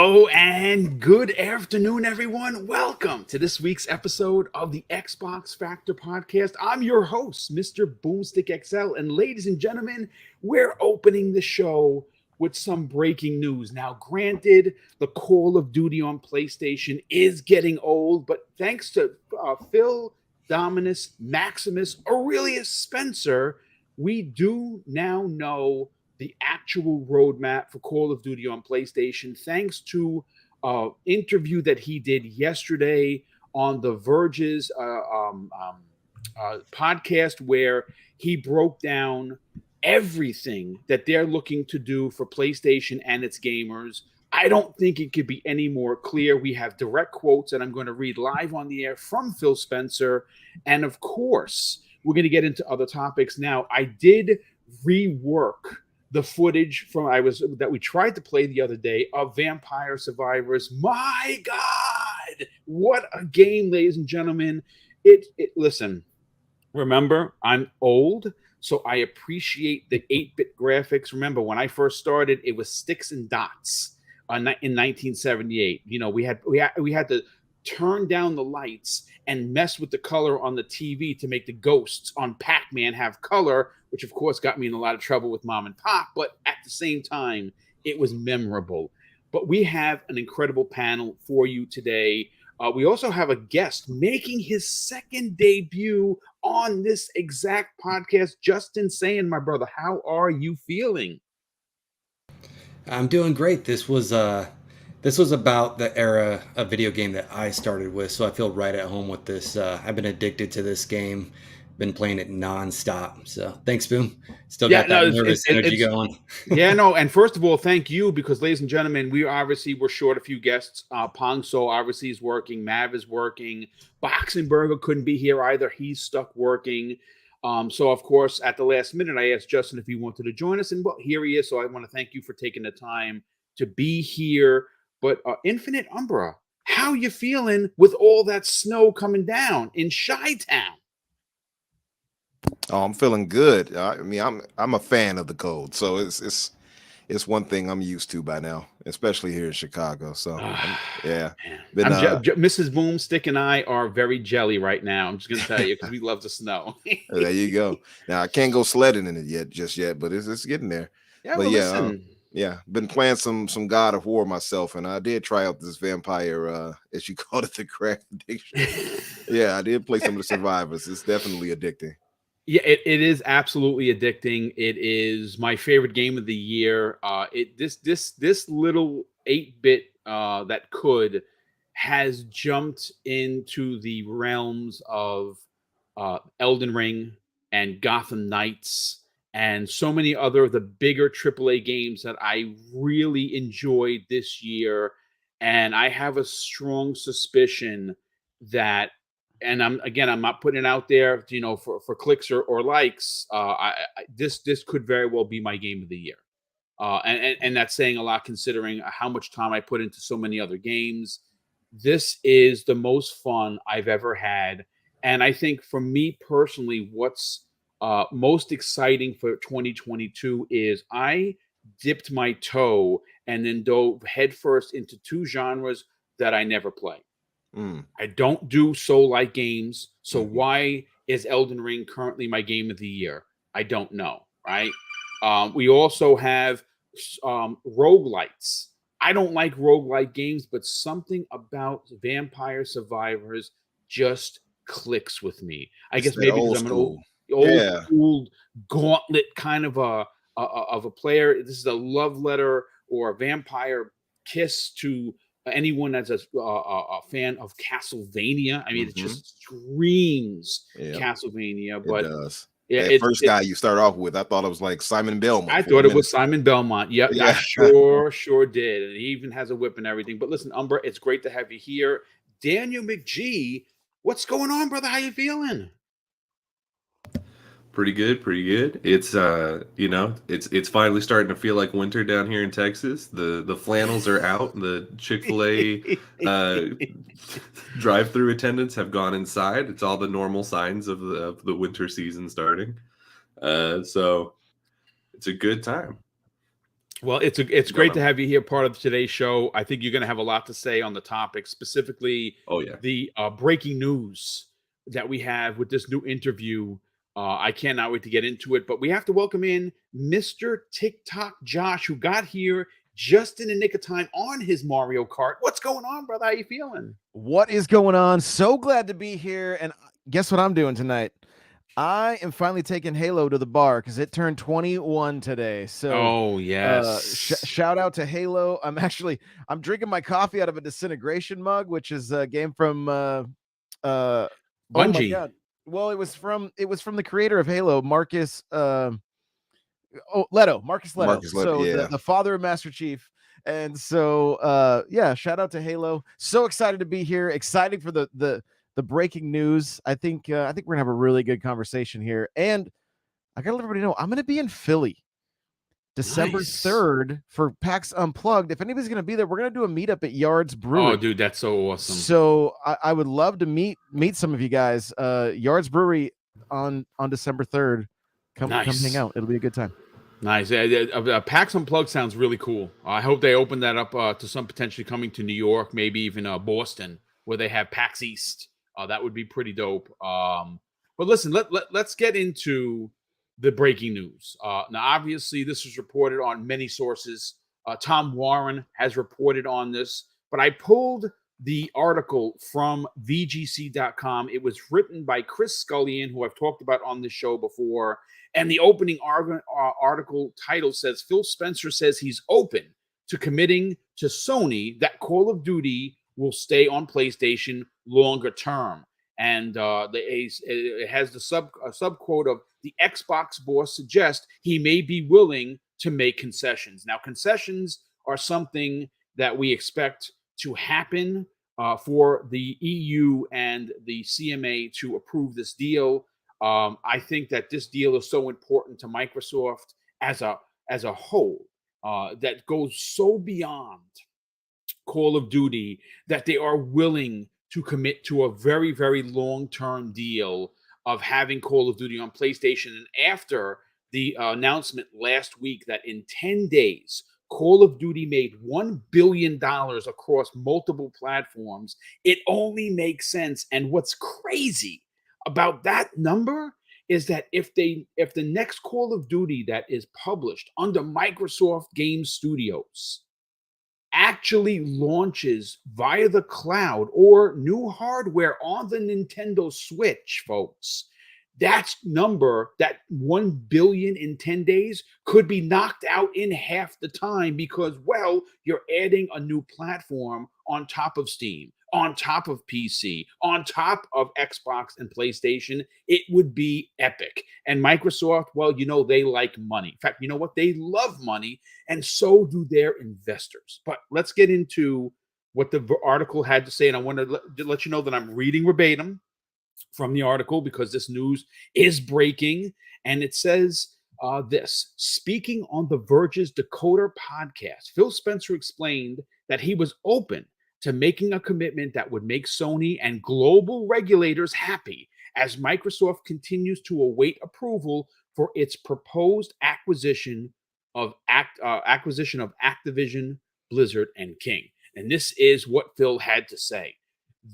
Hello and good afternoon, everyone. Welcome to this week's episode of the Xbox Factor Podcast. I'm your host, Mr. BoomStick XL, and ladies and gentlemen, we're opening the show with some breaking news. Now, granted, the Call of Duty on PlayStation is getting old, but thanks to Phil, Dominus, Maximus, Aurelius Spencer, we do now know the actual roadmap for Call of Duty on PlayStation, thanks to an interview that he did yesterday on the Verge's podcast, where he broke down everything that they're looking to do for PlayStation and its gamers. I don't think it could be any more clear. We have direct quotes that I'm going to read live on the air from Phil Spencer. And of course, we're going to get into other topics. Now, I did rework the footage that we tried to play the other day of Vampire Survivors. My God, what a game, ladies and gentlemen. Listen, remember, I'm old, so I appreciate the 8-bit graphics. Remember, when I first started, it was sticks and dots in 1978. You know, we had to turn down the lights and mess with the color on the TV to make the ghosts on Pac-Man have color, which of course got me in a lot of trouble with mom and pop, but at the same time, it was memorable. But we have an incredible panel for you today. We also have a guest making his second debut on this exact podcast. Justin Saying, my brother, how are you feeling? I'm doing great. This was about the era of video game that I started with, so I feel right at home with this. I've been addicted to this game, been playing it nonstop. So thanks, Boom. Still got that nervous energy going. Yeah, no, and first of all, thank you, because ladies and gentlemen, we're short a few guests. Pong So obviously is working, Mav is working, Boxenberger couldn't be here either. He's stuck working. So of course, at the last minute, I asked Justin if he wanted to join us, and well, here he is. So I want to thank you for taking the time to be here. But Infinite Umbra, how you feeling with all that snow coming down in Chi-Town? Oh, I'm feeling good. I mean, I'm a fan of the cold, so it's one thing I'm used to by now, especially here in Chicago. So yeah, Mrs. Boomstick and I are very jelly right now. I'm just gonna tell you, because we love the snow. There you go. Now I can't go sledding in it just yet, but it's getting there. Yeah, but well, yeah, listen. yeah, been playing some God of War myself, and I did try out this vampire, as you called it, the crack addiction. Yeah, I did play some of the survivors. It's definitely addicting. Yeah, it is absolutely addicting. It is my favorite game of the year. This little 8-bit that has jumped into the realms of Elden Ring and Gotham Knights and so many other of the bigger AAA games that I really enjoyed this year. And I have a strong suspicion that, and I'm not putting it out there, you know, for clicks or likes. This could very well be my game of the year, and that's saying a lot considering how much time I put into so many other games. This is the most fun I've ever had, and I think for me personally, what's most exciting for 2022 is I dipped my toe and then dove headfirst into two genres that I never play. I don't do soul-like games, so why is Elden Ring currently my game of the year? I don't know, right? We also have roguelites. I don't like roguelike games, but something about Vampire Survivors just clicks with me. I guess maybe because I'm an old school gauntlet kind of a player. This is a love letter or a vampire kiss to anyone that's a fan of Castlevania. I mean, it just screams Castlevania. But it does. Yeah, that first guy you start off with, I thought it was like Simon Belmont. I thought it was Simon Belmont. Yep, yeah. I sure did. And he even has a whip and everything. But listen, Umbra, it's great to have you here. Daniel McGee, what's going on, brother? How you feeling? Pretty good. It's it's finally starting to feel like winter down here in Texas. The flannels are out. The Chick-fil-A drive-through attendants have gone inside. It's all the normal signs of the winter season starting. So it's a good time. Well, it's great to have you here, part of today's show. I think you're going to have a lot to say on the topic, specifically Oh yeah. the breaking news that we have with this new interview. I cannot wait to get into it, but we have to welcome in Mr. TikTok Josh, who got here just in the nick of time on his Mario Kart. What's going on, brother? How you feeling? What is going on? So glad to be here. And guess what I'm doing tonight? I am finally taking Halo to the bar because it turned 21 today. So, Oh yes, shout out to Halo. I'm drinking my coffee out of a Disintegration mug, which is a game from Bungie. Oh my God. Well, it was from the creator of Halo, Marcus Leto. Marcus Leto, So yeah. the father of Master Chief. And so yeah, shout out to Halo. So excited to be here. Excited for the breaking news. I think we're gonna have a really good conversation here. And I gotta let everybody know I'm gonna be in Philly December 3rd for PAX Unplugged. If anybody's gonna be there, we're gonna do a meetup at Yards Brewery. Oh, dude, that's so awesome. So I would love to meet some of you guys. Yards Brewery on December 3rd. Come hang out. It'll be a good time. Nice. PAX Unplugged sounds really cool. I hope they open that up to some potentially coming to New York, maybe even Boston, where they have PAX East. That would be pretty dope. But listen, let's get into the breaking news. Now, obviously, this was reported on many sources. Tom Warren has reported on this, but I pulled the article from VGC.com. It was written by Chris Scullion, who I've talked about on this show before. And the opening article title says, Phil Spencer says he's open to committing to Sony that Call of Duty will stay on PlayStation longer term. And it has the sub quote of the Xbox boss suggests he may be willing to make concessions. Now, concessions are something that we expect to happen for the EU and the CMA to approve this deal. I think that this deal is so important to Microsoft as a whole that goes so beyond Call of Duty that they are willing to commit to a very, very long-term deal of having Call of Duty on PlayStation. And after the announcement last week that in 10 days, Call of Duty made $1 billion across multiple platforms, it only makes sense. And what's crazy about that number is that if the next Call of Duty that is published under Microsoft Game Studios actually launches via the cloud or new hardware on the Nintendo Switch, folks, that number, that 1 billion in 10 days, could be knocked out in half the time because, well, you're adding a new platform on top of Steam, on top of PC, on top of Xbox and PlayStation. It would be epic. And Microsoft, well, they like money. In fact, you know what? They love money, and so do their investors. But let's get into what the article had to say. And I want to let you know that I'm reading verbatim from the article because this news is breaking. And it says this: speaking on the Verge's Decoder podcast, Phil Spencer explained that he was open to making a commitment that would make Sony and global regulators happy as Microsoft continues to await approval for its proposed acquisition of Activision, Blizzard, and King. And this is what Phil had to say.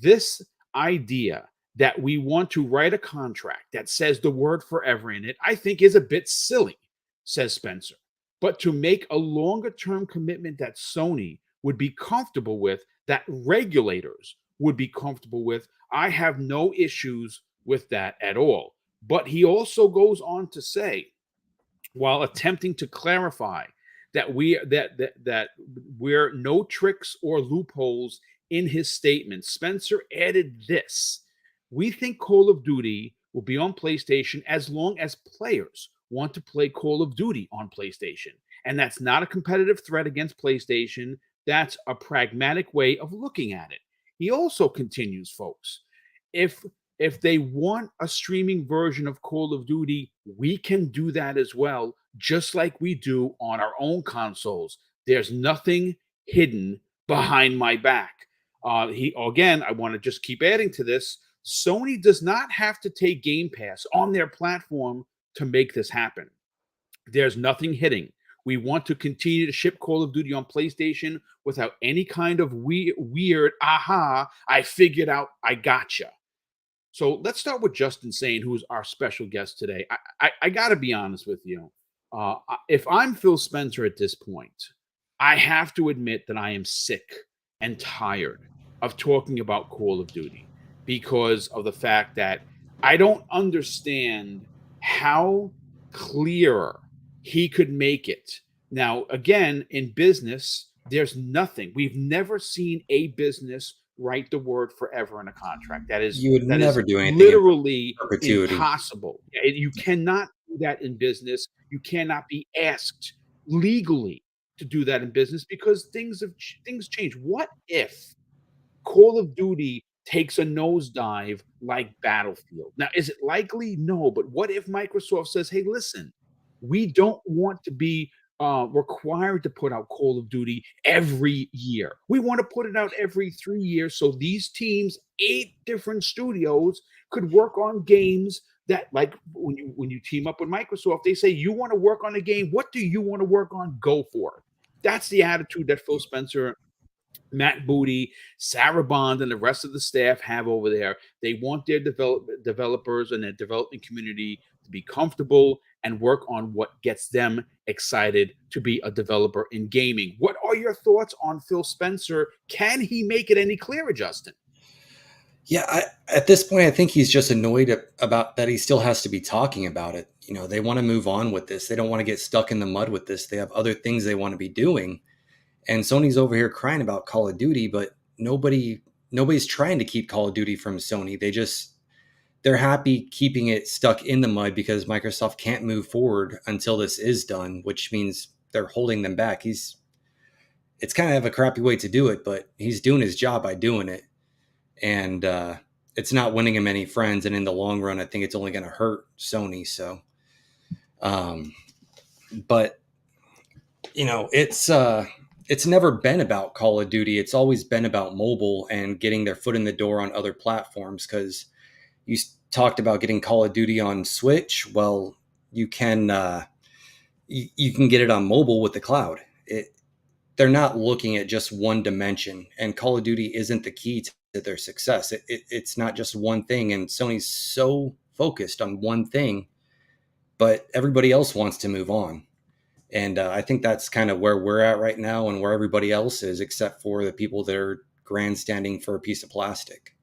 This idea that we want to write a contract that says the word forever in it, I think is a bit silly, says Spencer. But to make a longer-term commitment that Sony would be comfortable with, that regulators would be comfortable with, I have no issues with that at all. But he also goes on to say, while attempting to clarify that we're no tricks or loopholes in his statement, Spencer added this: we think Call of Duty will be on PlayStation as long as players want to play Call of Duty on PlayStation. And that's not a competitive threat against PlayStation. That's a pragmatic way of looking at it. He also continues, folks, if they want a streaming version of Call of Duty, we can do that as well, just like we do on our own consoles. There's nothing hidden behind my back. I want to just keep adding to this. Sony does not have to take Game Pass on their platform to make this happen. There's nothing hidden. We want to continue to ship Call of Duty on PlayStation without any kind of weird, aha, I figured out, I gotcha. So let's start with Justin Sane, who is our special guest today. I got to be honest with you. If I'm Phil Spencer at this point, I have to admit that I am sick and tired of talking about Call of Duty because of the fact that I don't understand how clear he could make it. Now, again, in business, there's nothing. We've never seen a business write the word forever in a contract. You would never do anything literally perpetuity. impossible. You cannot do that in business. You cannot be asked legally to do that in business because things change. What if Call of Duty takes a nosedive like Battlefield? Now, is it likely? No, but what if Microsoft says, hey, listen, we don't want to be required to put out Call of Duty every year. We want to put it out every 3 years so these teams, 8 different studios, could work on games that, like when you team up with Microsoft, they say, you want to work on a game, what do you want to work on? Go for it. That's the attitude that Phil Spencer, Matt Booty, Sarah Bond, and the rest of the staff have over there. They want their developers and their development community to be comfortable and work on what gets them excited to be a developer in gaming. What are your thoughts on Phil Spencer? Can he make it any clearer, Justin? Yeah, at this point, I think he's just annoyed about that he still has to be talking about it. You know, they want to move on with this. They don't want to get stuck in the mud with this. They have other things they want to be doing. And Sony's over here crying about Call of Duty, but nobody's trying to keep Call of Duty from Sony. They're happy keeping it stuck in the mud because Microsoft can't move forward until this is done, which means they're holding them back. It's kind of a crappy way to do it, but he's doing his job by doing it. And it's not winning him any friends. And in the long run, I think it's only going to hurt Sony. So, but you know, it's never been about Call of Duty. It's always been about mobile and getting their foot in the door on other platforms. Because you talked about getting Call of Duty on Switch. Well, you can get it on mobile with the cloud. They're not looking at just one dimension, and Call of Duty isn't the key to their success. It's not just one thing, and Sony's so focused on one thing, but everybody else wants to move on. And I think that's kind of where we're at right now and where everybody else is, except for the people that are grandstanding for a piece of plastic.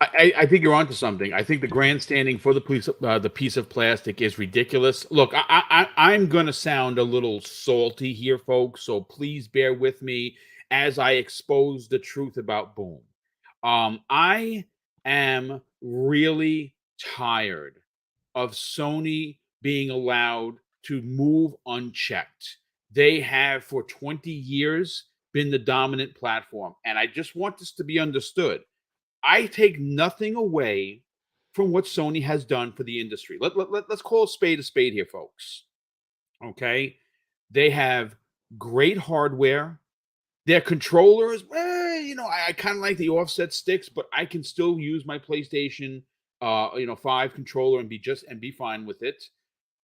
I think you're onto something. I think the grandstanding for the piece of plastic is ridiculous. Look, I'm going to sound a little salty here, folks, so please bear with me as I expose the truth about Boom. I am really tired of Sony being allowed to move unchecked. They have for 20 years been the dominant platform, and I just want this to be understood. I take nothing away from what Sony has done for the industry. Let's call a spade here, folks. Okay? They have great hardware. Their controllers, I kind of like the offset sticks, but I can still use my PlayStation 5 controller and be fine with it.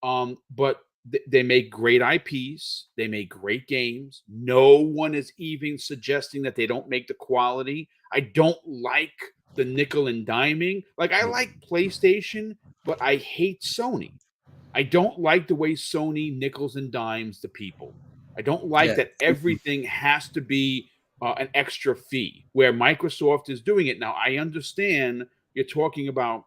But they make great IPs. They make great games. No one is even suggesting that they don't make the quality. I don't like the nickel and diming. Like, I like PlayStation, but I hate Sony. I don't like the way Sony nickels and dimes the people. I don't like that everything has to be an extra fee where Microsoft is doing it. Now, I understand you're talking about,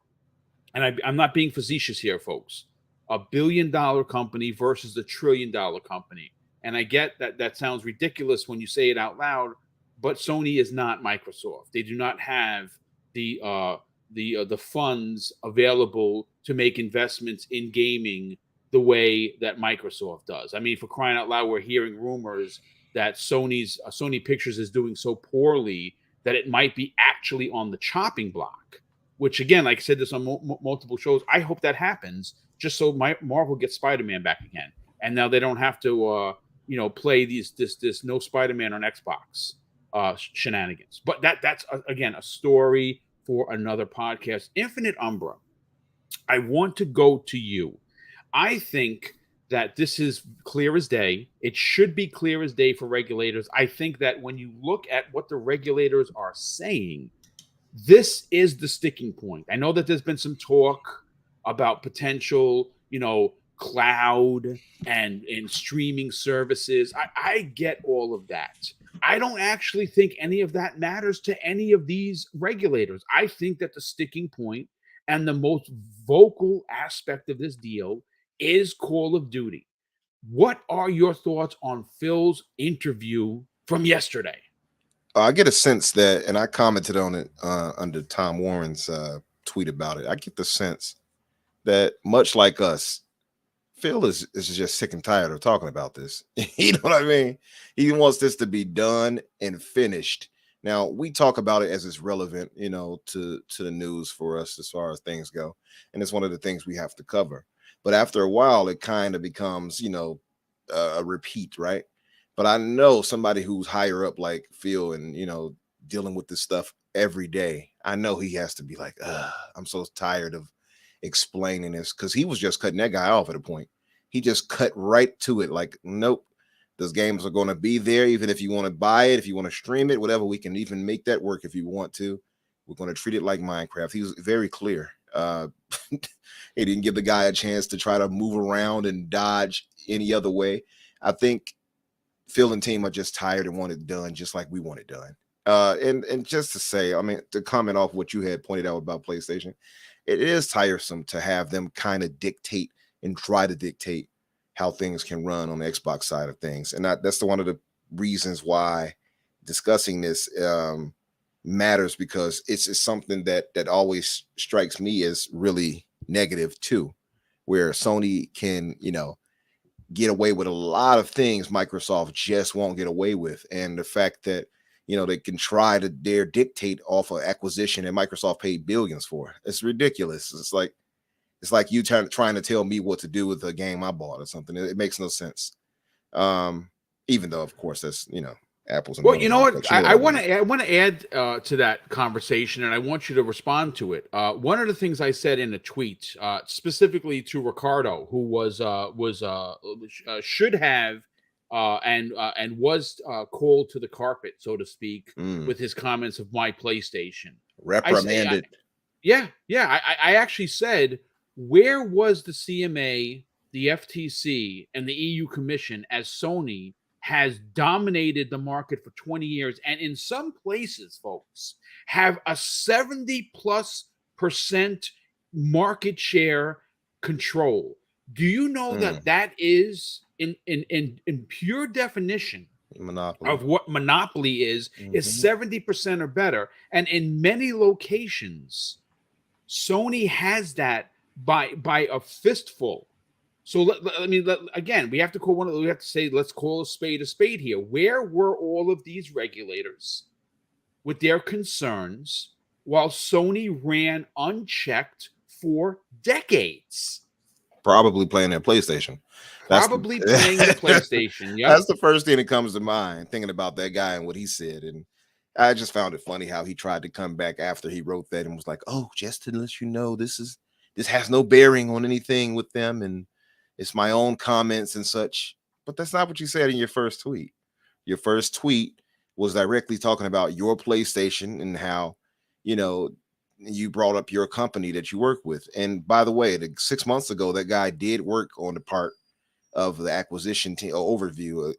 and I'm not being facetious here, folks, $1 billion company versus $1 trillion company. And I get that sounds ridiculous when you say it out loud, but Sony is not Microsoft. They do not have the funds available to make investments in gaming the way that Microsoft does. I mean, for crying out loud, we're hearing rumors that Sony Pictures is doing so poorly that it might be actually on the chopping block. Which, again, like I said this on multiple shows, I hope that happens just so Marvel gets Spider-Man back again, and now they don't have to play this no Spider-Man on Xbox shenanigans. But that's again a story for another podcast. Infinite Umbra, I want to go to you. I think that this is clear as day. It should be clear as day for regulators. I think that when you look at what the regulators are saying, this is the sticking point. I know that there's been some talk about potential, cloud and streaming services. I get all of that. I don't actually think any of that matters to any of these regulators. I think that the sticking point and the most vocal aspect of this deal is Call of Duty. What are your thoughts on Phil's interview from yesterday? I get a sense that, and I commented on it under Tom Warren's tweet about it. I get the sense that, much like us, Phil is just sick and tired of talking about this. You know what I mean? He wants this to be done and finished. Now, we talk about it as it's relevant, to the news for us as far as things go. And it's one of the things we have to cover. But after a while, it kind of becomes, a repeat, right? But I know somebody who's higher up like Phil and, dealing with this stuff every day. I know he has to be like, I'm so tired of explaining this, because he was just cutting that guy off at a point. He just cut right to it. Like, nope, those games are going to be there. Even if you want to buy it, if you want to stream it, whatever, we can even make that work if you want to. We're going to treat it like Minecraft. He was very clear. He didn't give the guy a chance to try to move around and dodge any other way. I think Phil and team are just tired and want it done just like we want it done. And just to say, I mean, to comment off what you had pointed out about PlayStation, it is tiresome to have them kind of dictate and try to dictate how things can run on the Xbox side of things. And that's one of the reasons why discussing this matters, because it's something that always strikes me as really negative too, where Sony can, get away with a lot of things Microsoft just won't get away with. And the fact that, they can try to dare dictate off of acquisition and Microsoft paid billions for. It's ridiculous. It's like you trying to tell me what to do with a game I bought or something. It makes no sense. Even though, of course, that's, apples and well, you know oranges, what? but I want to add to that conversation, and I want you to respond to it. One of the things I said in a tweet, specifically to Ricardo, who should have and was called to the carpet, so to speak, with his comments of my PlayStation. Reprimanded. I actually said, where was the CMA, the FTC, and the EU Commission as Sony has dominated the market for 20 years, and in some places, folks, have a 70+% market share control? Do you know that is in pure definition Monopoly of what monopoly is 70% or better? And in many locations, Sony has that by a fistful. So again, we have to say, let's call a spade here. Where were all of these regulators with their concerns while Sony ran unchecked for decades? Probably playing their PlayStation. Playing the PlayStation. Yep. That's the first thing that comes to mind, thinking about that guy and what he said. And I just found it funny how he tried to come back after he wrote that and was like, oh, just to let you know, this has no bearing on anything with them, and it's my own comments and such. But that's not what you said in your first tweet. Your first tweet was directly talking about your PlayStation and how, you brought up your company that you work with. And by the way, 6 months ago, that guy did work on the part of the acquisition team overview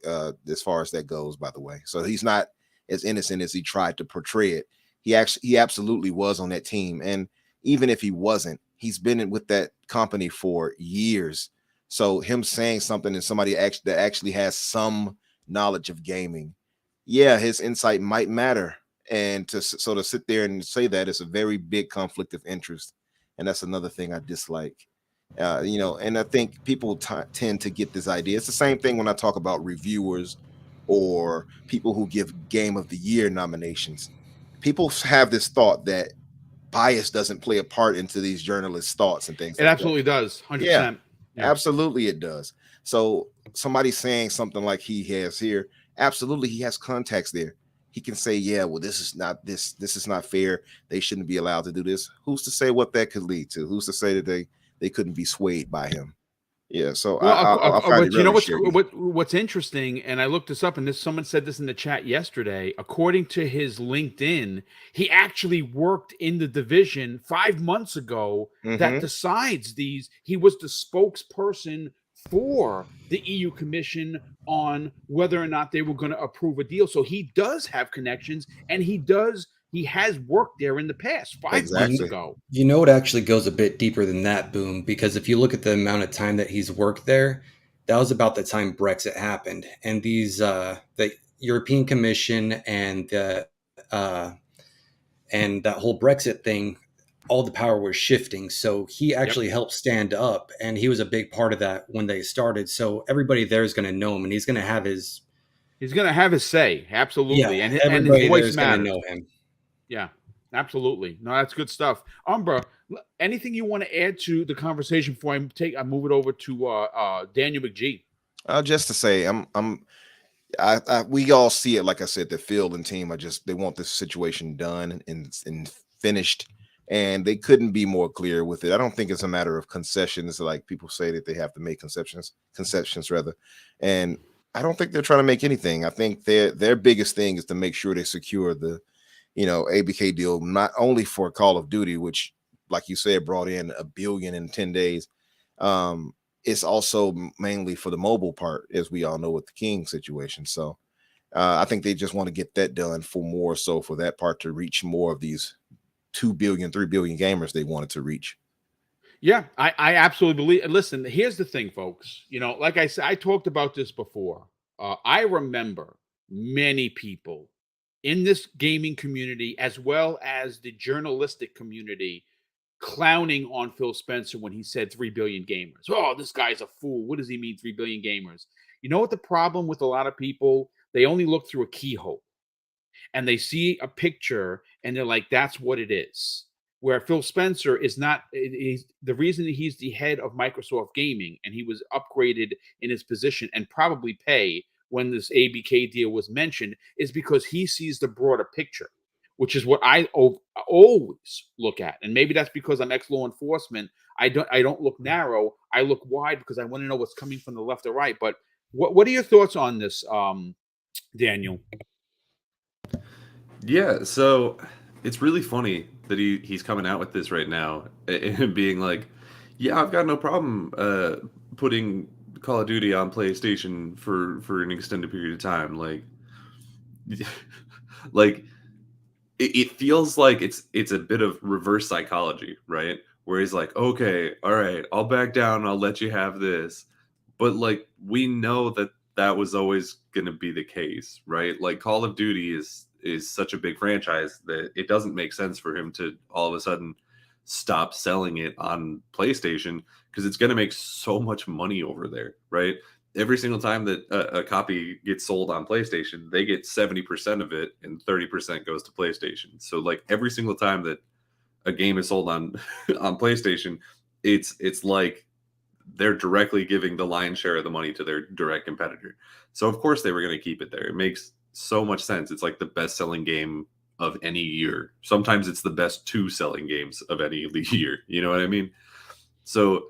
as far as that goes, by the way. So he's not as innocent as he tried to portray it. He absolutely was on that team. And even if he wasn't, he's been with that company for years. So him saying something and somebody that actually has some knowledge of gaming, his insight might matter. And to sit there and say that is a very big conflict of interest. And that's another thing I dislike. And I think people tend to get this idea. It's the same thing when I talk about reviewers or people who give Game of the Year nominations. People have this thought that bias doesn't play a part into these journalists' thoughts and things. It absolutely does. 100%. Yeah, absolutely it does. So somebody saying something like he has here, absolutely he has context there. He can say, well, this is not fair. They shouldn't be allowed to do this. Who's to say what that could lead to? Who's to say that they couldn't be swayed by him? Yeah, so Well, I'll find it but you know rather shady. what's interesting, and I looked this up, and someone said this in the chat yesterday. According to his LinkedIn, he actually worked in the division 5 months ago that Hmm. decides these. He was the spokesperson for the EU Commission on whether or not they were going to approve a deal. So he does have connections, and he has worked there in the past 5 months Exactly. ago. You know, it actually goes a bit deeper than that, Boom, because if you look at the amount of time that he's worked there, that was about the time Brexit happened, and the European Commission uh, and that whole Brexit thing, all the power was shifting. So he Yep. actually helped stand up, and he was a big part of that when they started. So everybody there is going to know him, and he's going to have his He's going to have his say, absolutely, and his everybody there voice is going to matters. know him. Yeah, absolutely. No, that's good stuff. Umbra, anything you want to add to the conversation before I move it over to Daniel McGee? Just to say, we all see it. Like I said, the field and team are they want this situation done and finished, and they couldn't be more clear with it. I don't think it's a matter of concessions, like people say that they have to make concessions rather, and I don't think they're trying to make anything. I think their biggest thing is to make sure they secure the ABK deal, not only for Call of Duty, which, like you said, brought in $1 billion in 10 days. It's also mainly for the mobile part, as we all know with the King situation. So I think they just want to get that done for that part to reach more of these 2 billion, 3 billion gamers they wanted to reach. Yeah, I absolutely believe. Listen, here's the thing, folks. Like I said, I talked about this before. I remember many people in this gaming community, as well as the journalistic community, clowning on Phil Spencer when he said 3 billion gamers. Oh, this guy's a fool. What does he mean, 3 billion gamers? You know what the problem with a lot of people? They only look through a keyhole and they see a picture and they're like, that's what it is. Where Phil Spencer is not, he's the reason he's the head of Microsoft Gaming and he was upgraded in his position and probably pay when this ABK deal was mentioned is because he sees the broader picture, which is what I always look at. And maybe that's because I'm ex-law enforcement. I don't look narrow. I look wide because I want to know what's coming from the left or right. But what are your thoughts on this, Daniel? Yeah, so it's really funny that he's coming out with this right now and being like, "Yeah, I've got no problem putting Call of Duty on PlayStation for an extended period of time." Like it feels like it's a bit of reverse psychology, right? Where he's like, "Okay, all right, I'll back down. I'll let you have this," but like we know that that was always going to be the case, right? Like Call of Duty is such a big franchise that it doesn't make sense for him to all of a sudden stop selling it on PlayStation because it's going to make so much money over there, right? Every single time that a copy gets sold on PlayStation, they get 70% of it and 30% goes to PlayStation. So like every single time that a game is sold on on PlayStation, it's like they're directly giving the lion's share of the money to their direct competitor. So of course they were going to keep it there. It makes so much sense. It's like the best selling game of any year. Sometimes it's the best two selling games of any year. You know what I mean? So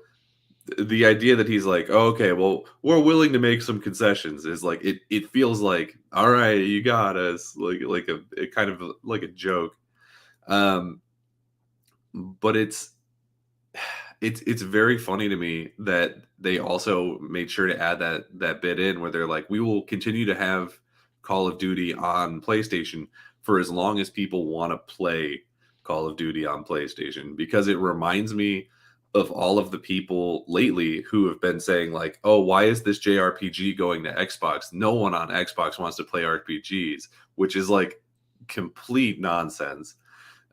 the idea that he's like, oh, okay, well, we're willing to make some concessions is like it feels like, all right, you got us, like a kind of like a joke. But it's very funny to me that they also made sure to add that bit in where they're like, we will continue to have Call of Duty on PlayStation for as long as people want to play Call of Duty on PlayStation, because it reminds me of all of the people lately who have been saying like, oh, why is this JRPG going to Xbox? No one on Xbox wants to play RPGs, which is like complete nonsense.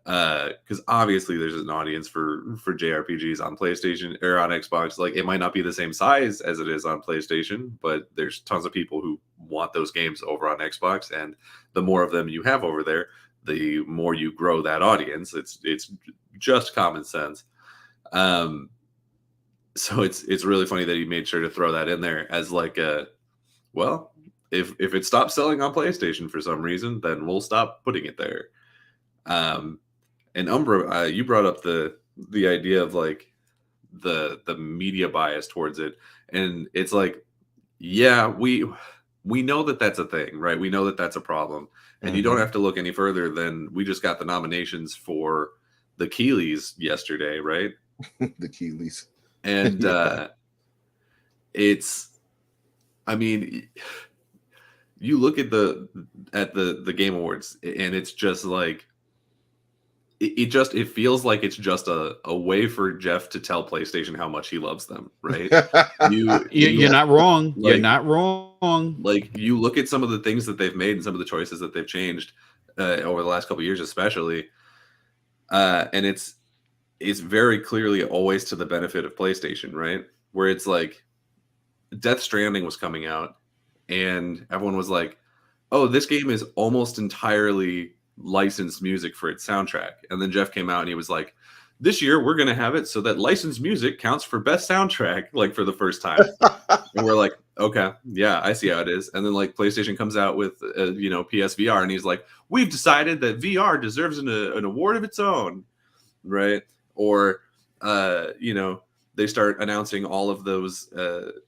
Because obviously there's an audience for JRPGs on PlayStation or on Xbox. Like it might not be the same size as it is on PlayStation, but there's tons of people who want those games over on Xbox, and the more of them you have over there, the more you grow that audience. It's just common sense. So it's really funny that he made sure to throw that in there as like a, well, if it stops selling on PlayStation for some reason, then we'll stop putting it there. And Umbra, you brought up the idea of like the media bias towards it. And it's like, yeah, we know that that's a thing, right? We know that that's a problem. And you don't have to look any further than we just got the nominations for the Keeleys yesterday, right? The Keeleys. And I mean, you look at the Game Awards, and it's just like it feels like it's just a way for Jeff to tell PlayStation how much he loves them, right? You're not wrong. Like, You're not wrong. Like, you look at some of the things that they've made and some of the choices that they've changed over the last couple of years, especially, and it's very clearly always to the benefit of PlayStation, right? Where it's like Death Stranding was coming out, and everyone was like, "Oh, this game is almost entirely licensed music for its soundtrack." And then Jeff came out and he was like, "This year we're going to have it so that licensed music counts for best soundtrack, like, for the first time." And we're like, "Okay, yeah, I see how it is." And then, like, PlayStation comes out with PSVR, and he's like, "We've decided that VR deserves an award of its own," right? Or they start announcing all of those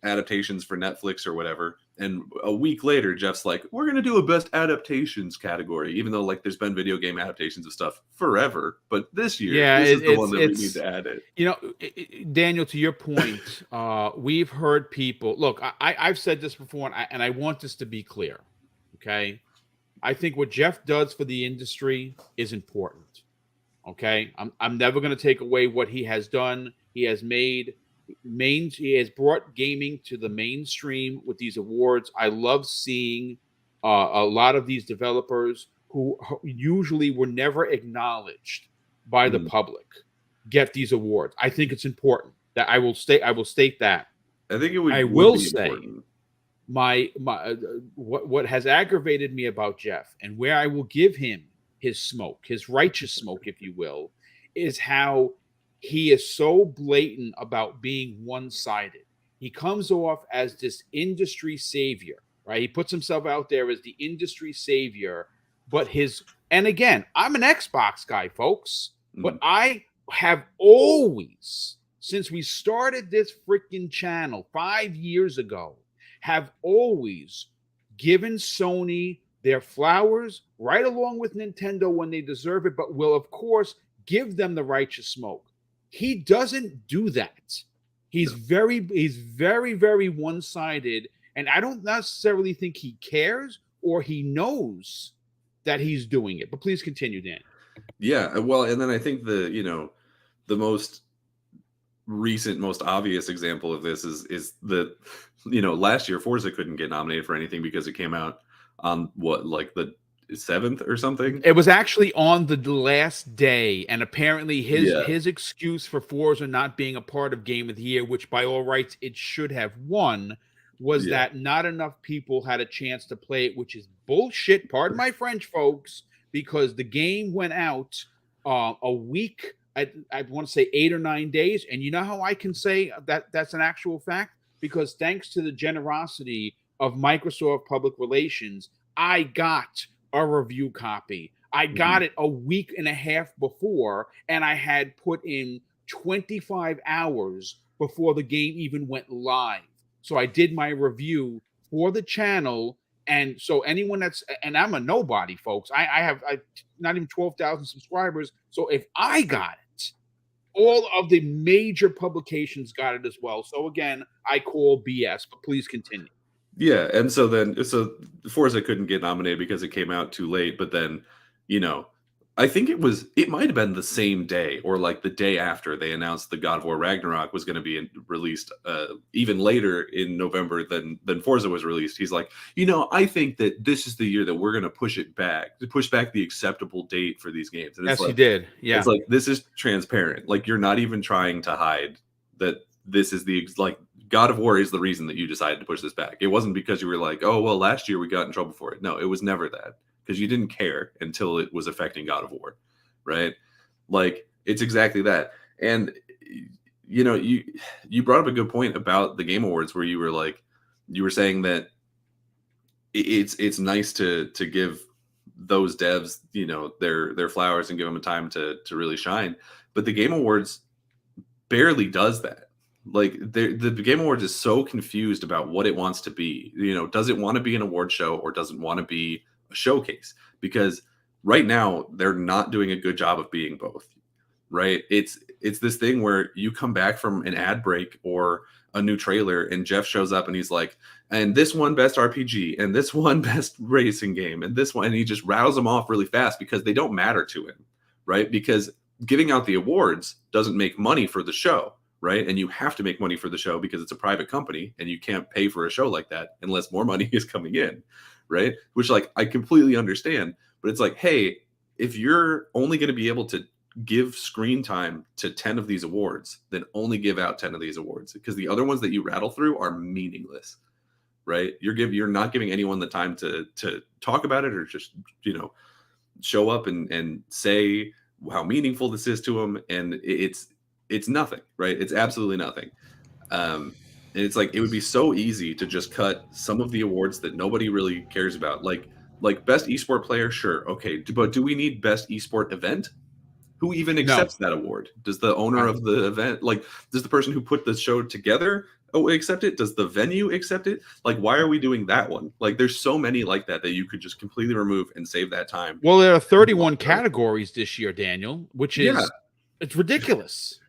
adaptations for Netflix or whatever. And a week later, Jeff's like, "We're going to do a best adaptations category," even though, like, there's been video game adaptations of stuff forever. But this year, this is the one that we need to add it. Daniel, to your point, we've heard people, look, I've said this before, and I want this to be clear. Okay. I think what Jeff does for the industry is important. Okay. I'm never going to take away what he has done. He has he has brought gaming to the mainstream with these awards. I love seeing a lot of these developers who usually were never acknowledged by the public get these awards. I think it's important that I will state that. I think it would. I will say what has aggravated me about Jeff, and where I will give him his smoke, his righteous smoke, if you will, is how he is so blatant about being one-sided. He comes off as this industry savior, right? He puts himself out there as the industry savior, but and again, I'm an Xbox guy, folks, but I have always, since we started this freaking channel 5 years ago, have always given Sony their flowers right along with Nintendo when they deserve it, but will, of course, give them the righteous smoke. He doesn't do that. He's very, very one-sided, and I don't necessarily think he cares or he knows that he's doing it. But please continue, Dan. Yeah, well, and then I think the most recent, most obvious example of this is that last year Forza couldn't get nominated for anything because it came out on the 7th or something. It was actually on the last day, and apparently his excuse for Forza not being a part of Game of the Year, which by all rights it should have won, was that not enough people had a chance to play it, which is bullshit. Pardon my French, folks, because the game went out a week. I want to say 8 or 9 days, and you know how I can say that that's an actual fact? Because thanks to the generosity of Microsoft Public Relations, I got a review copy. I got it a week and a half before, and I had put in 25 hours before the game even went live. So I did my review for the channel. And so anyone and I'm a nobody, folks. I have not even 12,000 subscribers. So if I got it, all of the major publications got it as well. So again, I call BS, but please continue. Yeah, and so Forza couldn't get nominated because it came out too late. But then, I think it might have been the same day or like the day after they announced the God of War Ragnarok was going to be released even later in November than Forza was released. He's like, I think that this is the year that we're going to push back the acceptable date for these games. And yes, he did. Yeah, it's like, this is transparent. Like, you're not even trying to hide that this is God of War is the reason that you decided to push this back. It wasn't because you were like, oh, well, last year we got in trouble for it. No, it was never that, because you didn't care until it was affecting God of War, right? Like, it's exactly that. And, you brought up a good point about the Game Awards, where you were saying that it's nice to give those devs, their flowers and give them a time to really shine. But the Game Awards barely does that. Like the Game Awards is so confused about what it wants to be. Does it want to be an award show or does it want to be a showcase? Because right now they're not doing a good job of being both. Right? It's this thing where you come back from an ad break or a new trailer and Jeff shows up and he's like, and this one best RPG and this one best racing game and this one, and he just rattles them off really fast because they don't matter to him, right? Because giving out the awards doesn't make money for the show, right? And you have to make money for the show because it's a private company and you can't pay for a show like that unless more money is coming in, right? Which, like, I completely understand, but it's like, hey, if you're only going to be able to give screen time to 10 of these awards, then only give out 10 of these awards, because the other ones that you rattle through are meaningless, right? You're not giving anyone the time to talk about it or just, show up and say how meaningful this is to them. And it's nothing, right? It's absolutely nothing. And it's like, it would be so easy to just cut some of the awards that nobody really cares about. Like best esport player. Sure. Okay. But do we need best esport event? Who even accepts that award? Does the owner of the event, does the person who put the show together accept it? Does the venue accept it? Like, why are we doing that one? Like, there's so many like that you could just completely remove and save that time. Well, there are 31 categories this year, Daniel, which is it's ridiculous.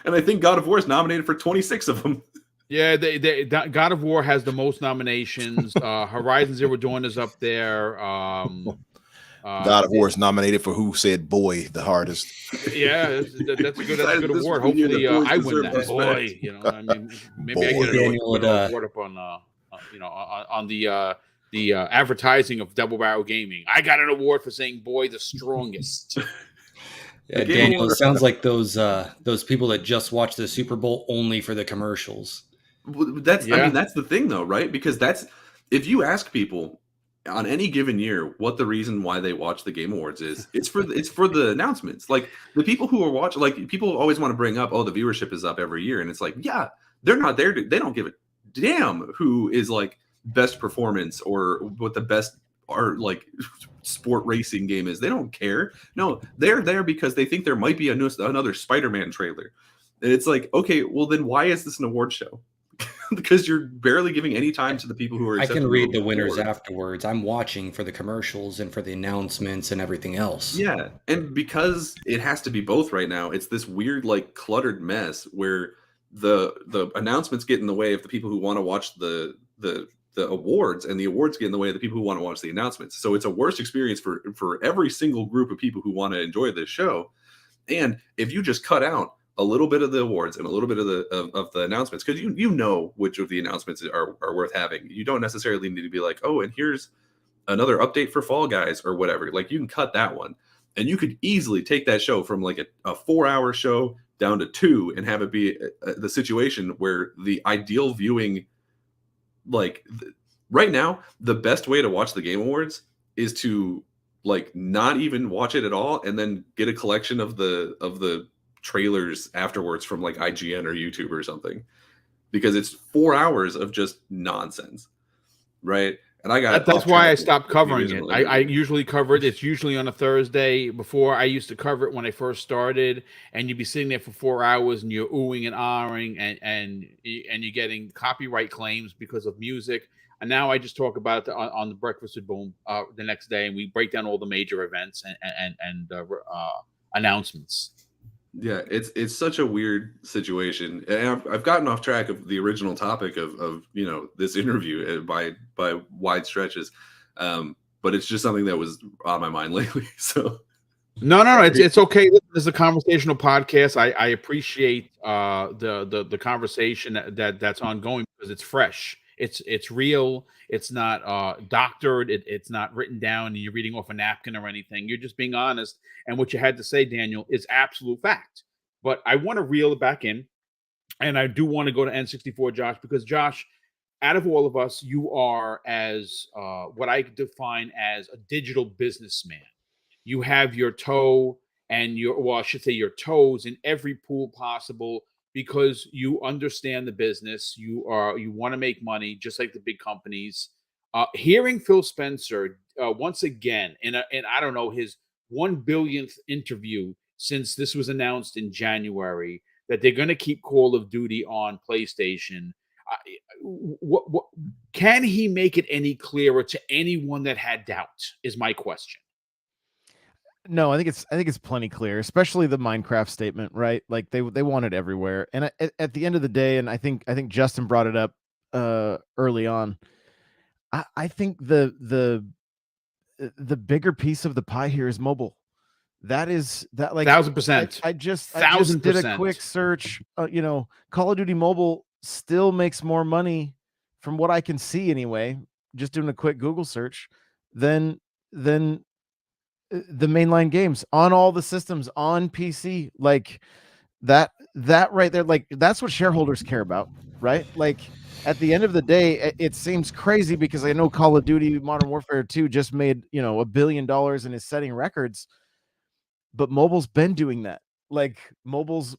And I think God of War is nominated for 26 of them. Yeah, God of War has the most nominations. Horizon Zero Dawn is up there. God of War is nominated for Who Said Boy the hardest. Yeah, that's a good award. Hopefully, I win that. Boy, I mean, maybe I get an award up on, on the advertising of Double Barrel Gaming. I got an award for saying "boy, the strongest." Yeah, Daniel, it sounds like those people that just watch the Super Bowl only for the commercials. I mean, that's the thing, though, right? Because if you ask people on any given year what the reason why they watch the Game Awards is, it's for the announcements. Like, the people who are watching, like, people always want to bring up, oh, the viewership is up every year, and it's like, yeah, they're not there they don't give a damn who is like best performance or what the best art, like, sport racing game is. They don't care. No, they're there because they think there might be another Spider-Man trailer, and it's like, okay, well, then why is this an award show? Because you're barely giving any time to the people who are. I can read the winners afterwards. I'm watching for the commercials and for the announcements and everything else. Yeah, and because it has to be both right now, it's this weird, like, cluttered mess where the announcements get in the way of the people who want to watch the awards, and the awards get in the way of the people who want to watch the announcements. So it's a worse experience for every single group of people who want to enjoy this show. And if you just cut out a little bit of the awards and a little bit of the announcements, because you know which of the announcements are worth having. You don't necessarily need to be like, oh, and here's another update for Fall Guys or whatever. Like, you can cut that one, and you could easily take that show from like a 4-hour show down to 2 and have it be the situation where the ideal viewing, like, right now, the best way to watch the Game Awards is to, like, not even watch it at all and then get a collection of the trailers afterwards from, like, IGN or YouTube or something, because it's 4 hours of just nonsense, right? And that's why I stopped covering it. I usually cover it. It's usually on a Thursday. Before, I used to cover it when I first started, and you'd be sitting there for 4 hours and you're oohing and ahhing, and you're getting copyright claims because of music. And now I just talk about it on the Breakfast with Boom the next day, and we break down all the major events and announcements. Yeah, it's such a weird situation, and I've gotten off track of the original topic of this interview by wide stretches, but it's just something that was on my mind lately. So no, it's okay. This is a conversational podcast. I appreciate the conversation that's ongoing because it's fresh. It's real. It's not doctored. It's not written down and you're reading off a napkin or anything. You're just being honest. And what you had to say, Daniel, is absolute fact. But I want to reel it back in. And I do want to go to N64, Josh, because, Josh, out of all of us, you are as what I define as a digital businessman. You have your toe and I should say your toes in every pool possible, because you understand the business. You want to make money just like the big companies. Hearing Phil Spencer once again in I don't know, his 1 billionth interview since this was announced in January, that they're going to keep Call of Duty on PlayStation. What can he make it any clearer to anyone that had doubt? Is my question. No, I think it's plenty clear, especially the Minecraft statement, right? Like they want it everywhere. And at the end of the day, and I think Justin brought it up early on. I think the bigger piece of the pie here is mobile. That like 1,000%. I just did a quick search. Call of Duty Mobile still makes more money, from what I can see anyway, just doing a quick Google search, than the mainline games on all the systems on PC. Like that right there, like that's what shareholders care about, right? Like at the end of the day, it seems crazy because I know Call of Duty Modern Warfare 2 just made $1 billion and is setting records, but mobile's been doing that. Like mobile's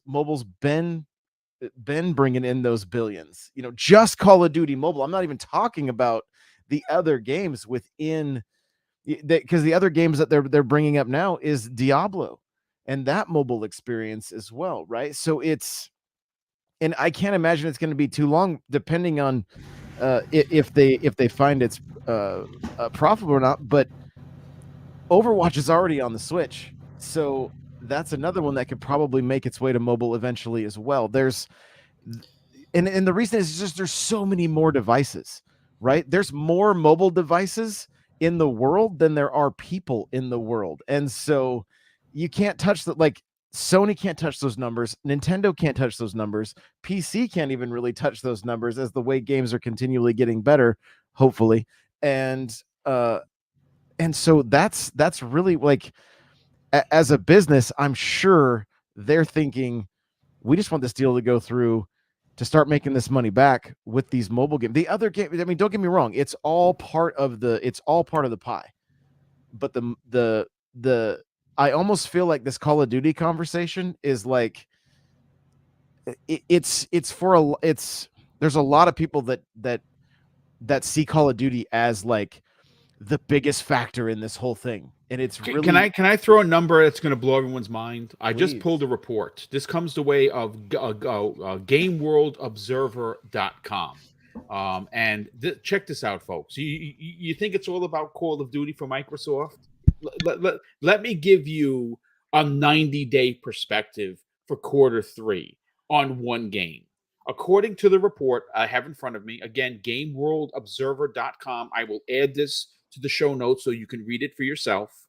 been bringing in those billions. Just Call of Duty Mobile. I'm not even talking about the other games within, because the other games that they're bringing up now is Diablo and that mobile experience as well, right? So and I can't imagine it's going to be too long, depending on if they find it's profitable or not. But Overwatch is already on the Switch, so that's another one that could probably make its way to mobile eventually as well. And the reason is just there's so many more devices, right? There's more mobile devices in the world than there are people in the world. And so you can't touch that. Like Sony can't touch those numbers. Nintendo can't touch those numbers. PC can't even really touch those numbers, as the way games are continually getting better, hopefully. And so that's really like, as a business, I'm sure they're thinking, we just want this deal to go through to start making this money back with these mobile games. The other game, I mean, don't get me wrong, it's all part of the pie. But the I almost feel like this Call of Duty conversation is like, there's a lot of people that see Call of Duty as like the biggest factor in this whole thing. And it's really, can I throw a number that's going to blow everyone's mind? I Please. just pulled a report. This comes the way of GameWorldObserver.com. And check this out, folks. You think it's all about Call of Duty for Microsoft? Let me give you a 90-day perspective for Q3 on one game. According to the report I have in front of me, again, GameWorldObserver.com. I will add this to the show notes so you can read it for yourself.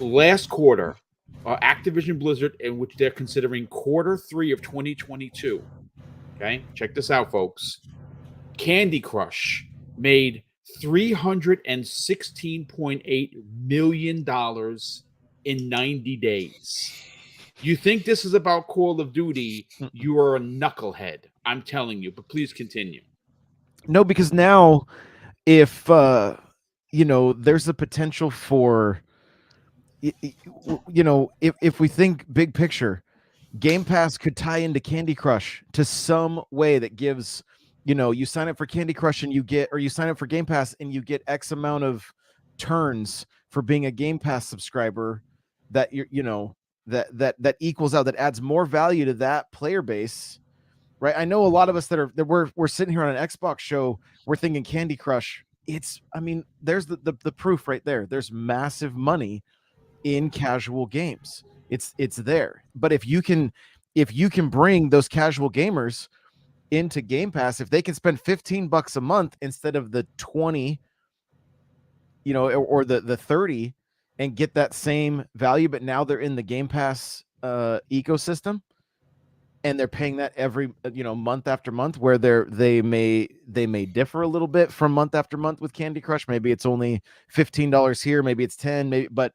Last quarter, Activision Blizzard, in which they're considering Q3 of 2022. Okay, check this out, folks. Candy Crush made $316.8 million in 90 days. You think this is about Call of Duty, you are a knucklehead. I'm telling you, but please continue. No, because now if there's a potential for, if we think big picture, Game Pass could tie into Candy Crush to some way that gives, you sign up for Candy Crush and you sign up for Game Pass and you get X amount of turns for being a Game Pass subscriber, that that equals out, that adds more value to that player base, right? I know a lot of us that we're sitting here on an Xbox show, we're thinking Candy Crush. There's the proof right there. There's massive money in casual games. It's there. But if you can bring those casual gamers into Game Pass, if they can spend $15 a month instead of the 20, or the 30, and get that same value, but now they're in the Game Pass ecosystem, and they're paying that every month after month, where they may differ a little bit from month after month with Candy Crush. Maybe it's only $15 here, maybe it's 10, maybe, but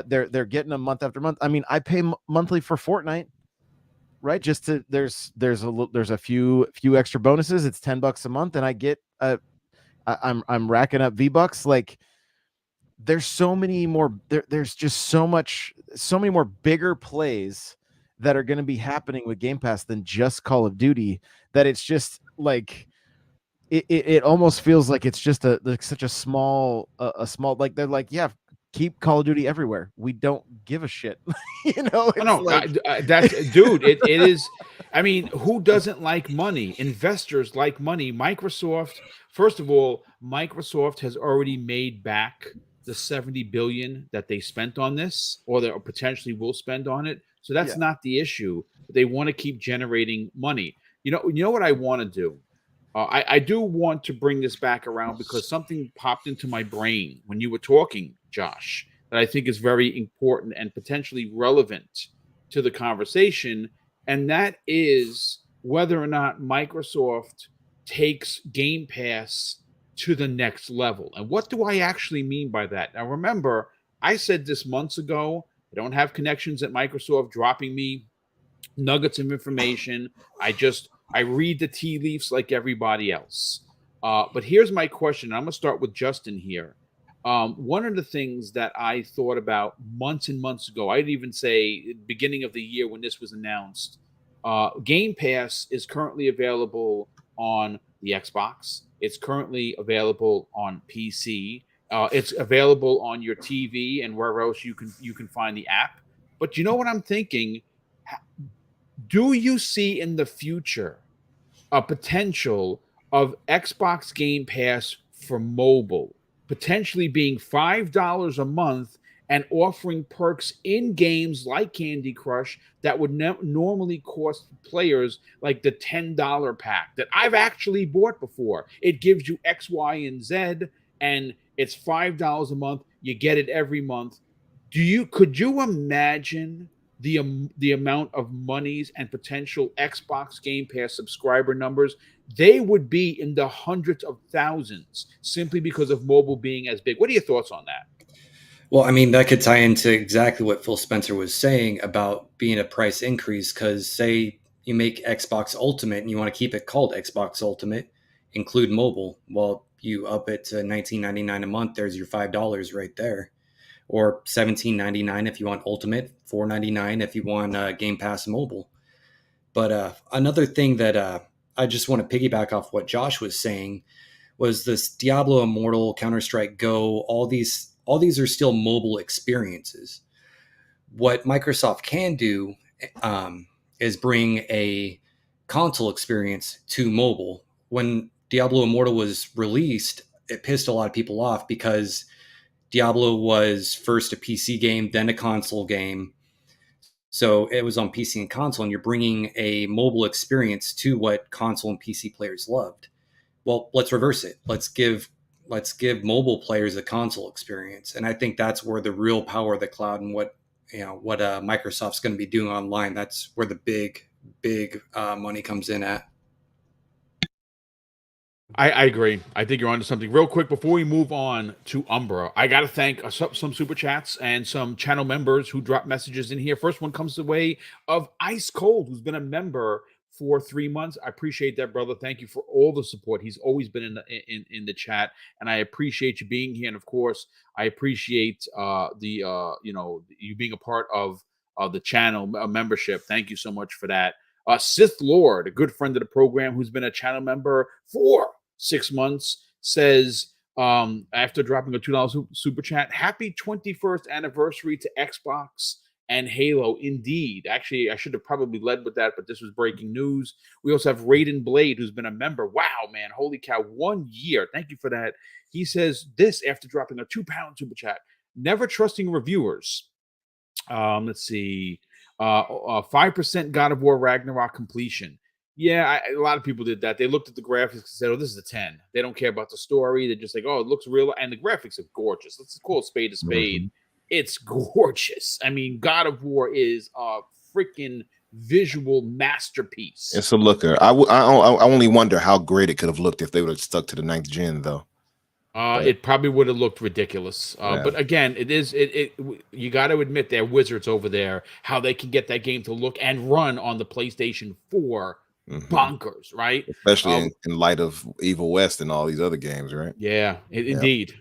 they're getting them month after month. I mean, I pay monthly for Fortnite, right? Just to there's a few extra bonuses. It's $10 a month, and I get I'm racking up V-Bucks. Like, there's so many more. There's just so many more bigger plays that are going to be happening with Game Pass than just Call of Duty, that it's just like it almost feels like it's just such a small like, they're like, yeah, keep Call of Duty everywhere. We don't give a shit. It's No, like, that's dude. It is. I mean, who doesn't like money? Investors like money. Microsoft, first of all, Microsoft has already made back the 70 billion that they spent on this, or they potentially will spend on it. So that's Yeah. not the issue. They want to keep generating money. You know what I want to do? I do want to bring this back around because something popped into my brain when you were talking, Josh, that I think is very important and potentially relevant to the conversation. And that is whether or not Microsoft takes Game Pass to the next level. And what do I actually mean by that? Now, remember, I said this months ago. I don't have connections at Microsoft dropping me nuggets of information. I read the tea leaves like everybody else. But here's my question. I'm going to start with Justin here. One of the things that I thought about months and months ago, I'd even say beginning of the year when this was announced, Game Pass is currently available on the Xbox. It's currently available on PC. It's available on your TV and wherever else you can find the app. But you know what I'm thinking? Do you see in the future a potential of Xbox Game Pass for mobile potentially being $5 a month and offering perks in games like Candy Crush that would normally cost players like the $10 pack that I've actually bought before? It gives you X, Y, and Z, and it's $5 a month. You get it every month. Could you imagine the amount of monies and potential Xbox Game Pass subscriber numbers? They would be in the hundreds of thousands simply because of mobile being as big. What are your thoughts on that? Well, I mean, that could tie into exactly what Phil Spencer was saying about being a price increase. Because say you make Xbox Ultimate and you want to keep it called Xbox Ultimate, include mobile. Well, you up it to $19.99 a month. There's your $5 right there, or $17.99 if you want Ultimate, $4.99 if you want Game Pass Mobile. But another thing that I just want to piggyback off what Josh was saying was this Diablo Immortal, Counter-Strike Go, all these are still mobile experiences. What Microsoft can do is bring a console experience to mobile. When Diablo Immortal was released, it pissed a lot of people off because Diablo was first a PC game, then a console game. So it was on PC and console, and you're bringing a mobile experience to what console and PC players loved. Well, let's reverse it. Let's give mobile players a console experience, and I think that's where the real power of the cloud and what Microsoft's going to be doing online. That's where the big money comes in at. I agree. I think you're onto something. Real quick, before we move on to Umbra, I got to thank some super chats and some channel members who dropped messages in here. First one comes the way of Ice Cold, who's been a member for 3 months. I appreciate that, brother. Thank you for all the support. He's always been in the chat, and I appreciate you being here. And of course, I appreciate you being a part of the channel membership. Thank you so much for that. Sith Lord, a good friend of the program, who's been a channel member for 6 months, says, after dropping a $2 super chat, happy 21st anniversary to Xbox and Halo. Indeed. Actually, I should have probably led with that, but this was breaking news. We also have Raiden Blade, who's been a member. Wow, man. Holy cow. 1 year. Thank you for that. He says this after dropping a £2 super chat. Never trusting reviewers. Let's see. 5% God of War Ragnarok completion. Yeah, a lot of people did that. They looked at the graphics and said, oh, this is a 10. They don't care about the story. They're just like, oh, it looks real. And the graphics are gorgeous. Let's call a spade a spade. Mm-hmm. It's gorgeous. I mean, God of War is a freaking visual masterpiece. It's a looker. I only wonder how great it could have looked if they would have stuck to the 9th gen, though. It probably would have looked ridiculous. Yeah. But again, you got to admit they're wizards over there, how they can get that game to look and run on the PlayStation 4. Mm-hmm. Bonkers, right? Especially in light of Evil West and all these other games, right? Yeah, indeed.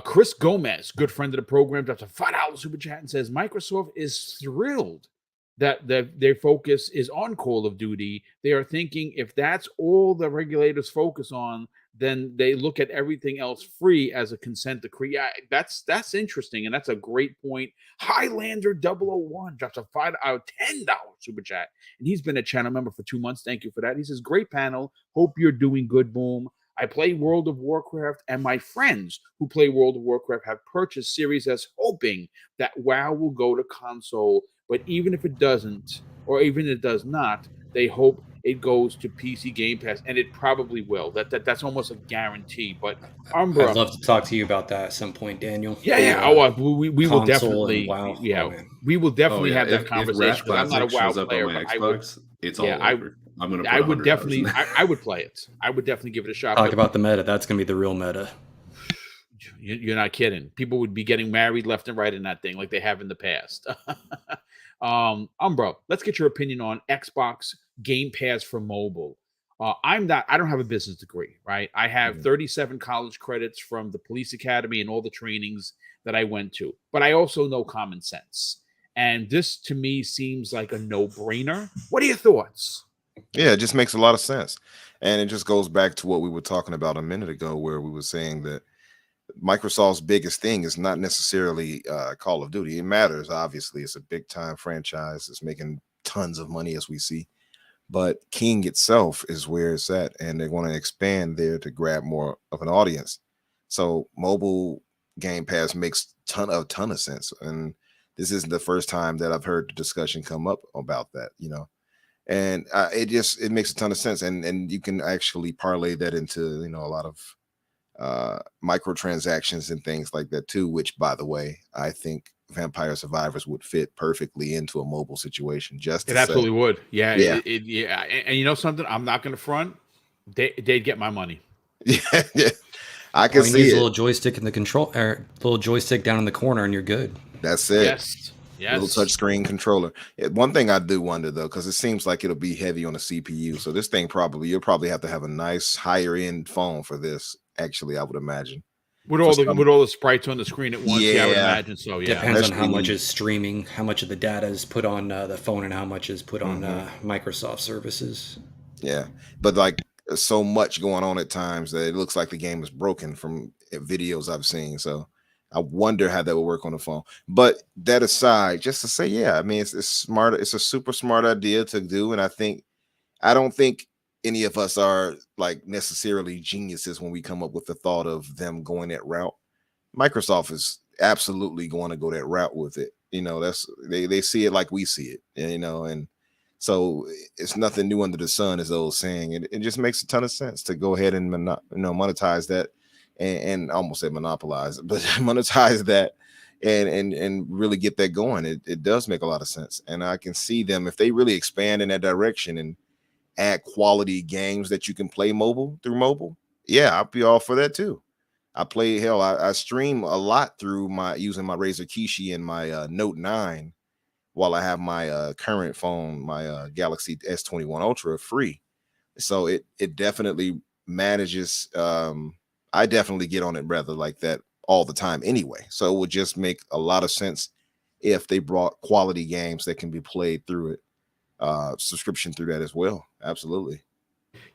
Chris Gomez, good friend of the program, drops a $5 super chat and says Microsoft is thrilled that their focus is on Call of Duty. They are thinking if that's all the regulators focus on, then they look at everything else free as a consent decree. Yeah, that's interesting, and that's a great point. Highlander 001 drops a $10 super chat, and he's been a channel member for 2 months. Thank you for that. He says, "Great panel. Hope you're doing good, Boom. I play World of Warcraft, and my friends who play World of Warcraft have purchased Series S, hoping that WoW will go to console. But even if it doesn't, or even if it does not, they hope it goes to PC Game Pass, and it probably will. That's almost a guarantee. But Umbra, I'd love to talk to you about that at some point, Daniel. yeah. We will console and definitely, WoW. yeah, Oh, man. we will definitely have that If conversation, because I'm not a Classic WoW shows up player, on my but I will. Xbox, it's Yeah, all over. I'm gonna. Put I would $100 definitely, in that. I would play it. I would definitely give it a shot. Talk but about the meta. That's gonna be the real meta. you're not kidding. People would be getting married left and right in that thing, like they have in the past. Umbro, let's get your opinion on Xbox Game Pass for mobile. I don't have a business degree, right? I have 37 college credits from the police academy and all the trainings that I went to, but I also know common sense. And this to me seems like a no-brainer. What are your thoughts? Yeah, it just makes a lot of sense. And it just goes back to what we were talking about a minute ago, where we were saying that Microsoft's biggest thing is not necessarily Call of Duty. It matters, obviously. It's a big-time franchise. It's making tons of money, as we see. But King itself is where it's at, and they're going to expand there to grab more of an audience. So mobile Game Pass makes ton of sense. And this isn't the first time that I've heard the discussion come up about that, and it makes a ton of sense. And you can actually parlay that into, a lot of microtransactions and things like that too, which, by the way, I think Vampire Survivors would fit perfectly into a mobile situation. Just it absolutely would. Yeah. Yeah. And you know something? I'm not going to front. They'd get my money. Yeah. I can see use it. a little joystick in the control, or little joystick down in the corner, and you're good. That's it. Yes. Little touchscreen controller. One thing I do wonder, though, because it seems like it'll be heavy on the CPU. So this thing you'll probably have to have a nice higher end phone for this. Actually, I would imagine. With all the sprites on the screen at once, I would imagine so. Yeah, depends on how much is streaming, how much of the data is put on the phone, and how much is put on Microsoft services. Yeah, but like so much going on at times that it looks like the game is broken from videos I've seen. So I wonder how that will work on the phone. But that aside, just to say, yeah, I mean, it's smart. It's a super smart idea to do, and I don't think any of us are like necessarily geniuses when we come up with the thought of them going that route. Microsoft is absolutely going to go that route with it. They see it like we see it, and so it's nothing new under the sun, as those saying. It just makes a ton of sense to go ahead and monetize that, and almost say monopolize, but monetize that and really get that going. It does make a lot of sense, and I can see them, if they really expand in that direction and add quality games that you can play through mobile. Yeah, I'll be all for that too. I stream a lot through using my Razer Kishi and my Note 9 while I have my current phone, my Galaxy S21 Ultra, free. So it definitely manages. I definitely get on it rather like that all the time anyway. So it would just make a lot of sense if they brought quality games that can be played through it. Subscription through that as well. Absolutely.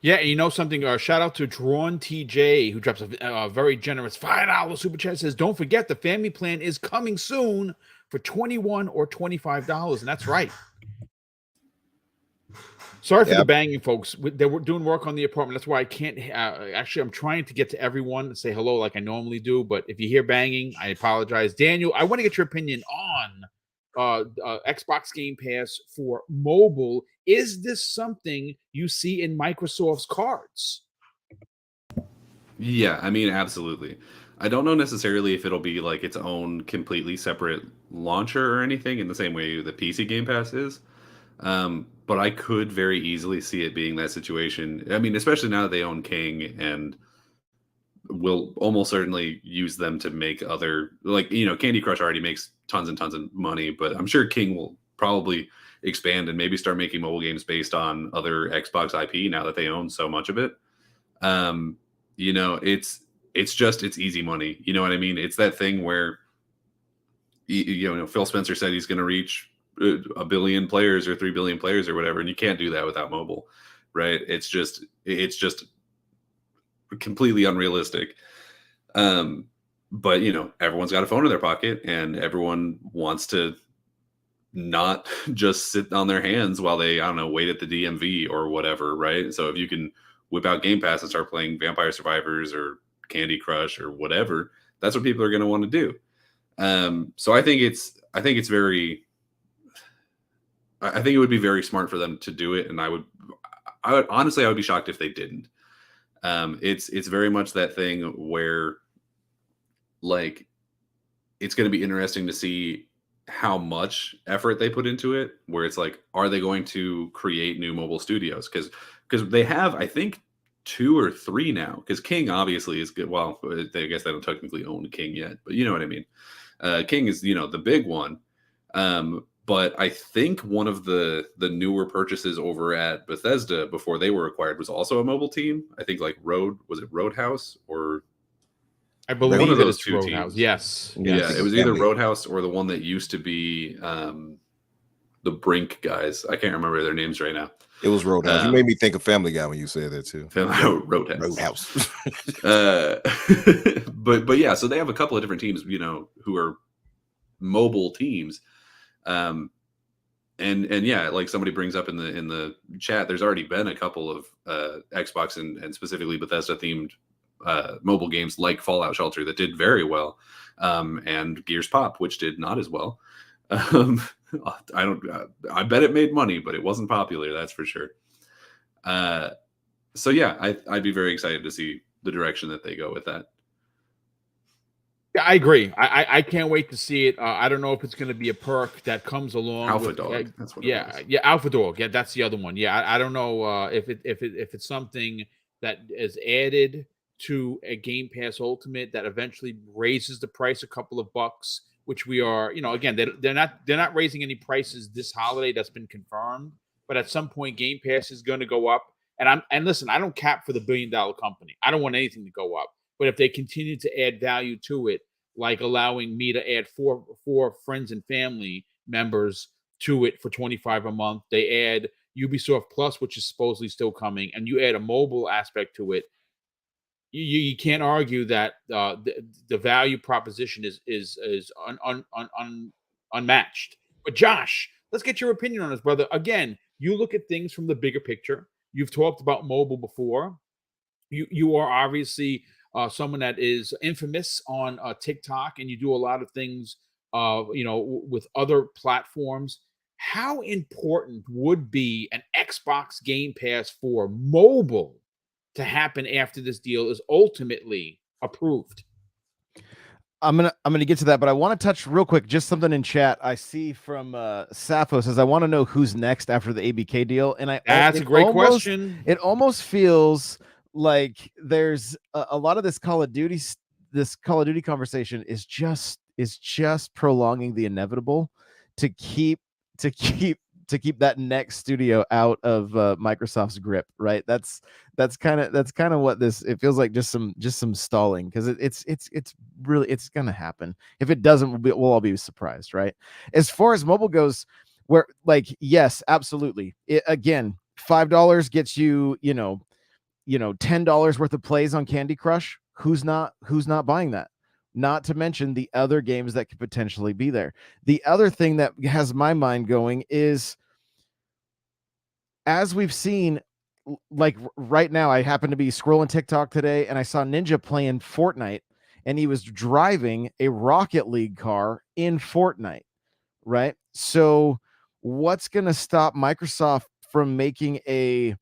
Yeah, and you know something? Shout out to Drawn TJ, who drops a very generous $5 super chat. Says, "Don't forget the family plan is coming soon for $21 or $25, and that's right." Sorry for the banging, folks. They were doing work on the apartment. That's why I can't. Actually, I'm trying to get to everyone and say hello like I normally do. But if you hear banging, I apologize. Daniel, I want to get your opinion on Xbox Game Pass for mobile. Is this something you see in Microsoft's cards? Yeah, I mean, absolutely. I don't know necessarily if it'll be like its own completely separate launcher or anything in the same way the PC Game Pass is. But I could very easily see it being that situation. I mean, especially now that they own King and will almost certainly use them to make other, like, Candy Crush already makes tons and tons of money, but I'm sure King will probably expand and maybe start making mobile games based on other Xbox IP now that they own so much of it. It's easy money. You know what I mean? It's that thing where, Phil Spencer said he's going to reach 1 billion players or 3 billion players or whatever, and you can't do that without mobile, right? It's just completely unrealistic. But you know, everyone's got a phone in their pocket, and everyone wants to not just sit on their hands while they, I don't know, wait at the DMV or whatever, right? So if you can whip out Game Pass and start playing Vampire Survivors or Candy Crush or whatever, that's what people are going to want to do. So I think it would be very smart for them to do it, and I would honestly, I would be shocked if they didn't. It's very much that thing where, like, it's going to be interesting to see how much effort they put into it, where it's like, are they going to create new mobile studios? Because they have, I think, 2 or 3 now, because King obviously is good. Well, I guess they don't technically own King yet, but you know what I mean. King is, you know, the big one. But I think one of the newer purchases over at Bethesda before they were acquired was also a mobile team. I think like Roadhouse, or I believe one of that those it's 2 Roadhouse. teams. Yes. Yeah, it was either Roadhouse or the one that used to be the Brink guys. I can't remember their names right now. It was Roadhouse. You made me think of Family Guy when you said that too. Roadhouse. But yeah, so they have a couple of different teams, you know, who are mobile teams. And yeah, like somebody brings up in the chat, there's already been a couple of Xbox and specifically Bethesda themed mobile games like Fallout Shelter that did very well, and Gears Pop, which did not as well. I bet it made money, but it wasn't popular, that's for sure. So yeah, I'd be very excited to see the direction that they go with that. Yeah, I agree. I can't wait to see it. I don't know if it's going to be a perk that comes along. Alpha Dog. That's what. Yeah, yeah, Alpha Dog. Yeah, that's the other one. Yeah, I don't know if it's something that is added to a Game Pass Ultimate that eventually raises the price a couple of bucks, which we are, you know, again, they're not raising any prices this holiday. That's been confirmed. But at some point, Game Pass is going to go up. And listen, I don't cap for the $1 billion company. I don't want anything to go up. But if they continue to add value to it, like allowing me to add four friends and family members to it for $25 a month, they add Ubisoft Plus, which is supposedly still coming, and you add a mobile aspect to it, you can't argue that the value proposition is unmatched. But Josh, let's get your opinion on this, brother. Again, you look at things from the bigger picture. You've talked about mobile before. You are obviously someone that is infamous on TikTok, and you do a lot of things, with other platforms. How important would be an Xbox Game Pass for mobile to happen after this deal is ultimately approved? I'm gonna get to that, but I want to touch real quick just something in chat. I see from Sappho says, I want to know who's next after the ABK deal, and that's a great question. It almost feels like there's a lot of this Call of Duty conversation is just prolonging the inevitable to keep that next studio out of Microsoft's grip, right? That's kind of what this, it feels like, just some stalling, because it's really, it's gonna happen. If it doesn't, we'll all be surprised, right? As far as mobile goes, where, like, yes, absolutely. Again, $5 gets you, $10 worth of plays on Candy Crush. Who's not buying that? Not to mention the other games that could potentially be there. The other thing that has my mind going is, as we've seen, like right now, I happened to be scrolling TikTok today and I saw Ninja playing Fortnite, and he was driving a Rocket League car in Fortnite, right? So what's going to stop Microsoft from making a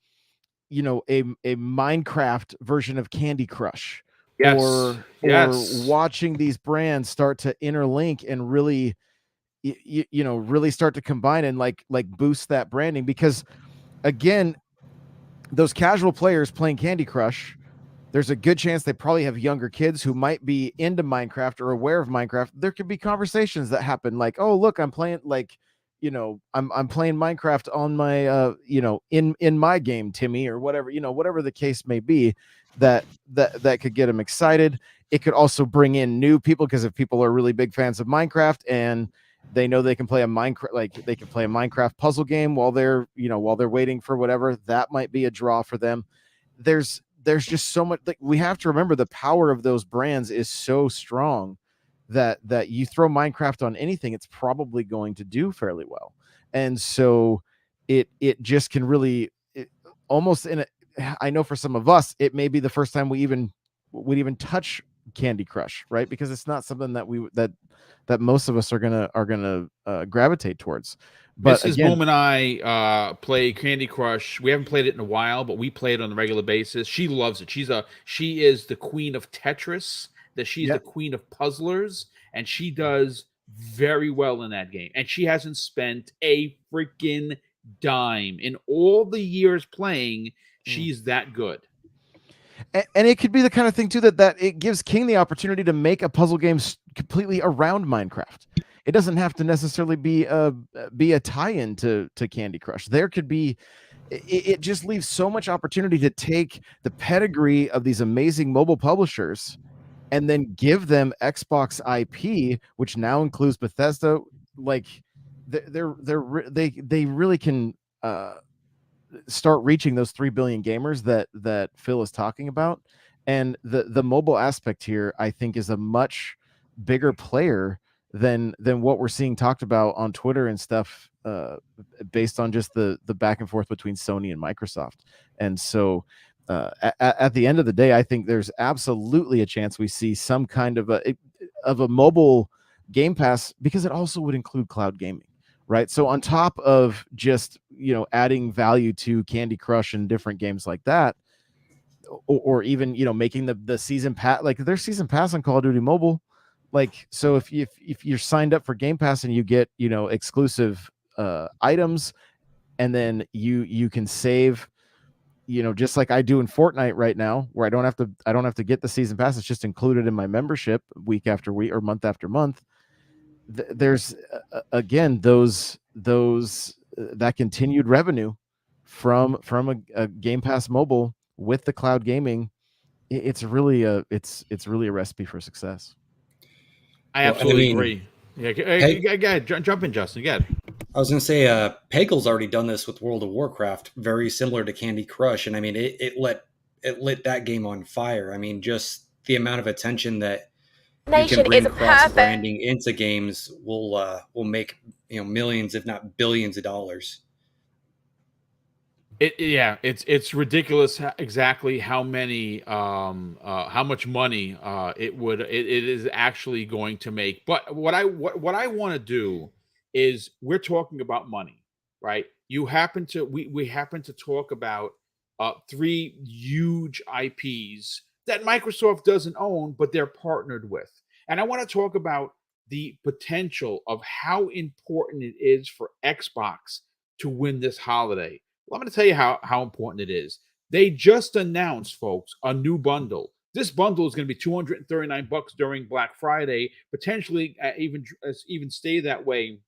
Minecraft version of Candy Crush? Yes. Or watching these brands start to interlink and really, really start to combine and like boost that branding. Because again, those casual players playing Candy Crush, there's a good chance they probably have younger kids who might be into Minecraft or aware of Minecraft. There could be conversations that happen like, oh, look, I'm playing, like, I'm playing Minecraft on my, in my game, Timmy, or whatever, whatever the case may be, that could get them excited. It could also bring in new people, because if people are really big fans of Minecraft and they know they can play a Minecraft puzzle game while they're waiting for whatever, that might be a draw for them. There's there's just so much. Like, we have to remember the power of those brands is so strong that you throw Minecraft on anything, it's probably going to do fairly well. And so it just can really almost I know for some of us, it may be the first time would even touch Candy Crush, right? Because it's not something that most of us are gonna gravitate towards. But Mrs. again, Boom and I play Candy Crush. We haven't played it in a while, but we play it on a regular basis. She loves it. She is the queen of Tetris. She's the queen of puzzlers, and she does very well in that game. And she hasn't spent a freaking dime in all the years playing. She's that good. And it could be the kind of thing too that it gives King the opportunity to make a puzzle game completely around Minecraft. It doesn't have to necessarily be a tie-in to Candy Crush. There could be. It just leaves so much opportunity to take the pedigree of these amazing mobile publishers and then give them Xbox IP, which now includes Bethesda. Like they really can start reaching those 3 billion gamers that Phil is talking about. And the mobile aspect here, I think, is a much bigger player than what we're seeing talked about on Twitter and stuff, based on just the back and forth between Sony and Microsoft. And so at the end of the day, I think there's absolutely a chance we see some kind of a mobile Game Pass, because it also would include cloud gaming, right? So on top of just, adding value to Candy Crush and different games like that, or even, making the season pass, like their season pass on Call of Duty Mobile. Like, so if you're signed up for Game Pass and you get, exclusive items, and then you can save, just like I do in Fortnite right now, where I don't have to get the season pass. It's just included in my membership week after week or month after month. There's again, that continued revenue from a Game Pass mobile with the cloud gaming. It's really a recipe for success. I absolutely agree. Yeah, jump in, Justin. Yeah. I was going to say, Pegel's already done this with World of Warcraft, very similar to Candy Crush, and I mean, it lit that game on fire. I mean, just the amount of attention that you can bring cross branding into games will make millions, if not billions, of dollars. It's ridiculous exactly how much money it is actually going to make. But what I want to do is, we're talking about money, right? We happen to talk about 3 huge IPs that Microsoft doesn't own, but they're partnered with. And I want to talk about the potential of how important it is for Xbox to win this holiday. Well, I'm going to tell you how important it is. They just announced, folks, a new bundle. This bundle is going to be $239 during Black Friday, potentially even stay that way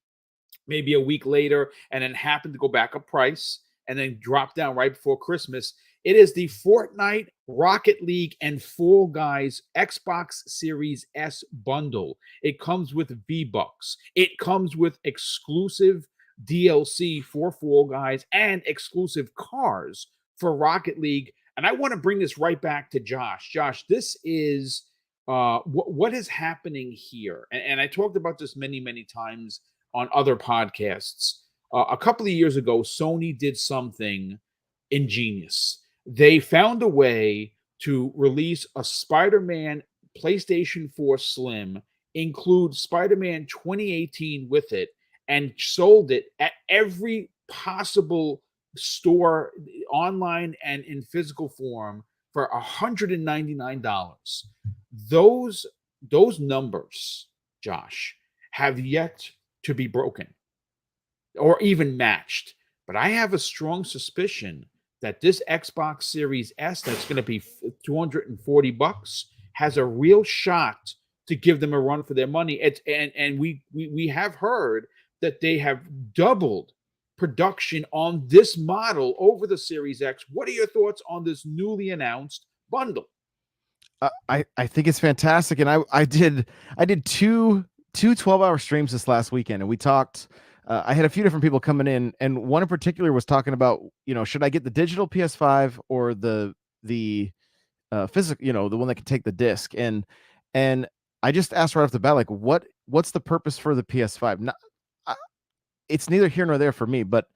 maybe a week later, and then happen to go back up price and then drop down right before Christmas. It is the Fortnite, Rocket League, and Fall Guys Xbox Series S bundle. It comes with V-Bucks. It comes with exclusive DLC for Fall Guys and exclusive cars for Rocket League. And I want to bring this right back to Josh. Josh, this is what is happening here. And I talked about this many, many times on other podcasts. A couple of years ago, Sony did something ingenious. They found a way to release a Spider-Man PlayStation 4 Slim, include Spider-Man 2018 with it, and sold it at every possible store, online and in physical form, for $199. Those numbers, Josh, have yet to be broken or even matched. But I have a strong suspicion that this Xbox Series S, that's going to be $240, has a real shot to give them a run for their money. And we have heard that they have doubled production on this model over the Series X. What are your thoughts on this newly announced bundle? I think it's fantastic, and I did two 12-hour streams this last weekend, and we talked. I had a few different people coming in, and one in particular was talking about, should I get the digital PS5 or the physical, the one that can take the disc. And I just asked right off the bat, like, what's the purpose for the PS5? Not, it's neither here nor there for me, but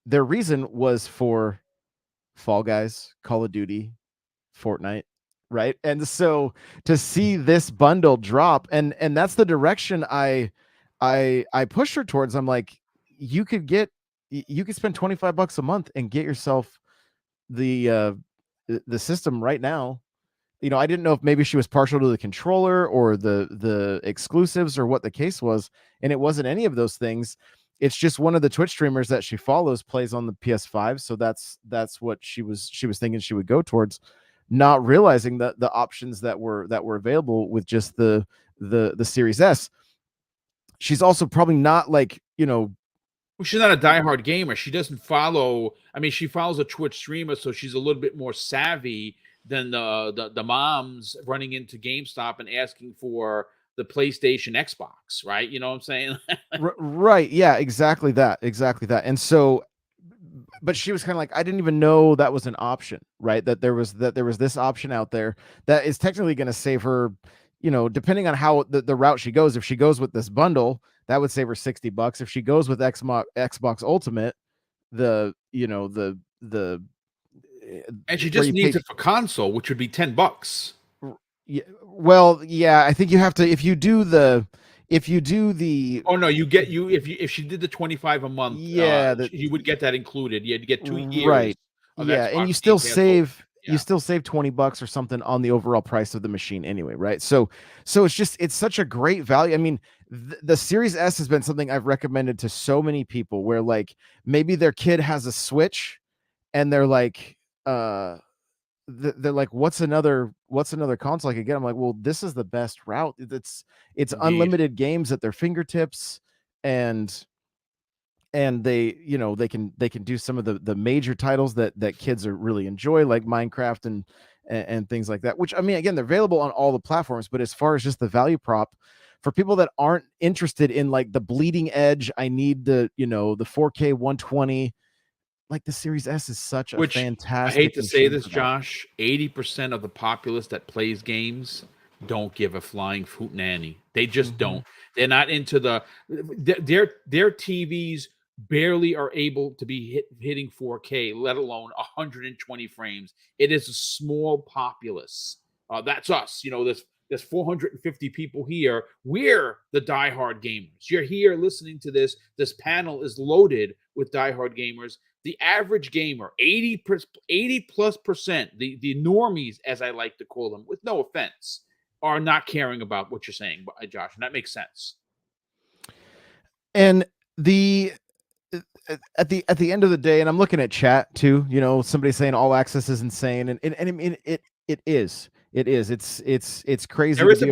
their reason was for Fall Guys, Call of Duty, Fortnite, right? And so to see this bundle drop, and that's the direction I pushed her towards. I'm like, you could spend $25 a month and get yourself the system right now. I didn't know if maybe she was partial to the controller or the exclusives or what the case was, and it wasn't any of those things. It's just one of the Twitch streamers that she follows plays on the PS5, so that's what she was thinking she would go towards, not realizing that the options that were available with just the Series S. She's also probably not like, Well, she's not a diehard gamer. She doesn't follow. I mean, she follows a Twitch streamer, so she's a little bit more savvy than the moms running into GameStop and asking for the PlayStation Xbox, right? You know what I'm saying? Right. Yeah, exactly that. And so, but she was kind of like, I didn't even know that was an option, right? That there was this option out there that is technically going to save her, depending on how the route she goes. If she goes with this bundle, that would save her $60. If she goes with Xbox Ultimate, And she just needs it for console, which would be $10. Yeah, well, yeah, I think you have to, if you do the Oh no, if she did the 25 a month, yeah, you would get that included. You'd get 2 years, right? of Yeah, Xbox and you still Game Pass save Yeah. you still save $20 or something on the overall price of the machine anyway, right? So it's such a great value. I mean, the Series S has been something I've recommended to so many people where, like, maybe their kid has a Switch and they're like, what's another console I could get? I'm like, well, this is the best route. It's Indeed. unlimited games at their fingertips, and they they can do some of the major titles that kids are really enjoy, like Minecraft and things like that, which, I mean, again, they're available on all the platforms. But as far as just the value prop for people that aren't interested in, like, the bleeding edge, I need the 4K 120, like, the Series S is such a fantastic. I hate to say this, machine for that. Josh, 80% of the populace that plays games don't give a flying nanny. They just don't. They're not into their TVs barely are able to be hitting 4K, let alone 120 frames. It is a small populace. That's us. There's 450 people here. We're the diehard gamers. You're here listening to this. This panel is loaded with diehard gamers. The average gamer, 80 plus percent, the normies, as I like to call them, with no offense, are not caring about what you're saying, Josh, and that makes sense. And at the end of the day, and I'm looking at chat too, somebody saying all access is insane, and I mean, it is. It's crazy. There is a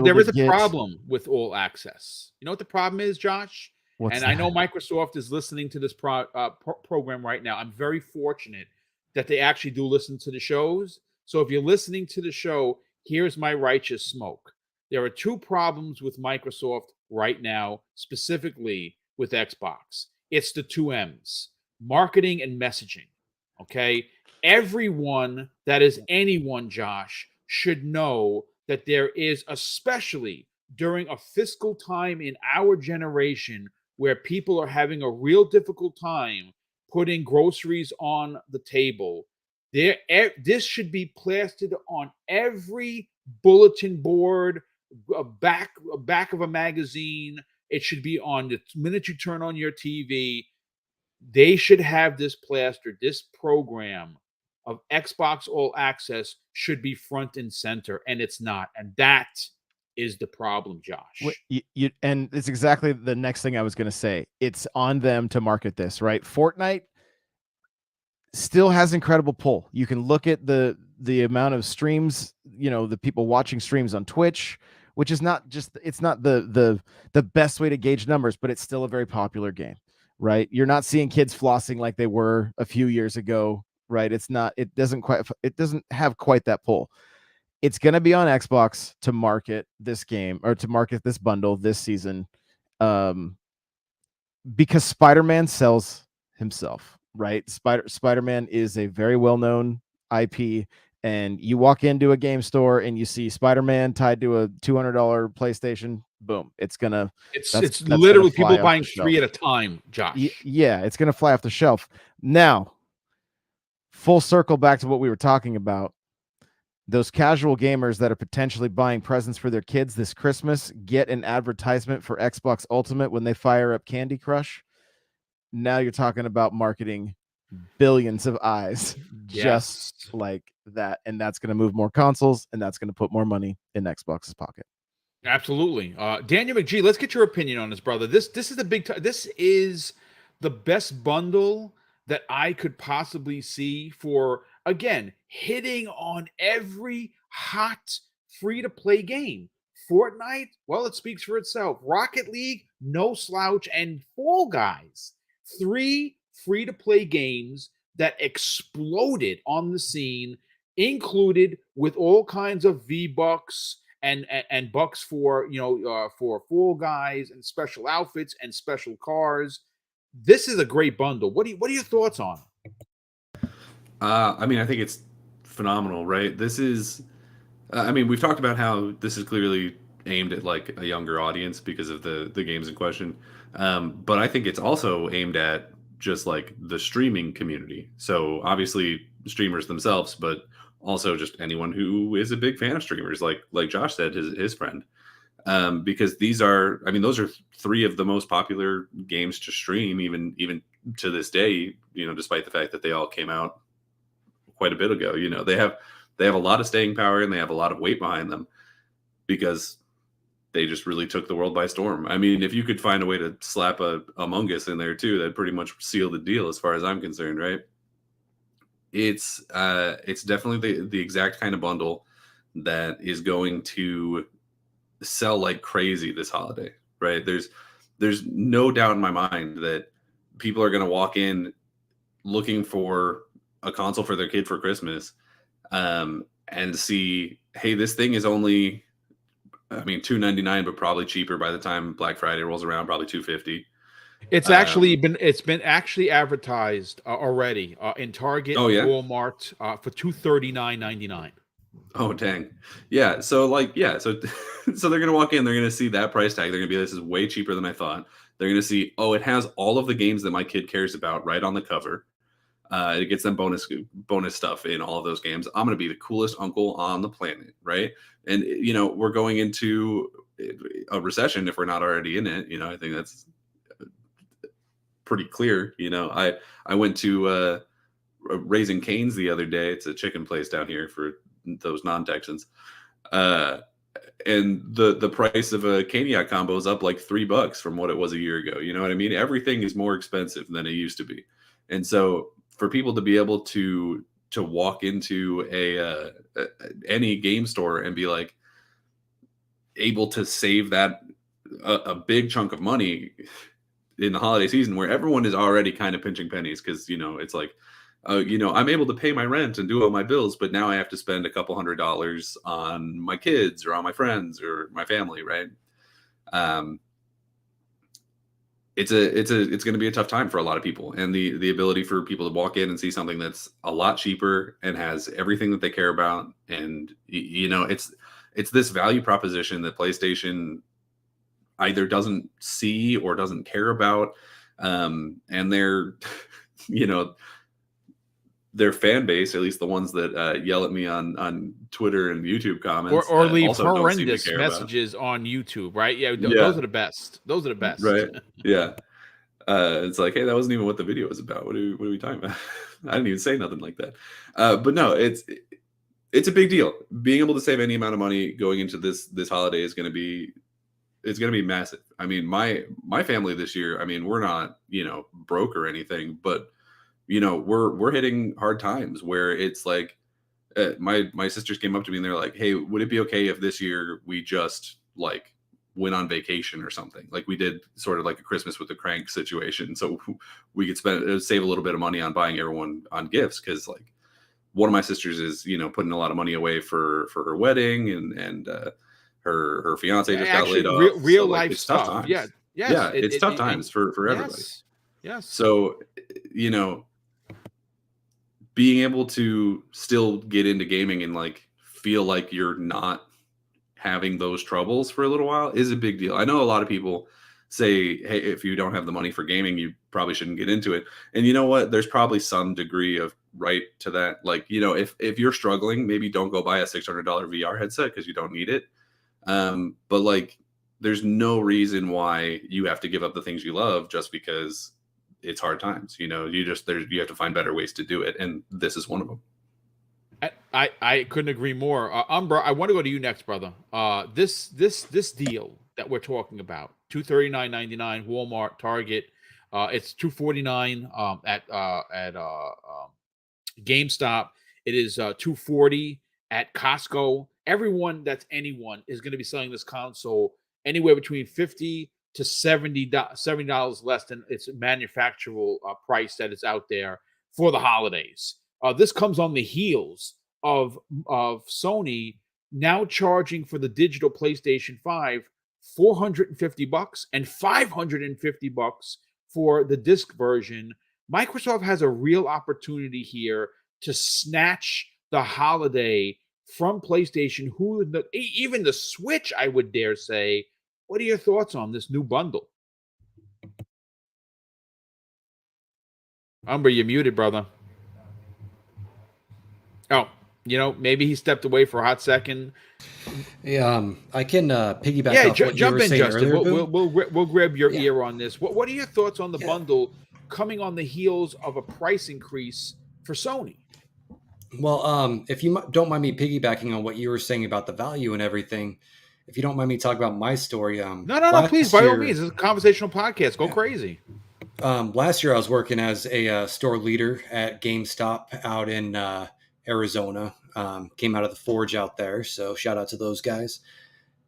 problem with all access. You know what the problem is, Josh? I know Microsoft is listening to this program right now. I'm very fortunate that they actually do listen to the shows. So if you're listening to the show, here's my righteous smoke. There are 2 problems with Microsoft right now, specifically with Xbox. It's the 2 M's: marketing and messaging. Okay? Everyone that is anyone, Josh, should know that there is, especially during a fiscal time in our generation, where people are having a real difficult time putting groceries on the table. This should be plastered on every bulletin board, back of a magazine. It should be on the minute you turn on your TV. They should have this plastered. This program of Xbox All Access should be front and center, and it's not. And that is the problem, Josh. And it's exactly the next thing I was going to say. It's on them to market this, right? Fortnite still has incredible pull. You can look at the amount of streams, the people watching streams on Twitch, which is not just, it's not the best way to gauge numbers, but it's still a very popular game, right? You're not seeing kids flossing like they were a few years ago, right? It doesn't have quite that pull. It's going to be on Xbox to market this game, or to market this bundle this season, because Spider-Man sells himself, right? Spider-Man is a very well-known IP, and you walk into a game store and you see Spider-Man tied to a $200 PlayStation, boom, it's It's gonna literally fly people off buying the 3 shelf. at a time, Josh. Yeah, it's gonna fly off the shelf. Now, full circle back to what we were talking about. Those casual gamers that are potentially buying presents for their kids this Christmas get an advertisement for Xbox Ultimate when they fire up Candy Crush. Now you're talking about marketing billions of eyes just Yes. like that. And that's going to move more consoles, and that's going to put more money in Xbox's pocket. Absolutely. Daniel McGee, let's get your opinion on this, brother. This is the this is the best bundle that I could possibly see for, again, hitting on every hot free-to-play game. Fortnite, well, it speaks for itself. Rocket League, no slouch, and Fall Guys. 3 free-to-play games that exploded on the scene, included with all kinds of V-Bucks and bucks for for Fall Guys and special outfits and special cars. This is a great bundle. What are your thoughts on it? I mean, I think it's phenomenal, right? This is, I mean, we've talked about how this is clearly aimed at like a younger audience because of the games in question. But I think it's also aimed at just like the streaming community. So obviously streamers themselves, but also just anyone who is a big fan of streamers, like Josh said, his friend. Because these are, I mean, those are 3 of the most popular games to stream, even to this day. You know, despite the fact that they all came out quite a bit ago. You know, they have a lot of staying power and they have a lot of weight behind them because they just really took the world by storm. I mean, if you could find a way to slap a Among Us in there too, that'd pretty much seal the deal as far as I'm concerned, right? It's definitely the exact kind of bundle that is going to sell like crazy this holiday, right? There's no doubt in my mind that people are going to walk in looking for a console for their kid for Christmas, and see, hey, this thing is only, I mean, $299, but probably cheaper by the time Black Friday rolls around, probably $250. It's actually been actually advertised already in Target, Walmart for $239.99. Oh dang, yeah. So like, yeah, so so they're gonna walk in, they're gonna see that price tag, they're gonna be, this is way cheaper than I thought. They're gonna see, oh, it has all of the games that my kid cares about right on the cover. It gets them bonus stuff in all of those games. I'm gonna be the coolest uncle on the planet, right? And you know, we're going into a recession if we're not already in it. You know, I think that's pretty clear. You know, I went to Raising Cane's the other day. It's a chicken place down here for those non-Texans. And the price of a Caniac combo is up like $3 from what it was a year ago. You know what I mean? Everything is more expensive than it used to be. And so for people to be able to walk into any game store and be like able to save that a big chunk of money in the holiday season where everyone is already kind of pinching pennies because, you know, it's like, you know, I'm able to pay my rent and do all my bills, but now I have to spend a couple $100 on my kids or on my friends or my family, right? It's going to be a tough time for a lot of people, and the ability for people to walk in and see something that's a lot cheaper and has everything that they care about, and you know, it's this value proposition that PlayStation either doesn't see or doesn't care about, and they're, you know, their fan base, at least the ones that yell at me on Twitter and YouTube comments, or leave horrendous messages on YouTube, right? Yeah, those are the best. Those are the best, right? Yeah, it's like, hey, that wasn't even what the video was about. What are we talking about? I didn't even say nothing like that. But no, it's a big deal. Being able to save any amount of money going into this holiday is going to be massive. I mean, my family this year, I mean, we're not, you know, broke or anything, but you know, we're hitting hard times where it's like, my sisters came up to me and they're like, hey, would it be okay if this year we just like went on vacation or something? Like we did sort of like a Christmas with the crank situation. So we could save a little bit of money on buying everyone on gifts. Cause like one of my sisters is, you know, putting a lot of money away for her wedding and her fiance just got laid off. Real so, like, life it's stuff. Tough times. Yeah. Yes, yeah. It's tough times for everybody. Yes. So, you know, being able to still get into gaming and like feel like you're not having those troubles for a little while is a big deal. I know a lot of people say, hey, if you don't have the money for gaming, you probably shouldn't get into it. And you know what? There's probably some degree of right to that. Like, you know, if you're struggling, maybe don't go buy a $600 VR headset because you don't need it. But like, there's no reason why you have to give up the things you love just because it's hard times. You know, you have to find better ways to do it, and this is one of them. I couldn't agree more. Umbra, I want to go to you next, brother. This deal that we're talking about, $239.99, Walmart, Target. It's $249 at GameStop. It is $240 at Costco. Anyone is going to be selling this console anywhere between $50 to $70 less than its manufacturer price that is out there for the holidays. This comes on the heels of Sony now charging for the digital PlayStation 5 $450 and $550 for the disc version. Microsoft has a real opportunity here to snatch the holiday from PlayStation, even the Switch, I would dare say. What are your thoughts on this new bundle? Umber, you're muted, brother. Oh, you know, maybe he stepped away for a hot second. Yeah, I can piggyback off what you were saying Justin. earlier. We'll grab your ear on this. What are your thoughts on the bundle coming on the heels of a price increase for Sony? Well, if you don't mind me piggybacking on what you were saying about the value and everything, if you don't mind me talking about my story. No, please, by all means. It's a conversational podcast. Go crazy. Last year, I was working as a store leader at GameStop out in Arizona. Came out of the Forge out there, so shout out to those guys.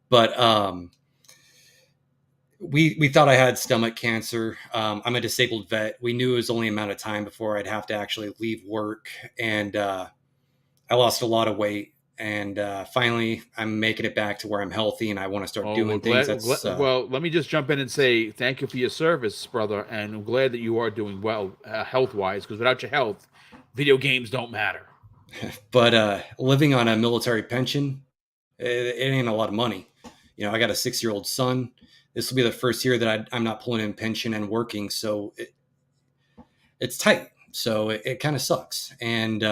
But we thought I had stomach cancer. I'm a disabled vet. We knew it was only a matter of time before I'd have to actually leave work, and I lost a lot of weight. And finally, I'm making it back to where I'm healthy, and I want to start doing things. Well, let me just jump in and say thank you for your service, brother, and I'm glad that you are doing well health-wise, because without your health, video games don't matter. But living on a military pension, it ain't a lot of money. You know, I got a 6-year-old son. This will be the first year that I'm not pulling in pension and working, so it's tight. So it kind of sucks. And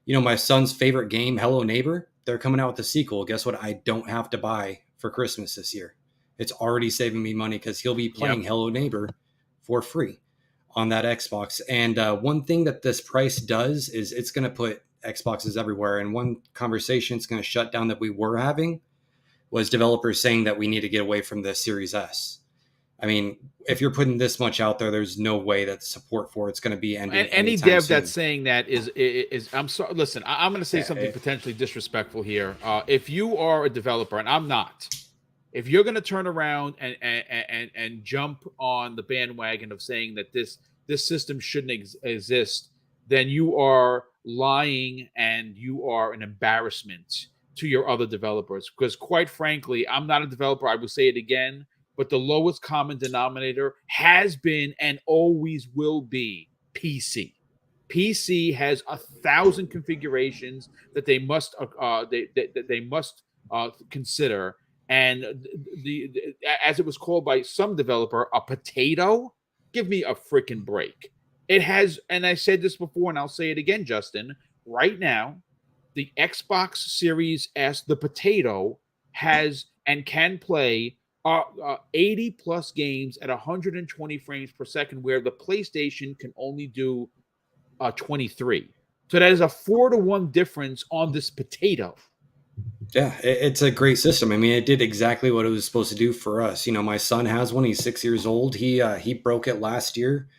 you know, my son's favorite game, Hello Neighbor, they're coming out with a sequel. Guess what? I don't have to buy for Christmas this year. It's already saving me money because he'll be playing Hello Neighbor for free on that Xbox. And one thing that this price does is it's going to put Xboxes everywhere. And one conversation it's going to shut down that we were having was developers saying that we need to get away from the Series S. I mean, if you're putting this much out there, there's no way that the support for it's going to be ending. And any dev that's saying that is I'm sorry. Listen, I'm going to say something potentially disrespectful here. If you are a developer, and I'm not, if you're going to turn around and jump on the bandwagon of saying that this system shouldn't exist, then you are lying and you are an embarrassment to your other developers. Because quite frankly, I'm not a developer. I will say it again. But the lowest common denominator has been and always will be PC. PC has 1,000 configurations that they must consider, and the as it was called by some developer, a potato. Give me a freaking break. It has, and I said this before, and I'll say it again, Justin. Right now, the Xbox Series S, the potato, has and can play 80 plus games at 120 frames per second, where the PlayStation can only do 23. So that is a 4-to-1 difference on this potato. Yeah, it's a great system. I mean, it did exactly what it was supposed to do for us. You know, my son has one. He's 6 years old. He broke it last year.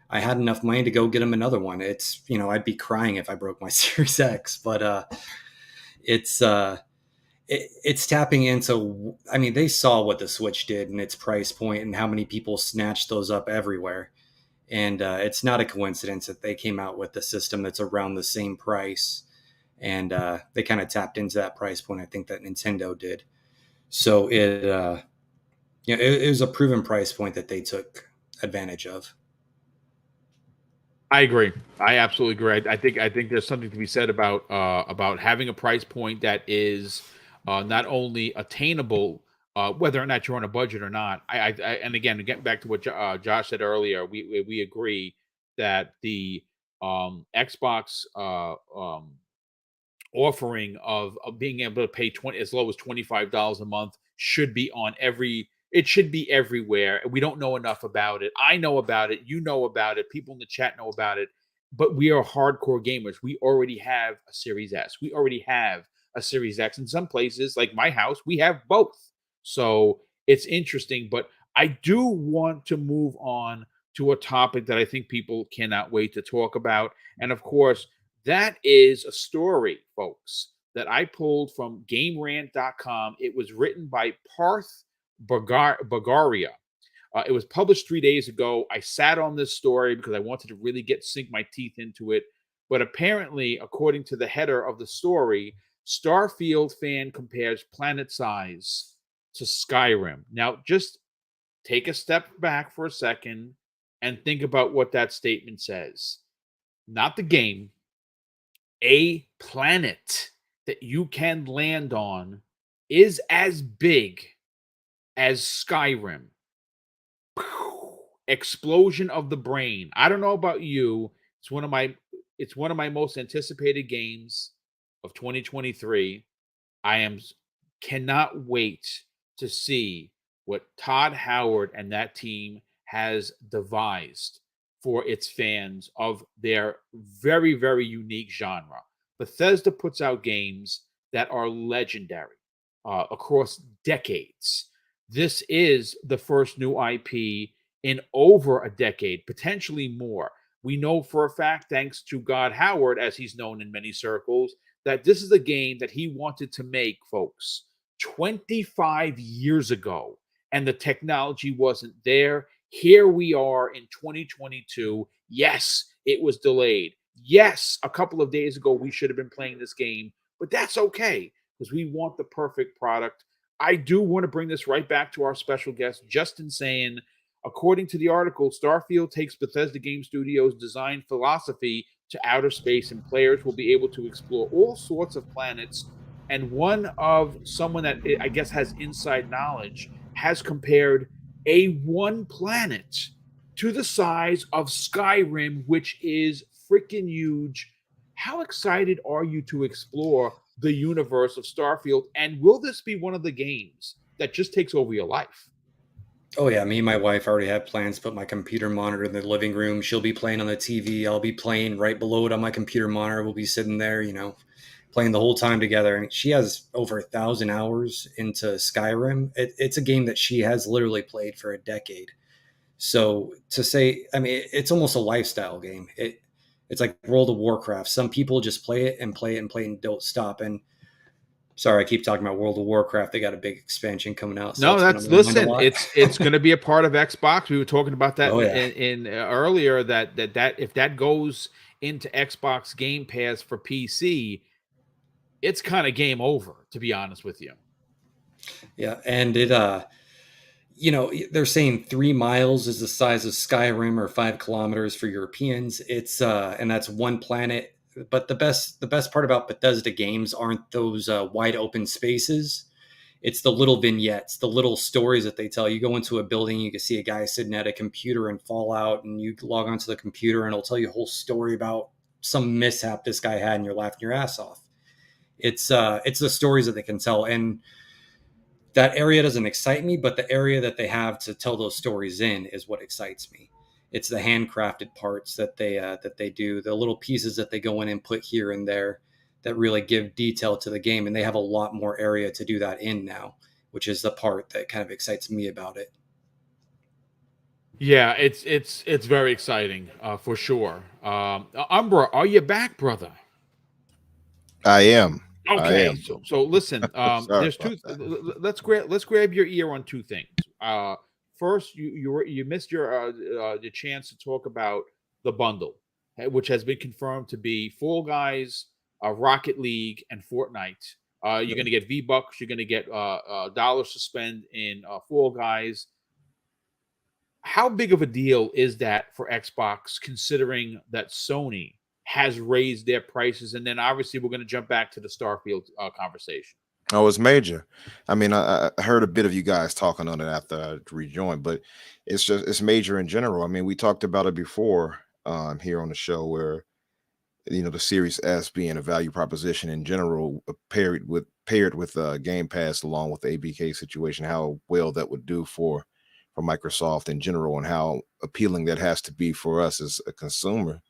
I had enough money to go get him another one. It's, you know, I'd be crying if I broke my Series X, but it's tapping into, I mean, they saw what the Switch did and its price point and how many people snatched those up everywhere. And it's not a coincidence that they came out with the system that's around the same price. And they kind of tapped into that price point. I think that Nintendo did. So it was a proven price point that they took advantage of. I agree. I absolutely agree. I think there's something to be said about having a price point that is not only attainable, whether or not you're on a budget or not. And again, getting back to what Josh said earlier, we agree that the Xbox offering of being able to pay 20 as low as $25 a month should be on every it should be everywhere. We don't know enough about it. I know about it, you know about it, people in the chat know about it, but we are hardcore gamers. We already have a Series S, we already have a Series X. In some places like my house, we have both. So it's interesting, but I do want to move on to a topic that I think people cannot wait to talk about. And of course, that is a story, folks, that I pulled from GameRant.com. It was written by Parth Bagaria. It was published 3 days ago. I sat on this story because I wanted to really sink my teeth into it. But apparently, according to the header of the story, Starfield fan compares planet size to Skyrim. Now, just take a step back for a second and think about what that statement says. Not the game, a planet that you can land on is as big as Skyrim. Explosion of the brain. I don't know about you. It's one of my most anticipated games of 2023. I cannot wait to see what Todd Howard and that team has devised for its fans of their very, very unique genre. Bethesda puts out games that are legendary across decades. This is the first new IP in over a decade, potentially more. We know for a fact, thanks to God Howard, as he's known in many circles, that this is a game that he wanted to make, folks, 25 years ago, and the technology wasn't there. Here we are in 2022. Yes, it was delayed. Yes, a couple of days ago, we should have been playing this game, but that's okay because we want the perfect product. I do want to bring this right back to our special guest, Justin, saying, according to the article, Starfield takes Bethesda Game Studios' design philosophy to outer space, and players will be able to explore all sorts of planets. And one of someone that I guess has inside knowledge has compared a one planet to the size of Skyrim, which is freaking huge. How excited are you to explore the universe of Starfield? And will this be one of the games that just takes over your life? Oh yeah, me and my wife already have plans to put my computer monitor in the living room. She'll be playing on the TV. I'll be playing right below it on my computer monitor. We'll be sitting there, playing the whole time together. And she has over 1,000 hours into Skyrim. It's a game that she has literally played for a decade. So to say, I mean, it's almost a lifestyle game. It's like World of Warcraft. Some people just play it and play it and play it and don't stop. And sorry, I keep talking about World of Warcraft. They got a big expansion coming out, so No, it's been on that's my mind a listen. lot. It's going to be a part of Xbox. We were talking about that Oh yeah. in earlier that if that goes into Xbox Game Pass for PC, it's kind of game over, to be honest with you. Yeah, and they're saying 3 miles is the size of Skyrim or 5 kilometers for Europeans. It's and that's one planet. But the best part about Bethesda games aren't those wide open spaces. It's the little vignettes, the little stories that they tell. You go into a building, you can see a guy sitting at a computer in Fallout, and you log onto the computer, and it'll tell you a whole story about some mishap this guy had, and you're laughing your ass off. It's the stories that they can tell, and that area doesn't excite me, but the area that they have to tell those stories in is what excites me. It's the handcrafted parts that they do, the little pieces that they go in and put here and there that really give detail to the game, and they have a lot more area to do that in now, which is the part that kind of excites me about it. Yeah, it's very exciting for sure. Umbra, are you back, brother? I am. I Okay, am. so listen. Sorry There's about two. that. Let's grab your ear on two things. First, you missed your chance to talk about the bundle, which has been confirmed to be Fall Guys, Rocket League, and Fortnite. You're going to get V-Bucks. You're going to get dollars to spend in Fall Guys. how big of a deal is that for Xbox, considering that Sony has raised their prices? And then obviously we're going to jump back to the Starfield conversation. Oh, it's major. I mean, I heard a bit of you guys talking on it after I rejoined, but it's major in general. I mean, we talked about it before here on the show, where the Series S being a value proposition in general, paired with Game Pass along with the ABK situation, how well that would do for Microsoft in general, and how appealing that has to be for us as a consumer.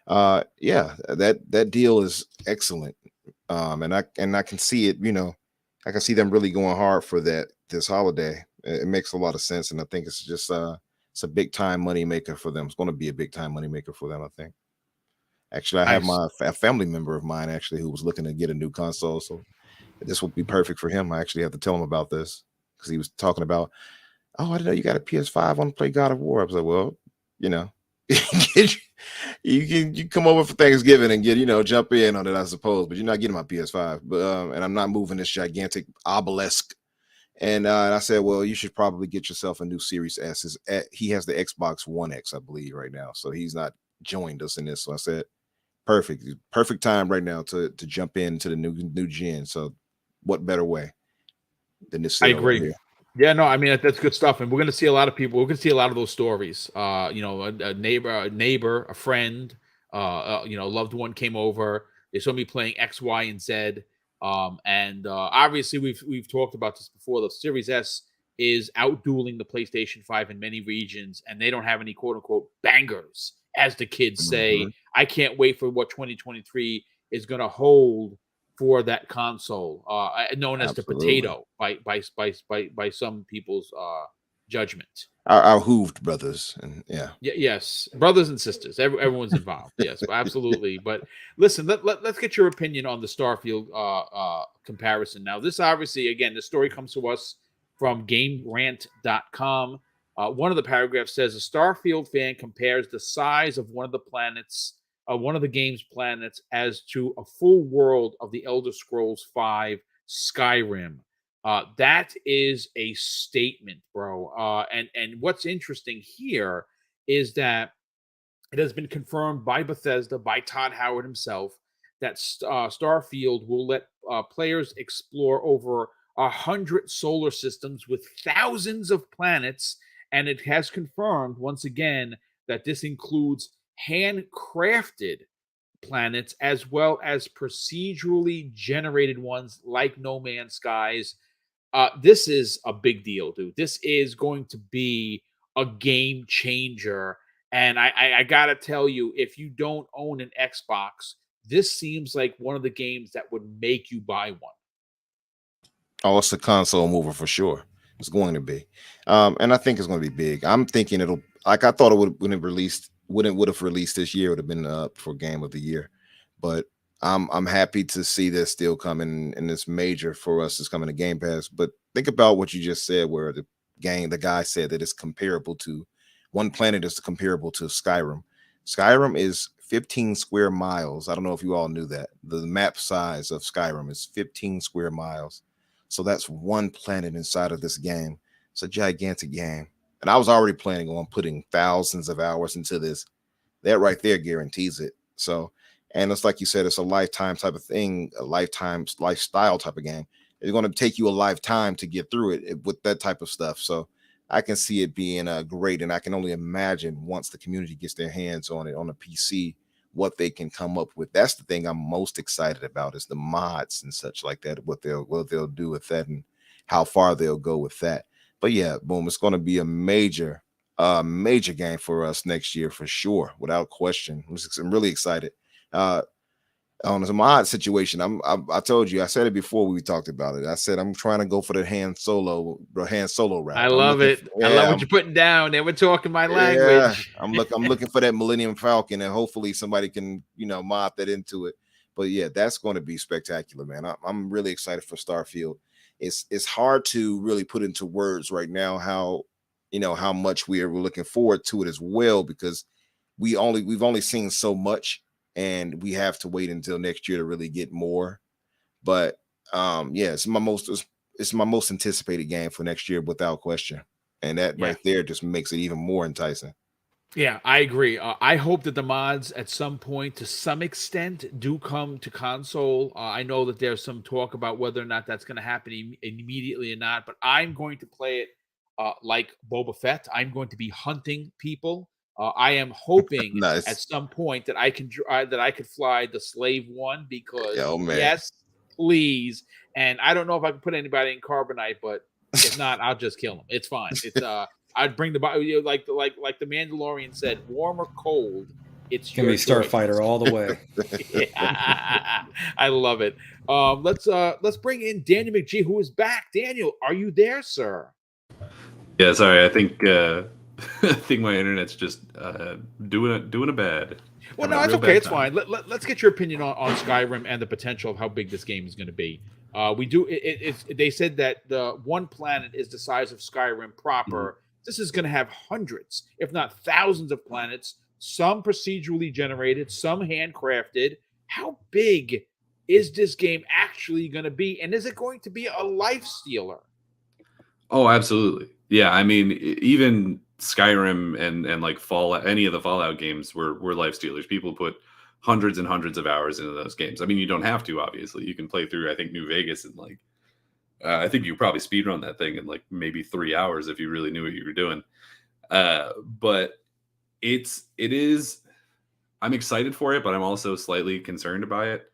Yeah, that deal is excellent. And I can see it. I can see them really going hard for that this holiday. It makes a lot of sense, and I think it's just it's a big time money maker for them. It's going to be a big time money maker for them, I think. Actually, I have Nice. a family member of mine actually who was looking to get a new console, so this would be perfect for him. I actually have to tell him about this because he was talking about, oh, I didn't know you got a PS5 on to play God of War. I was like, well, you know, you come over for Thanksgiving and get jump in on it, I suppose, but you're not getting my PS5. But and I'm not moving this gigantic obelisk. And I said, well, you should probably get yourself a new Series S. He has the Xbox One X, I believe, right now, so he's not joined us in this. So I said, perfect time right now to jump into the new gen. So what better way than this I sale right agree. here? Yeah, no, I mean that's good stuff, and we're going to see a lot of people. We're going to see a lot of those stories. A neighbor, a friend, loved one came over. They saw me playing X, Y, and Z. And obviously we've talked about this before. The Series S is outdueling the PlayStation 5 in many regions, and they don't have any quote unquote bangers, as the kids say. Mhm. I can't wait for what 2023 is going to hold for that console, known as the Absolutely. potato by some people's judgment. Our Hooved brothers, and yeah. Yes, brothers and sisters, everyone's involved. Yes, absolutely. But listen, let's get your opinion on the Starfield comparison. Now, this obviously, again, the story comes to us from GameRant.com. One of the paragraphs says a Starfield fan compares the size of one of the game's planets as to a full world of the Elder Scrolls V Skyrim. That is a statement, bro. And what's interesting here is that it has been confirmed by Bethesda, by Todd Howard himself, that Starfield will let players explore over 100 solar systems with thousands of planets, and it has confirmed once again that this includes handcrafted planets as well as procedurally generated ones like No Man's Skies. This is a big deal, dude. This is going to be a game changer. And I gotta tell you, if you don't own an Xbox, this seems like one of the games that would make you buy one. Oh, it's a console mover for sure. It's going to be, and I think it's going to be big. I'm thinking it'll, like, I thought it would have released, would have released this year. It would have been up for Game of the Year, but I'm happy to see this still coming, and it's major for us. It's coming to Game Pass. But think about what you just said, where the guy said that it's comparable to one planet is comparable to Skyrim. Skyrim is 15 square miles. I don't know if you all knew that. The map size of Skyrim is 15 square miles. So that's one planet inside of this game. It's a gigantic game. And I was already planning on putting thousands of hours into this. That right there guarantees it. So, and it's like you said, it's a lifetime type of thing, a lifetime lifestyle type of game. It's going to take you a lifetime to get through it with that type of stuff. So I can see it being great. And I can only imagine once the community gets their hands on it on a PC, what they can come up with. That's the thing I'm most excited about, is the mods and such like that, what they'll do with that and how far they'll go with that. But yeah, boom, it's going to be a major game for us next year for sure, without question. I'm really excited. On the mod situation, I told you, I said it before we talked about it. I said I'm trying to go for the Han Solo route. I love it. I love what you're putting down. They were talking my language. I'm looking for that Millennium Falcon, and hopefully somebody can mod that into it. But yeah, that's going to be spectacular, man. I'm really excited for Starfield. It's hard to really put into words right now how much we're looking forward to it as well, because we've only seen so much, and we have to wait until next year to really get more. But yeah, it's my most anticipated game for next year without question. and that Yeah. right there just makes it even more enticing. Yeah, I agree. I hope that the mods at some point, to some extent, do come to console. I know that there's some talk about whether or not that's going to happen immediately or not, but I'm going to play it like Boba Fett. I'm going to be hunting people. I am hoping Nice. at some point that I could fly the Slave One, because Oh, man. yes, please. And I don't know if I can put anybody in carbonite, but if not, I'll just kill them. It's fine. It's I'd bring the like the Mandalorian said, warm or cold, it's Can your be Starfighter all the way. Yeah, I love it. Let's bring in Daniel McGee, who is back. Daniel, are you there, sir? Yeah, sorry. I think I think my internet's just doing a bad. Well, no, it's okay. It's fine. Let's get your opinion on Skyrim and the potential of how big this game is going to be. We do. They said that the one planet is the size of Skyrim proper. This is going to have hundreds, if not thousands, of planets. Some procedurally generated, some handcrafted. How big is this game actually going to be? And is it going to be a life stealer? Oh, absolutely. Yeah, I mean, even Skyrim and like Fallout, any of the Fallout games were life stealers. People put hundreds and hundreds of hours into those games. I mean, you don't have to, obviously. You can play through, I think, New Vegas in like, I think you could probably speedrun that thing in like maybe 3 hours if you really knew what you were doing. But it is, I'm excited for it, but I'm also slightly concerned by it.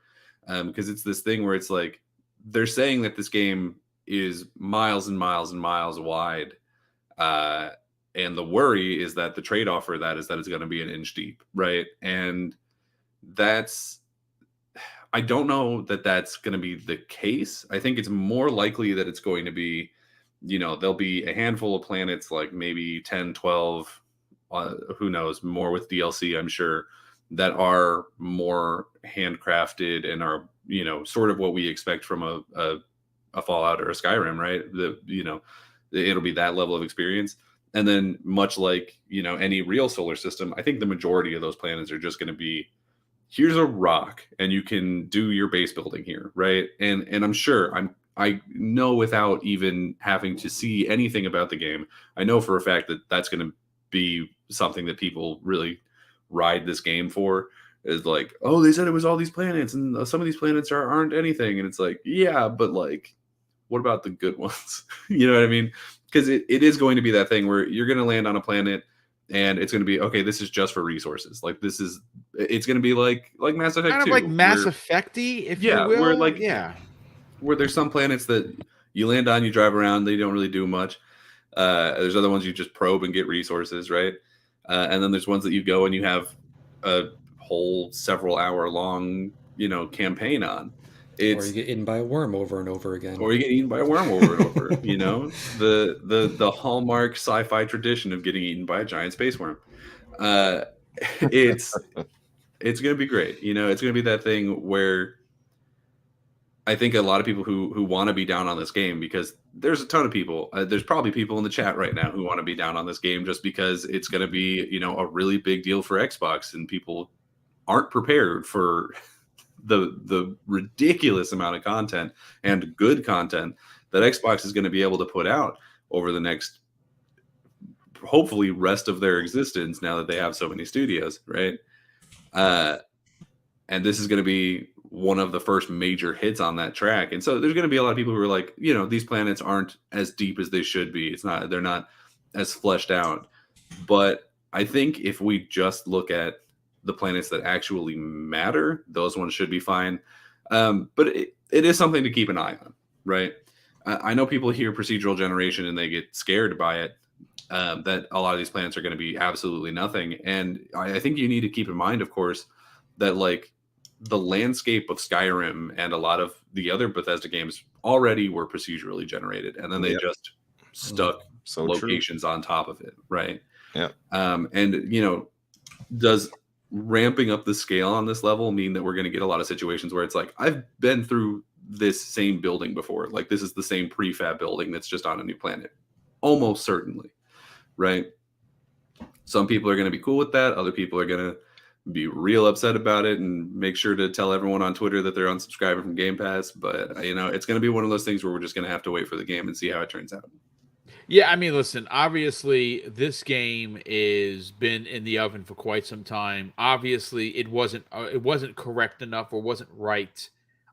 Because it's this thing where it's like, they're saying that this game is miles and miles and miles wide. And the worry is that the trade-off for that is that it's going to be an inch deep, right? And I don't know that that's going to be the case. I think it's more likely that it's going to be, there'll be a handful of planets, like maybe 10, 12, who knows, more with DLC, I'm sure, that are more handcrafted and are, sort of what we expect from a Fallout or a Skyrim, right? It'll be that level of experience. And then much like, any real solar system, I think the majority of those planets are just going to be, here's a rock and you can do your base building here, right? And I'm sure I know, without even having to see anything about the game, I know for a fact that that's going to be something that people really ride this game for, is like, oh, they said it was all these planets and some of these planets aren't anything. And it's like, yeah, but like, what about the good ones? You know what I mean? Because it is going to be that thing where you're going to land on a planet and it's going to be, okay, this is just for resources. Like it's going to be like Mass Effect 2. Kind of like Mass Effect-y, if you will. Where there's some planets that you land on, you drive around, they don't really do much. There's other ones you just probe and get resources, right? And then there's ones that you go and you have a whole several hour long, campaign on. Or you get eaten by a worm over and over again. Or you get eaten by a worm over and over. The hallmark sci-fi tradition of getting eaten by a giant space worm. It's going to be great. It's going to be that thing where I think a lot of people who want to be down on this game, because there's a ton of people. There's probably people in the chat right now who want to be down on this game just because it's going to be, a really big deal for Xbox, and people aren't prepared for the ridiculous amount of content and good content that Xbox is going to be able to put out over the next, hopefully, rest of their existence, now that they have so many studios, right? And this is going to be one of the first major hits on that track. And so there's going to be a lot of people who are like, these planets aren't as deep as they should be. They're not as fleshed out. But I think if we just look at the planets that actually matter, those ones should be fine. But it is something to keep an eye on, right? I know people hear procedural generation and they get scared by it, that a lot of these planets are going to be absolutely nothing. And I think you need to keep in mind, of course, that like the landscape of Skyrim and a lot of the other Bethesda games already were procedurally generated. And then they just stuck locations on top of it, right? Yeah. And, does ramping up the scale on this level mean that we're going to get a lot of situations where it's like, I've been through this same building before. Like, this is the same prefab building that's just on a new planet. Almost certainly, right? Some people are going to be cool with that. Other people are going to be real upset about it and make sure to tell everyone on Twitter that they're unsubscribing from Game Pass. But, it's going to be one of those things where we're just going to have to wait for the game and see how it turns out. Yeah, I mean, listen, obviously this game is been in the oven for quite some time. Obviously, it wasn't correct enough or wasn't right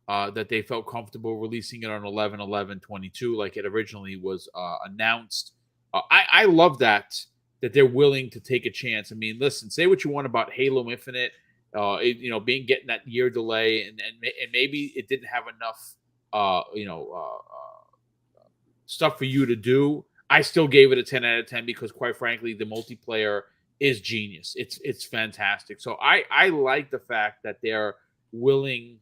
that they felt comfortable releasing it on 11/11/22 like it originally was announced. I love that they're willing to take a chance. I mean, listen, say what you want about Halo Infinite, being getting that year delay, and maybe it didn't have enough, stuff for you to do. I still gave it a 10 out of 10 because quite frankly, the multiplayer is genius. It's fantastic. So I like the fact that they're willing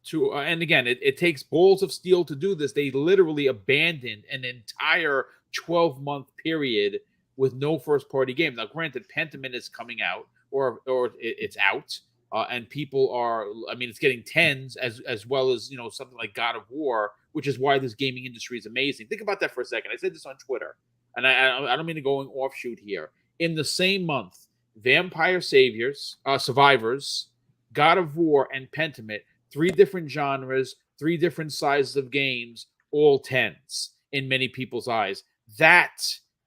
to and again, it takes balls of steel to do this. They literally abandoned an entire 12-month period with no first party game. Now, granted, Pentiment is coming out or it's out. And people are, I mean, it's getting tens as well as something like God of War, which is why this gaming industry is amazing. Think about that for a second. I said this on Twitter, and I don't mean to go offshoot here. In the same month, Vampire Survivors, God of War, and Pentiment, three different genres, three different sizes of games, all tens in many people's eyes. That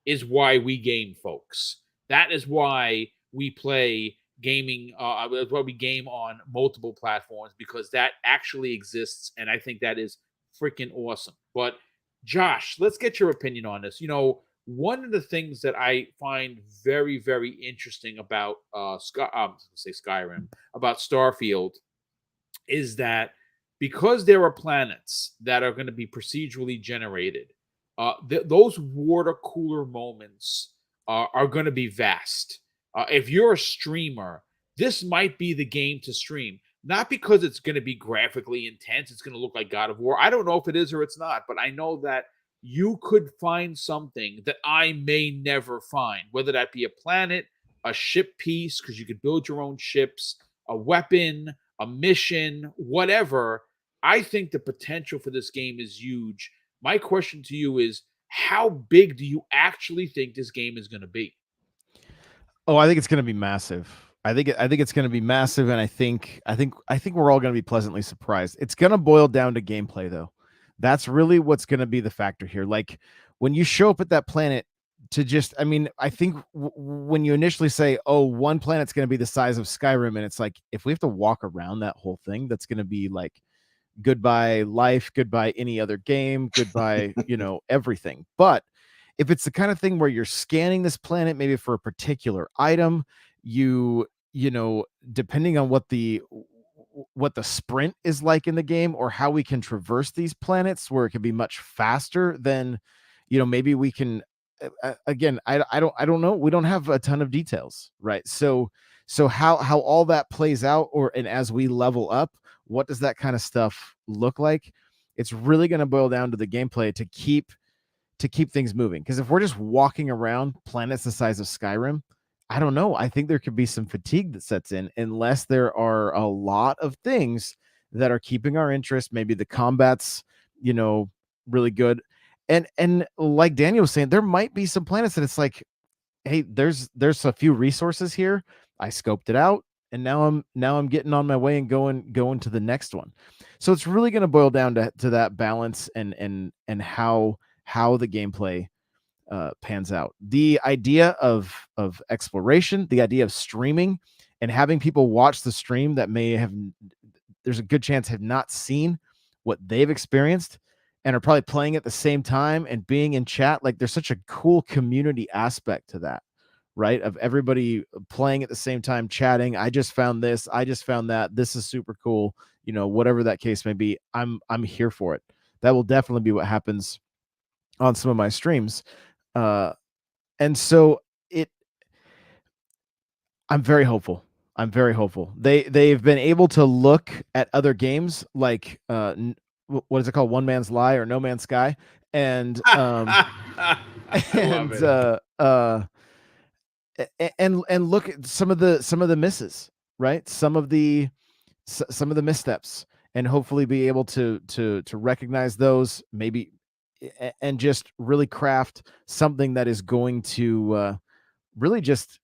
is why we game, folks. That is why we play gaming. That's why we game on multiple platforms, because that actually exists, and I think that is freaking awesome. But Josh, let's get your opinion on this. One of the things that I find very, very interesting about Skyrim, about Starfield, is that because there are planets that are going to be procedurally generated, those water cooler moments are going to be vast. If you're a streamer, this might be the game to stream. Not because it's going to be graphically intense, it's going to look like God of War. I don't know if it is or it's not, but I know that you could find something that I may never find, whether that be a planet, a ship piece, because you could build your own ships, a weapon, a mission, whatever. I think the potential for this game is huge. My question to you is, how big do you actually think this game is going to be? Oh, I think it's going to be massive. I think it's going to be massive, and I think we're all going to be pleasantly surprised. It's going to boil down to gameplay, though. That's really what's going to be the factor here. Like when you show up at that planet, I think when you initially say, "Oh, one planet's going to be the size of Skyrim," and it's like, if we have to walk around that whole thing, that's going to be like goodbye life, goodbye any other game, goodbye everything. But if it's the kind of thing where you're scanning this planet maybe for a particular item, depending on what the sprint is like in the game, or how we can traverse these planets, where it can be much faster than maybe we can. Again, I don't know. We don't have a ton of details, right? So how all that plays out, and as we level up, what does that kind of stuff look like? It's really going to boil down to the gameplay to keep things moving. Because if we're just walking around planets the size of Skyrim, I don't know. I think there could be some fatigue that sets in unless there are a lot of things that are keeping our interest. Maybe the combat's, really good. And like Daniel was saying, there might be some planets that it's like, hey, there's a few resources here. I scoped it out, and now I'm getting on my way and going to the next one. So it's really going to boil down to that balance and how the gameplay pans out. The idea of exploration, the idea of streaming and having people watch the stream that there's a good chance have not seen what they've experienced and are probably playing at the same time and being in chat. Like, there's such a cool community aspect to that, right? Of everybody playing at the same time, chatting. I just found this. I just found that. This is super cool. Whatever that case may be, I'm here for it. That will definitely be what happens on some of my streams. And so I'm very hopeful. They've been able to look at other games like what is it called? One Man's Lie or No Man's Sky, and and look at some of the misses, right? Some of the missteps, and hopefully be able to recognize those, maybe, and just really craft something that is going to really just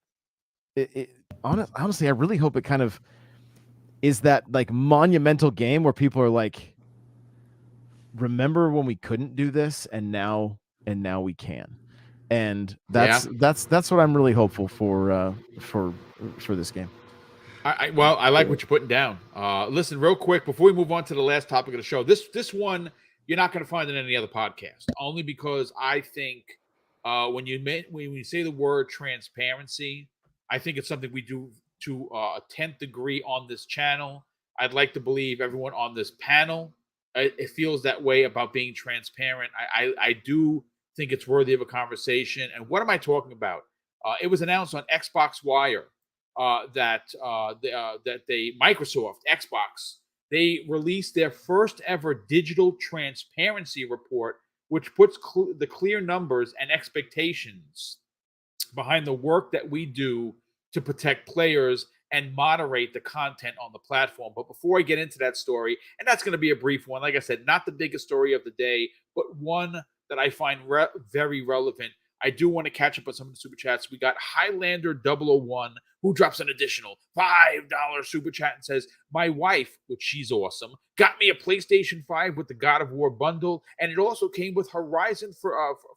honestly, I really hope it kind of is that like monumental game where people are like, remember when we couldn't do this and now and now we can. And that's what I'm really hopeful for this game. Well, I like what you're putting down. Listen, real quick before we move on to the last topic of the show, this one you're not going to find in any other podcast, only because I think when you say the word transparency, I think it's something we do to a 10th degree on this channel. I'd like to believe everyone on this panel it feels that way about being transparent. I do think it's worthy of a conversation. And what am I talking about? It was announced on Xbox Wire that Microsoft Xbox, they released their first ever digital transparency report, which puts the clear numbers and expectations behind the work that we do to protect players and moderate the content on the platform. But before I get into that story, and that's going to be a brief one, like I said, not the biggest story of the day, but one that I find very relevant. I do want to catch up on some of the super chats. We got Highlander 001, who drops an additional $5 super chat and says, my wife, which she's awesome, got me a PlayStation 5 with the God of War bundle, and it also came with Horizon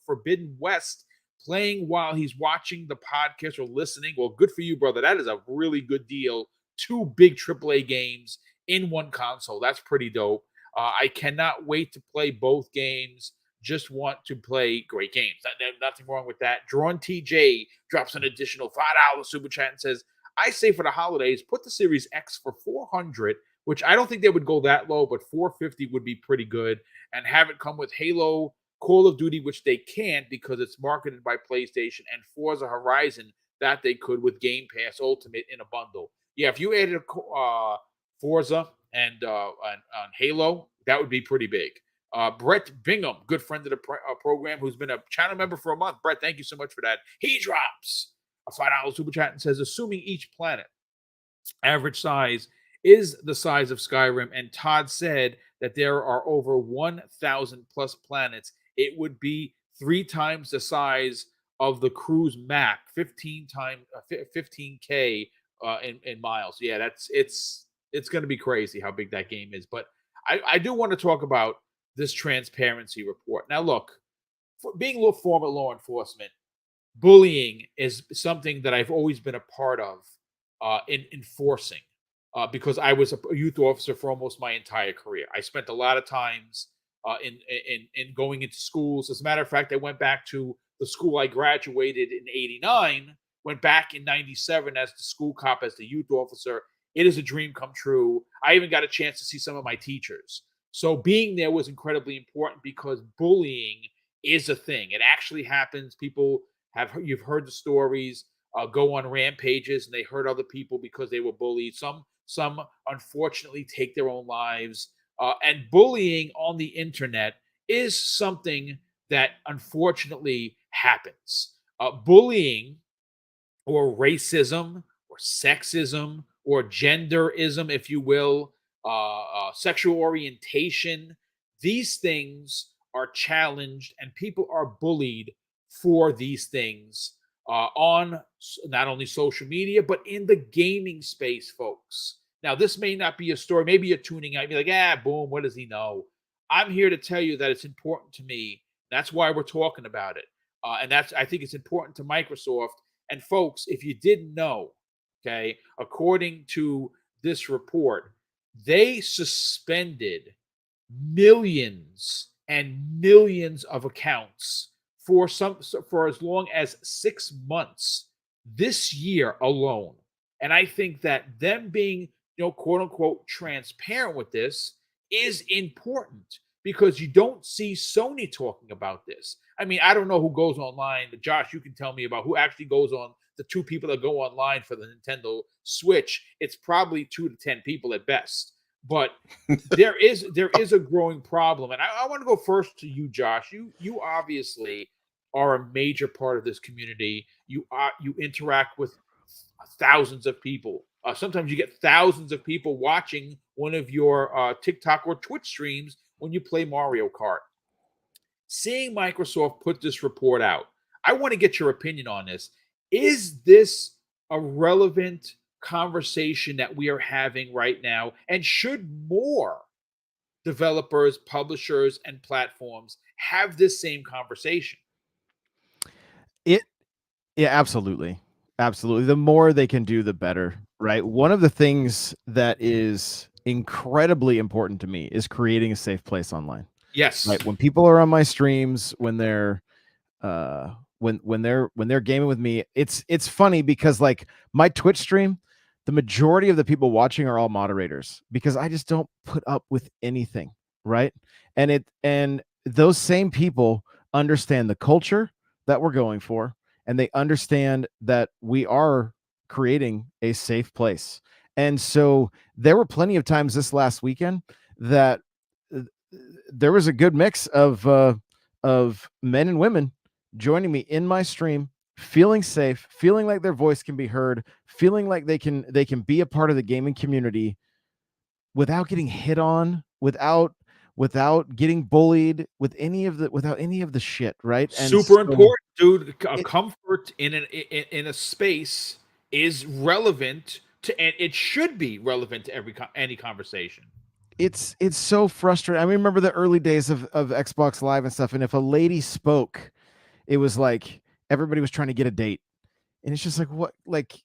Forbidden West, playing while he's watching the podcast or listening. Well, good for you, brother. That is a really good deal. 2 big AAA games in one console. That's pretty dope. I cannot wait to play both games. Just want to play great games. Nothing wrong with that. Drawn TJ drops an additional $5 super chat and says, I say for the holidays, put the Series X for $400, which I don't think they would go that low, but $450 would be pretty good, and have it come with Halo, Call of Duty, which they can't because it's marketed by PlayStation, and Forza Horizon, that they could with Game Pass Ultimate in a bundle. Yeah, if you added Forza and Halo, that would be pretty big. Brett Bingham, good friend of the program, who's been a channel member for a month. Brett, thank you so much for that. He drops a $5 super chat and says, assuming each planet average size is the size of Skyrim, and Todd said that there are over 1,000 plus planets, it would be 3 times the size of the cruise map, 15K in miles. Yeah, it's going to be crazy how big that game is. But I do want to talk about this transparency report. Now, look, being a former law enforcement, bullying is something that I've always been a part of in enforcing. Because I was a youth officer for almost my entire career. I spent a lot of times in going into schools. As a matter of fact, I went back to the school I graduated in '89, went back in '97 as the school cop, as the youth officer. It is a dream come true. I even got a chance to see some of my teachers. So being there was incredibly important because bullying is a thing. It actually happens. You've heard the stories, go on rampages, and they hurt other people because they were bullied. Some unfortunately take their own lives. And bullying on the internet is something that unfortunately happens. Bullying or racism or sexism or genderism, if you will, sexual orientation, these things are challenged and people are bullied for these things on not only social media, but in the gaming space, folks. Now, this may not be a story. Maybe you're tuning out. You're like, boom, what does he know? I'm here to tell you that it's important to me. That's why we're talking about it. And I think it's important to Microsoft. And folks, if you didn't know, okay, according to this report, they suspended millions and millions of accounts for as long as 6 months this year alone. And I think that them being, quote unquote, transparent with this is important because you don't see Sony talking about this. I mean, I don't know who goes online. Josh, you can tell me about who actually goes on, the 2 people that go online for the Nintendo Switch. It's probably 2 to 10 people at best. But there is a growing problem. And I want to go first to you, Josh. You obviously are a major part of this community. You interact with thousands of people. Sometimes you get thousands of people watching one of your TikTok or Twitch streams when you play Mario Kart. Seeing Microsoft put this report out, I want to get your opinion on this. Is this a relevant conversation that we are having right now? And should more developers, publishers, and platforms have this same conversation. Yeah, absolutely. Absolutely. The more they can do, the better, right? One of the things that is incredibly important to me is creating a safe place online. Yes. Right. When people are on my streams, when they're when they're gaming with me, it's funny because like my Twitch stream, the majority of the people watching are all moderators because I just don't put up with anything, right? And those same people understand the culture that we're going for, and they understand that we are creating a safe place. And so there were plenty of times this last weekend that uh, there was a good mix of men and women joining me in my stream, feeling safe, feeling like their voice can be heard, feeling like they can be a part of the gaming community without getting hit on, without getting bullied, without any of the shit, right? And Super so important, dude. it, Comfort in a space is relevant to, and it should be relevant to any conversation. it's so frustrating. I remember the early days of Xbox Live and stuff, and if a lady spoke, it was like everybody was trying to get a date. And it's just like, what, like,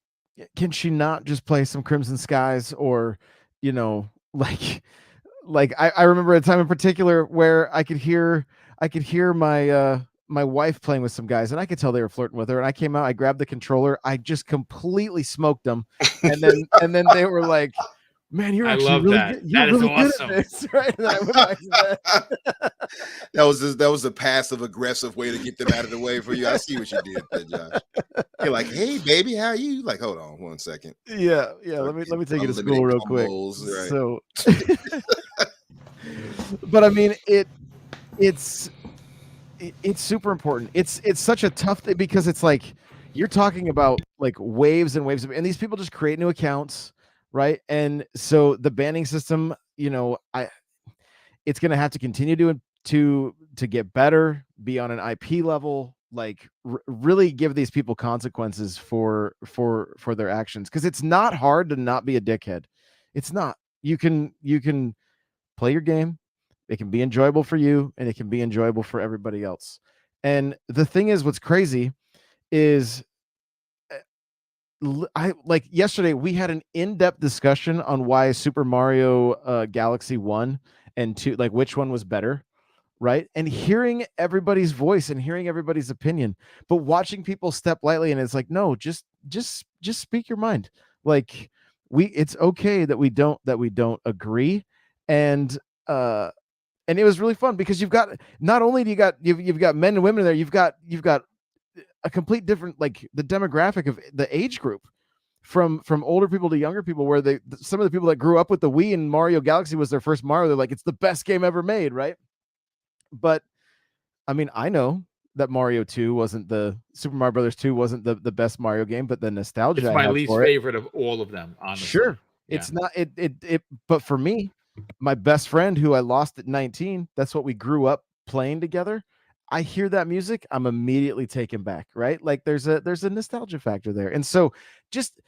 can she not just play some Crimson Skies or, you know, like I remember a time in particular where I could hear my wife playing with some guys, and I could tell they were flirting with her. And I came out, I grabbed the controller, I just completely smoked them, and then they were like, "Man, you're I actually love really that. good. You're That is really good awesome. at this," right? And then I went back to bed. That was a passive aggressive way to get them out of the way for you. I see what you did there, Josh. You're like, "Hey, baby, how are you?" Like, hold on 1 second. Yeah. Let me take you to school Unlimited real quick. combos, right? So, but I mean, it's it's super important. It's such a tough thing because it's like you're talking about like waves and waves of, and these people just create new accounts, right? And so the banning system, it's going to have to continue to get better, be on an IP level, like really give these people consequences for their actions, because it's not hard to not be a dickhead. It's not. You can play your game. It can be enjoyable for you, and it can be enjoyable for everybody else. And the thing is, what's crazy is I like yesterday we had an in-depth discussion on why Super Mario Galaxy 1 and 2, like which one was better, right? And hearing everybody's voice and hearing everybody's opinion, but watching people step lightly, and it's like, no, just speak your mind. Like it's okay that we don't agree. And and it was really fun because you've got, not only do you've got men and women there, you've got a complete different, like the demographic of the age group from older people to younger people, where some of the people that grew up with the Wii and Mario Galaxy was their first Mario, they're like, it's the best game ever made, right? But I mean, I know that Super Mario Brothers 2 wasn't the best Mario game, but the nostalgia It's I my have least for it, favorite of all of them, honestly. sure, Yeah. it's not it. But for me, my best friend who I lost at 19, that's what we grew up playing together. I hear that music, I'm immediately taken back, right? Like there's a nostalgia factor there. And so just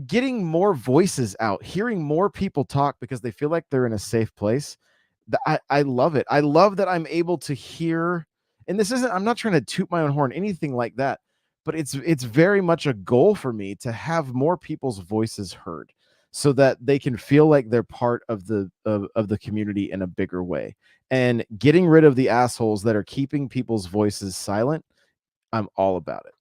getting more voices out, hearing more people talk because they feel like they're in a safe place. I love it. I love that I'm able to hear, and I'm not trying to toot my own horn, anything like that, but it's very much a goal for me to have more people's voices heard so that they can feel like they're part of the community in a bigger way. And getting rid of the assholes that are keeping people's voices silent, I'm all about it.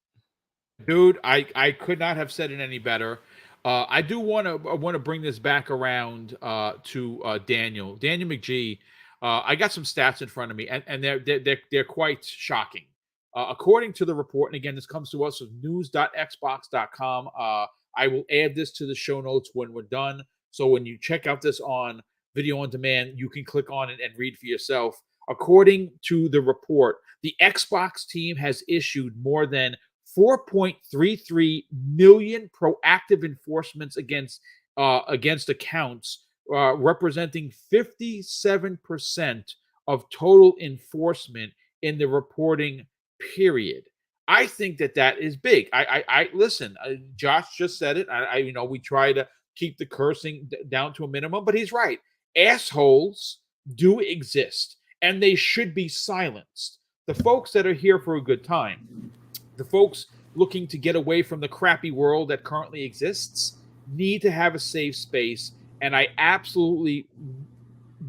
Dude, I could not have said it any better. I do want to bring this back around to Daniel McGee. I got some stats in front of me, and they're quite shocking. According to the report, and again, this comes to us with news.xbox.com. I will add this to the show notes when we're done. So when you check out this on video on demand, you can click on it and read for yourself. According to the report, the Xbox team has issued more than 4.33 million proactive enforcements against accounts, representing 57% of total enforcement in the reporting period. I think that is big. I listen. Josh just said it. We try to keep the cursing down to a minimum, but he's right. Assholes do exist, and they should be silenced. The folks that are here for a good time, the folks looking to get away from the crappy world that currently exists, need to have a safe space. And I absolutely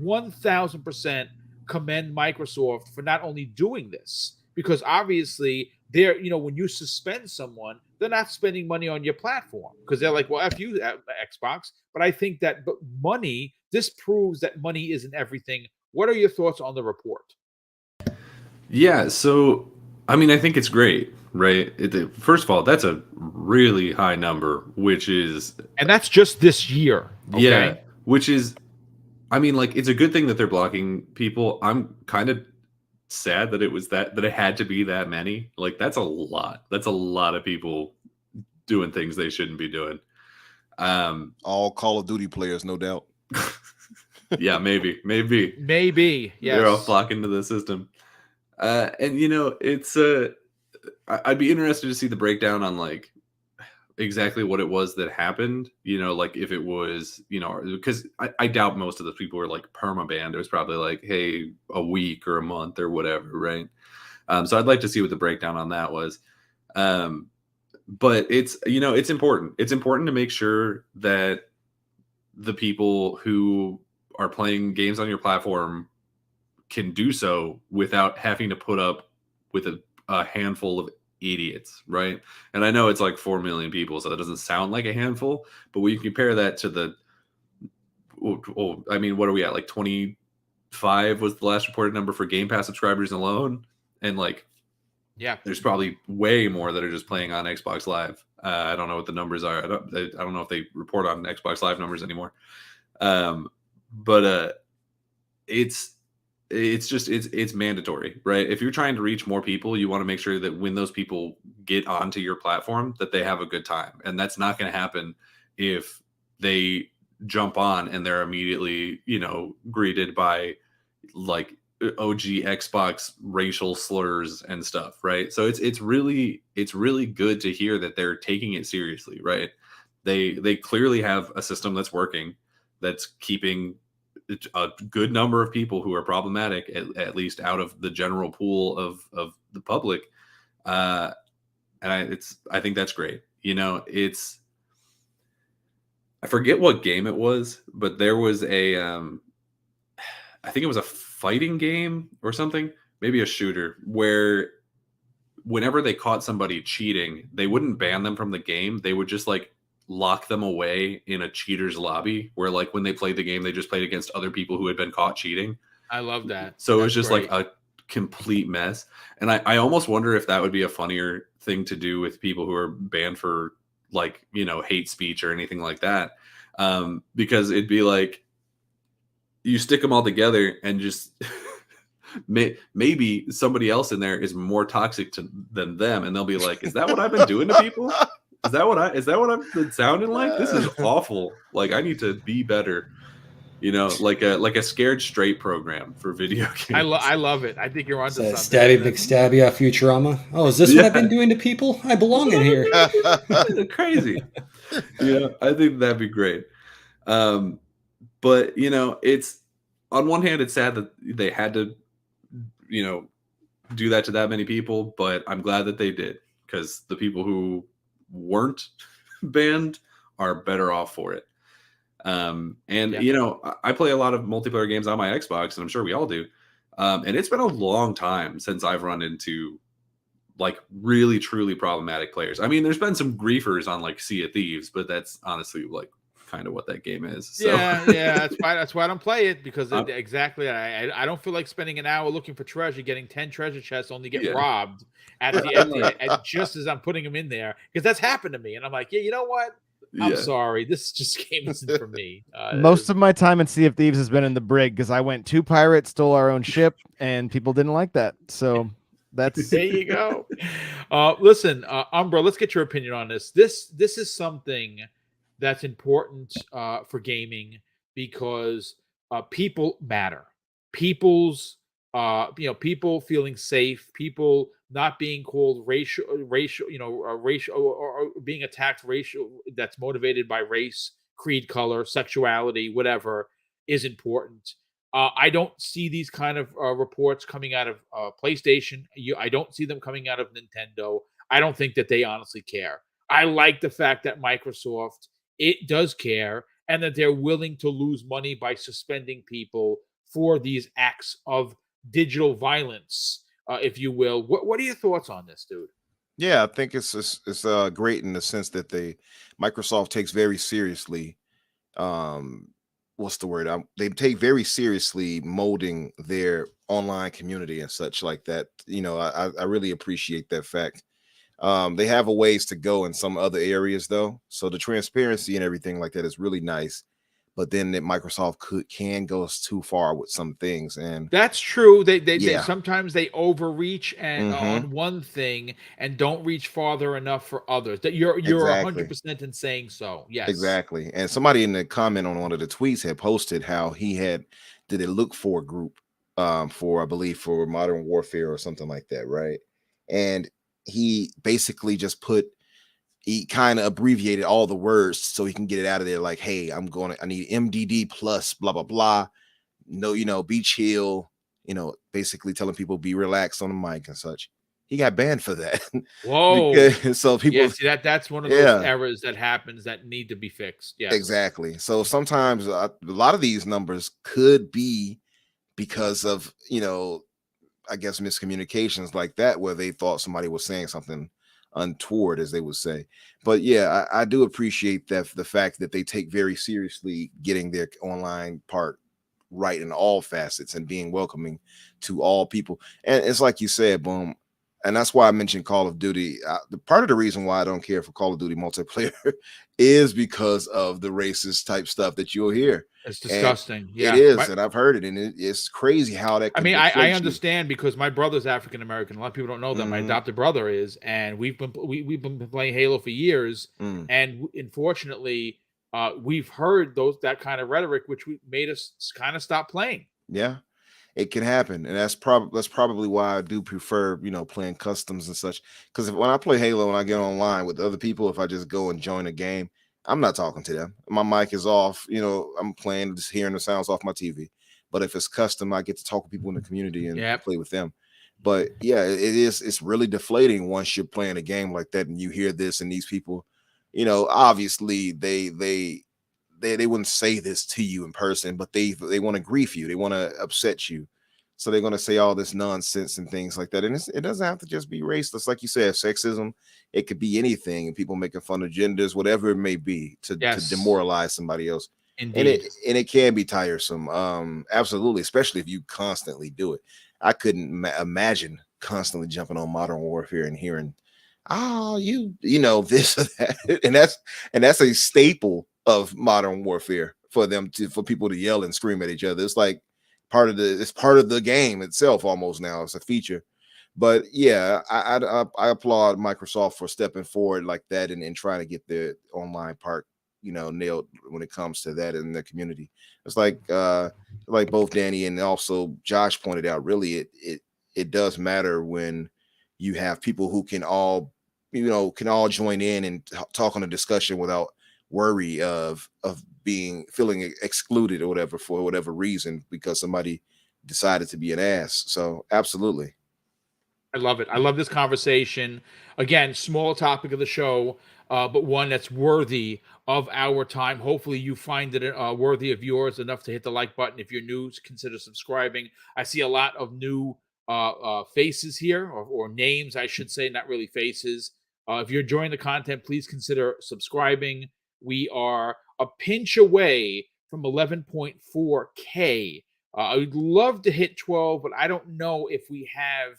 1000% commend Microsoft for not only doing this, because obviously they're, when you suspend someone, they're not spending money on your platform because they're like, well, F you, Xbox. But I think that this proves that money isn't everything. What are your thoughts on the report? Yeah, so I mean, I think it's great, right? First of all, that's a really high number, and that's just this year. Okay? Yeah, which is, I mean, like, it's a good thing that they're blocking people. I'm kind of sad that it had to be that many. Like, that's a lot. That's a lot of people doing things they shouldn't be doing. All Call of Duty players, no doubt. Yeah, maybe. Yes. They're all flocking to the system. And it's I'd be interested to see the breakdown on like exactly what it was that happened. Like if it was, because I doubt most of the people were like permabanned. It was probably like, hey, a week or a month or whatever, right? So I'd like to see what the breakdown on that was. But it's it's important. It's important to make sure that the people who are playing games on your platform can do so without having to put up with a handful of idiots, right? And I know it's like 4 million people, so that doesn't sound like a handful, but when you compare that to I mean, what are we at? Like 25 was the last reported number for Game Pass subscribers alone, and like, yeah, there's probably way more that are just playing on Xbox Live. I don't know what the numbers are. I don't know if they report on Xbox Live numbers anymore. But it's mandatory, right? If you're trying to reach more people, you want to make sure that when those people get onto your platform, that they have a good time. And that's not going to happen if they jump on and they're immediately, greeted by like OG Xbox racial slurs and stuff, right? So it's really good to hear that they're taking it seriously, right? They clearly have a system that's working, that's keeping a good number of people who are problematic at least out of the general pool of the public, and I think that's great. I forget what game it was, but there was I think it was a fighting game or something, maybe a shooter, where whenever they caught somebody cheating, they wouldn't ban them from the game. They would just like lock them away in a cheater's lobby where like when they played the game, they just played against other people who had been caught cheating. I love that. So it was just great. Like a complete mess. And I almost wonder if that would be a funnier thing to do with people who are banned for like, hate speech or anything like that. Because it'd be like, you stick them all together and just maybe somebody else in there is more toxic than them. And they'll be like, is that what I've been doing to people? Is that what I've been sounding like? This is awful. Like, I need to be better. Like a scared straight program for video games. I love it. I think you're onto something. Stabby McStabby off Futurama. Oh, is this what I've been doing to people? I belong in here. Crazy. I think that'd be great. But it's, on one hand, it's sad that they had to, do that to that many people, but I'm glad that they did, because the people who weren't banned are better off for it. I play a lot of multiplayer games on my Xbox, and I'm sure we all do. And it's been a long time since I've run into like really truly problematic players. I mean, there's been some griefers on like Sea of Thieves, but that's honestly like kind of what that game is. So. Yeah, that's why I don't play it, because exactly, I don't feel like spending an hour looking for treasure, getting 10 treasure chests, only get robbed at just as I'm putting them in there, because that's happened to me, and I'm like, yeah, you know what? I'm sorry, this just game isn't for me. Most of my time in Sea of Thieves has been in the brig, because I went to pirate, stole our own ship, and people didn't like that. So that's there you go. Listen, Umbra, let's get your opinion on this. This is something that's important for gaming, because people matter. People's people feeling safe, people not being called racial, or being attacked racial, that's motivated by race, creed, color, sexuality, whatever, is important. I don't see these kind of reports coming out of PlayStation. I don't see them coming out of Nintendo. I don't think that they honestly care. I like the fact that Microsoft it does care and that they're willing to lose money by suspending people for these acts of digital violence, if you will. What are your thoughts on this, dude? Yeah, I think it's great in the sense that Microsoft takes very seriously what's the word? They take very seriously molding their online community and such like that. You know, I really appreciate that fact. They have a ways to go in some other areas though, so the transparency and everything like that is really nice. But then that Microsoft can go too far with some things, and That's true. They yeah, sometimes they overreach and hmm on one thing and don't reach farther enough for others. That you're exactly. 100% in saying so. Yes. Exactly. And somebody in the comment on one of the tweets had posted how he did a look for group for I believe for Modern Warfare or something like that, right? And he basically just he kind of abbreviated all the words so he can get it out of there like, hey, I need MDD plus blah blah blah. No, be chill, basically telling people be relaxed on the mic and such. He got banned for that. Whoa. Because so Yeah, people see that's one of those yeah. errors that happens that need to be fixed. Yes. Exactly. So sometimes a lot of these numbers could be because of, I guess miscommunications like that, where they thought somebody was saying something untoward, as they would say. But yeah, I do appreciate that the fact that they take very seriously getting their online part right in all facets and being welcoming to all people. And it's like you said, Boom. And that's why I mentioned Call of Duty. The part of the reason why I don't care for Call of Duty multiplayer is because of the racist type stuff that you'll hear. It's And disgusting. it Yeah. is, and I've heard it, and it's crazy how that I can mean, I deflate you. understand because my brother's African American. A lot of people don't know that my Mhm, adopted brother is, and we've been playing Halo for years, mm. and unfortunately, we've heard that kind of rhetoric, which made us kind of stop playing. Yeah, it can happen, and that's probably why I do prefer, playing customs and such. Because when I play Halo and I get online with other people, if I just go and join a game, I'm not talking to them. My mic is off. I'm playing, just hearing the sounds off my TV. But if it's custom, I get to talk with people in the community and Yeah, play with them. But yeah, it is. It's really deflating once you're playing a game like that and you hear this and these people. Obviously they wouldn't say this to you in person, but they want to grief you, they want to upset you, so they're going to say all this nonsense and things like that. And it doesn't have to just be racist, like you said, sexism. It could be anything, and people making fun of genders, whatever it may be, to yes, demoralize somebody else. And it indeed. and it can be tiresome, absolutely, especially if you constantly do it. I couldn't imagine constantly jumping on Modern Warfare and hearing, oh, this or that. And that's a staple of Modern Warfare for people to yell and scream at each other. It's like it's part of the game itself almost now. It's a feature. But yeah, I applaud Microsoft for stepping forward like that and trying to get the online part, nailed when it comes to that in the community. It's like both Danny and also Josh pointed out, really it does matter when you have people who can all join in and talk on a discussion without worry of feeling excluded or whatever for whatever reason because somebody decided to be an ass. So absolutely. I love it. I love this conversation. Again, small topic of the show, but one that's worthy of our time. Hopefully, you find it worthy of yours enough to hit the like button. If you're new, consider subscribing. I see a lot of new faces here, or names, I should say, not really faces. If you're enjoying the content, please consider subscribing. We are a pinch away from 11.4K. I would love to hit 12, but I don't know if we have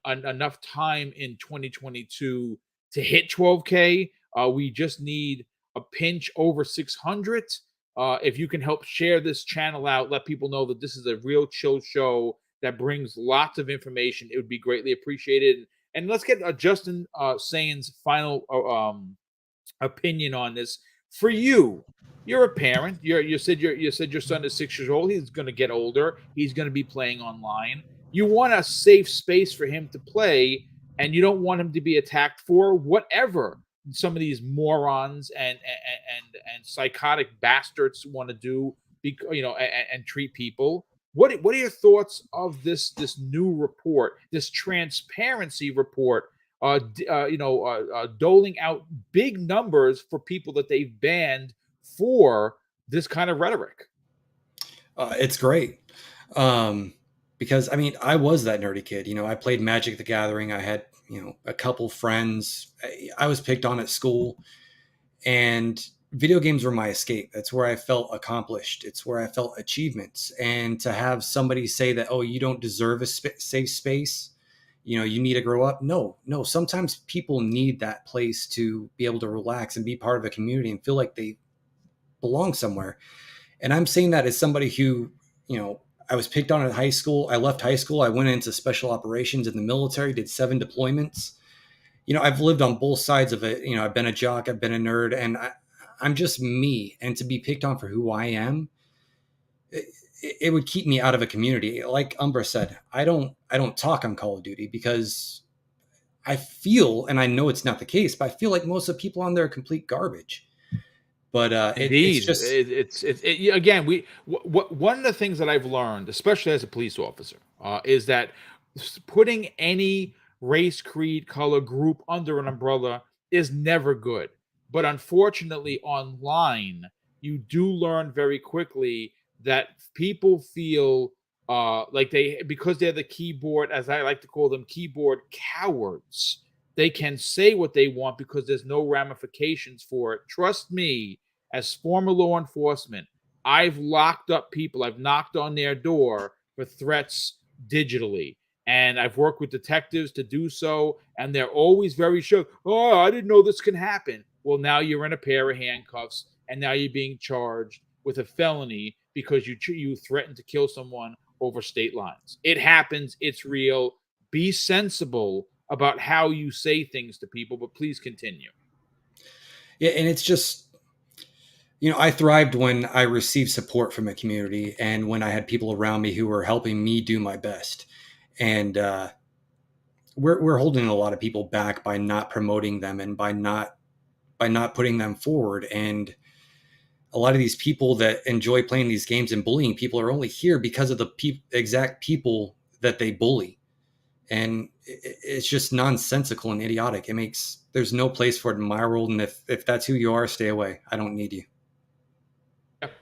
enough time in 2022 to hit 12K. We just need a pinch over 600. If you can help share this channel out, let people know that this is a real chill show that brings lots of information, it would be greatly appreciated. And let's get Justin Sain's final opinion on this. For you, you're a parent. You said your son is 6 years old. He's going to get older. He's going to be playing online. You want a safe space for him to play, and you don't want him to be attacked for whatever some of these morons and psychotic bastards want to do. and treat people. What are your thoughts of this new report, this transparency report, doling out big numbers for people that they've banned for this kind of rhetoric? It's great. Because I mean, I was that nerdy kid. I played Magic the Gathering. I had, a couple friends. I was picked on at school, and video games were my escape. That's where I felt accomplished. It's where I felt achievements. And to have somebody say that, oh, you don't deserve a safe space, you need to grow up. No. Sometimes people need that place to be able to relax and be part of a community and feel like they belong somewhere. And I'm saying that as somebody who, I was picked on at high school. I left high school. I went into special operations in the military, did 7 deployments. I've lived on both sides of it. I've been a jock, I've been a nerd, and I'm just me. And to be picked on for who I am, it would keep me out of a community. Like Umbra said, I don't talk on Call of Duty because I feel, and I know it's not the case, but I feel like most of the people on there are complete garbage. But Indeed, it's just again, one of the things that I've learned, especially as a police officer, is that putting any race, creed, color, group under an umbrella is never good. But unfortunately, online, you do learn very quickly that people feel like because they're the keyboard, as I like to call them, keyboard cowards. They can say what they want because there's no ramifications for it. Trust me, as former law enforcement, I've locked up people. I've knocked on their door for threats digitally. And I've worked with detectives to do so. And they're always very sure. Oh, I didn't know this can happen. Well, now you're in a pair of handcuffs. And now you're being charged with a felony because you threatened to kill someone over state lines. It happens. It's real. Be sensible about how you say things to people, but please continue. Yeah, and it's just, I thrived when I received support from a community and when I had people around me who were helping me do my best. And we're holding a lot of people back by not promoting them and by not putting them forward. And a lot of these people that enjoy playing these games and bullying people are only here because of the exact people that they bully. And it's just nonsensical and idiotic. There's no place for it in my world. And if that's who you are, stay away. I don't need you.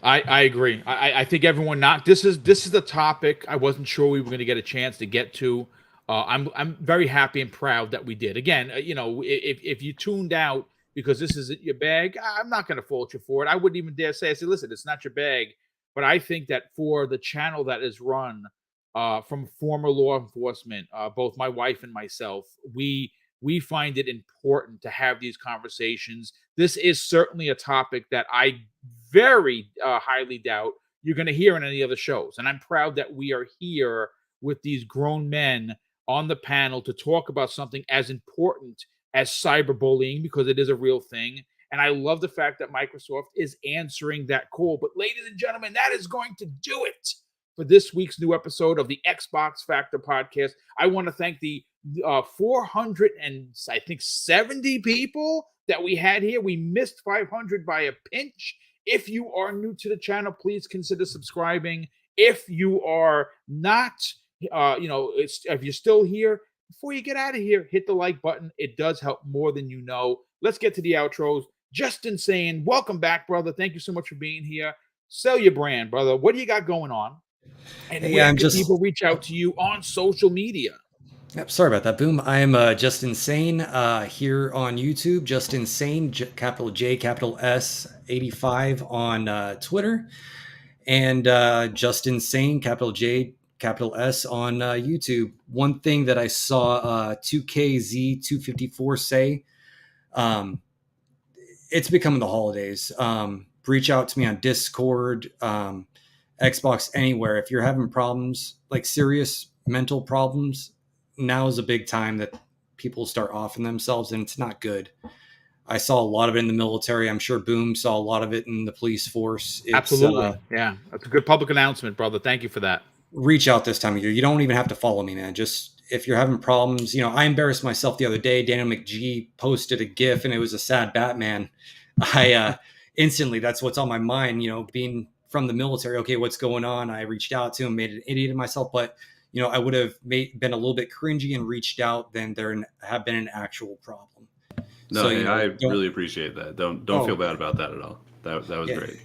I agree. I think everyone this is the topic I wasn't sure we were going to get a chance to get to. I'm very happy and proud that we did. Again, if you tuned out because this isn't your bag, I'm not going to fault you for it. I wouldn't even dare say, listen, it's not your bag. But I think that for the channel that is run from former law enforcement, both my wife and myself, we find it important to have these conversations. This is certainly a topic that I very highly doubt you're going to hear in any other shows. And I'm proud that we are here with these grown men on the panel to talk about something as important as cyberbullying, because it is a real thing. And I love the fact that Microsoft is answering that call. But ladies and gentlemen, that is going to do it for this week's new episode of the Xbox Factor podcast. I want to thank the 470 people that we had here. We missed 500 by a pinch. If you are new to the channel, please consider subscribing. If you are not, if you're still here, before you get out of here, hit the like button. It does help more than you know. Let's get to the outros. Justin saying, welcome back, brother. Thank you so much for being here. Sell your brand, brother. What do you got going on? And where can people reach out to you on social media? Yep, sorry about that, Boom. I am Just Insane here on YouTube. Just Insane, capital J, capital S, 85 on Twitter. And Just Insane, capital J, capital S on YouTube. One thing that I saw 2KZ254 say, it's becoming the holidays. Reach out to me on Discord, Xbox, anywhere. If you're having problems, like serious mental problems, now is a big time that people start offing themselves, and it's not good. I saw a lot of it in the military. I'm sure Boom saw a lot of it in the police force. Absolutely. Yeah. That's a good public announcement, brother. Thank you for that. Reach out this time of year. You don't even have to follow me, man. Just if you're having problems, I embarrassed myself the other day. Daniel McGee posted a GIF and it was a sad Batman. I instantly, that's what's on my mind, being from the military. Okay, what's going on? I reached out to him, made an idiot of myself, but I would have been a little bit cringy and reached out, then there have been an actual problem. No, So, hey, I really appreciate that. Don't feel bad about that at all. That was great.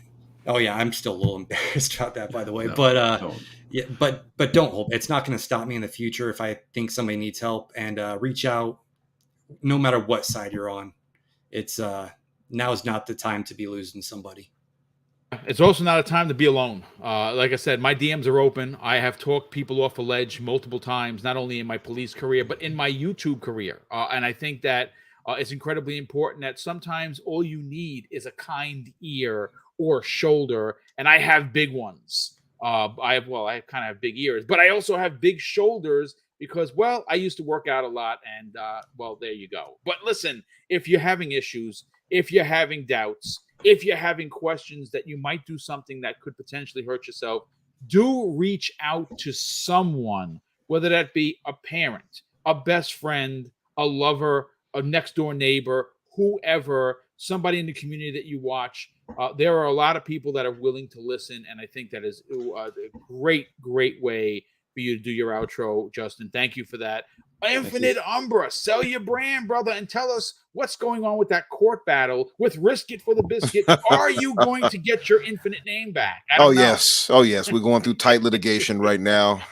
Oh yeah, I'm still a little embarrassed about that, by the way. No, but don't. yeah, but don't hope it's not going to stop me in the future if I think somebody needs help, and reach out, no matter what side you're on. It's now is not the time to be losing somebody. It's also not a time to be alone. Like I said, my DMs are open. I have talked people off a ledge multiple times, not only in my police career, but in my YouTube career. And I think that it's incredibly important that sometimes all you need is a kind ear or shoulder. And I have big ones. I kind of have big ears, but I also have big shoulders because, well, I used to work out a lot, and well, there you go. But listen, if you're having issues, if you're having doubts, if you're having questions that you might do something that could potentially hurt yourself, do reach out to someone, whether that be a parent, a best friend, a lover, a next door neighbor, whoever, somebody in the community that you watch. There are a lot of people that are willing to listen, and I think that is a great, great way for you to do your outro, Justin. Thank you for that. Infinite Umbra, sell your brand, brother, and tell us what's going on with that court battle with Risk It for the Biscuit. Are you going to get your Infinite name back? Yes. We're going through tight litigation right now.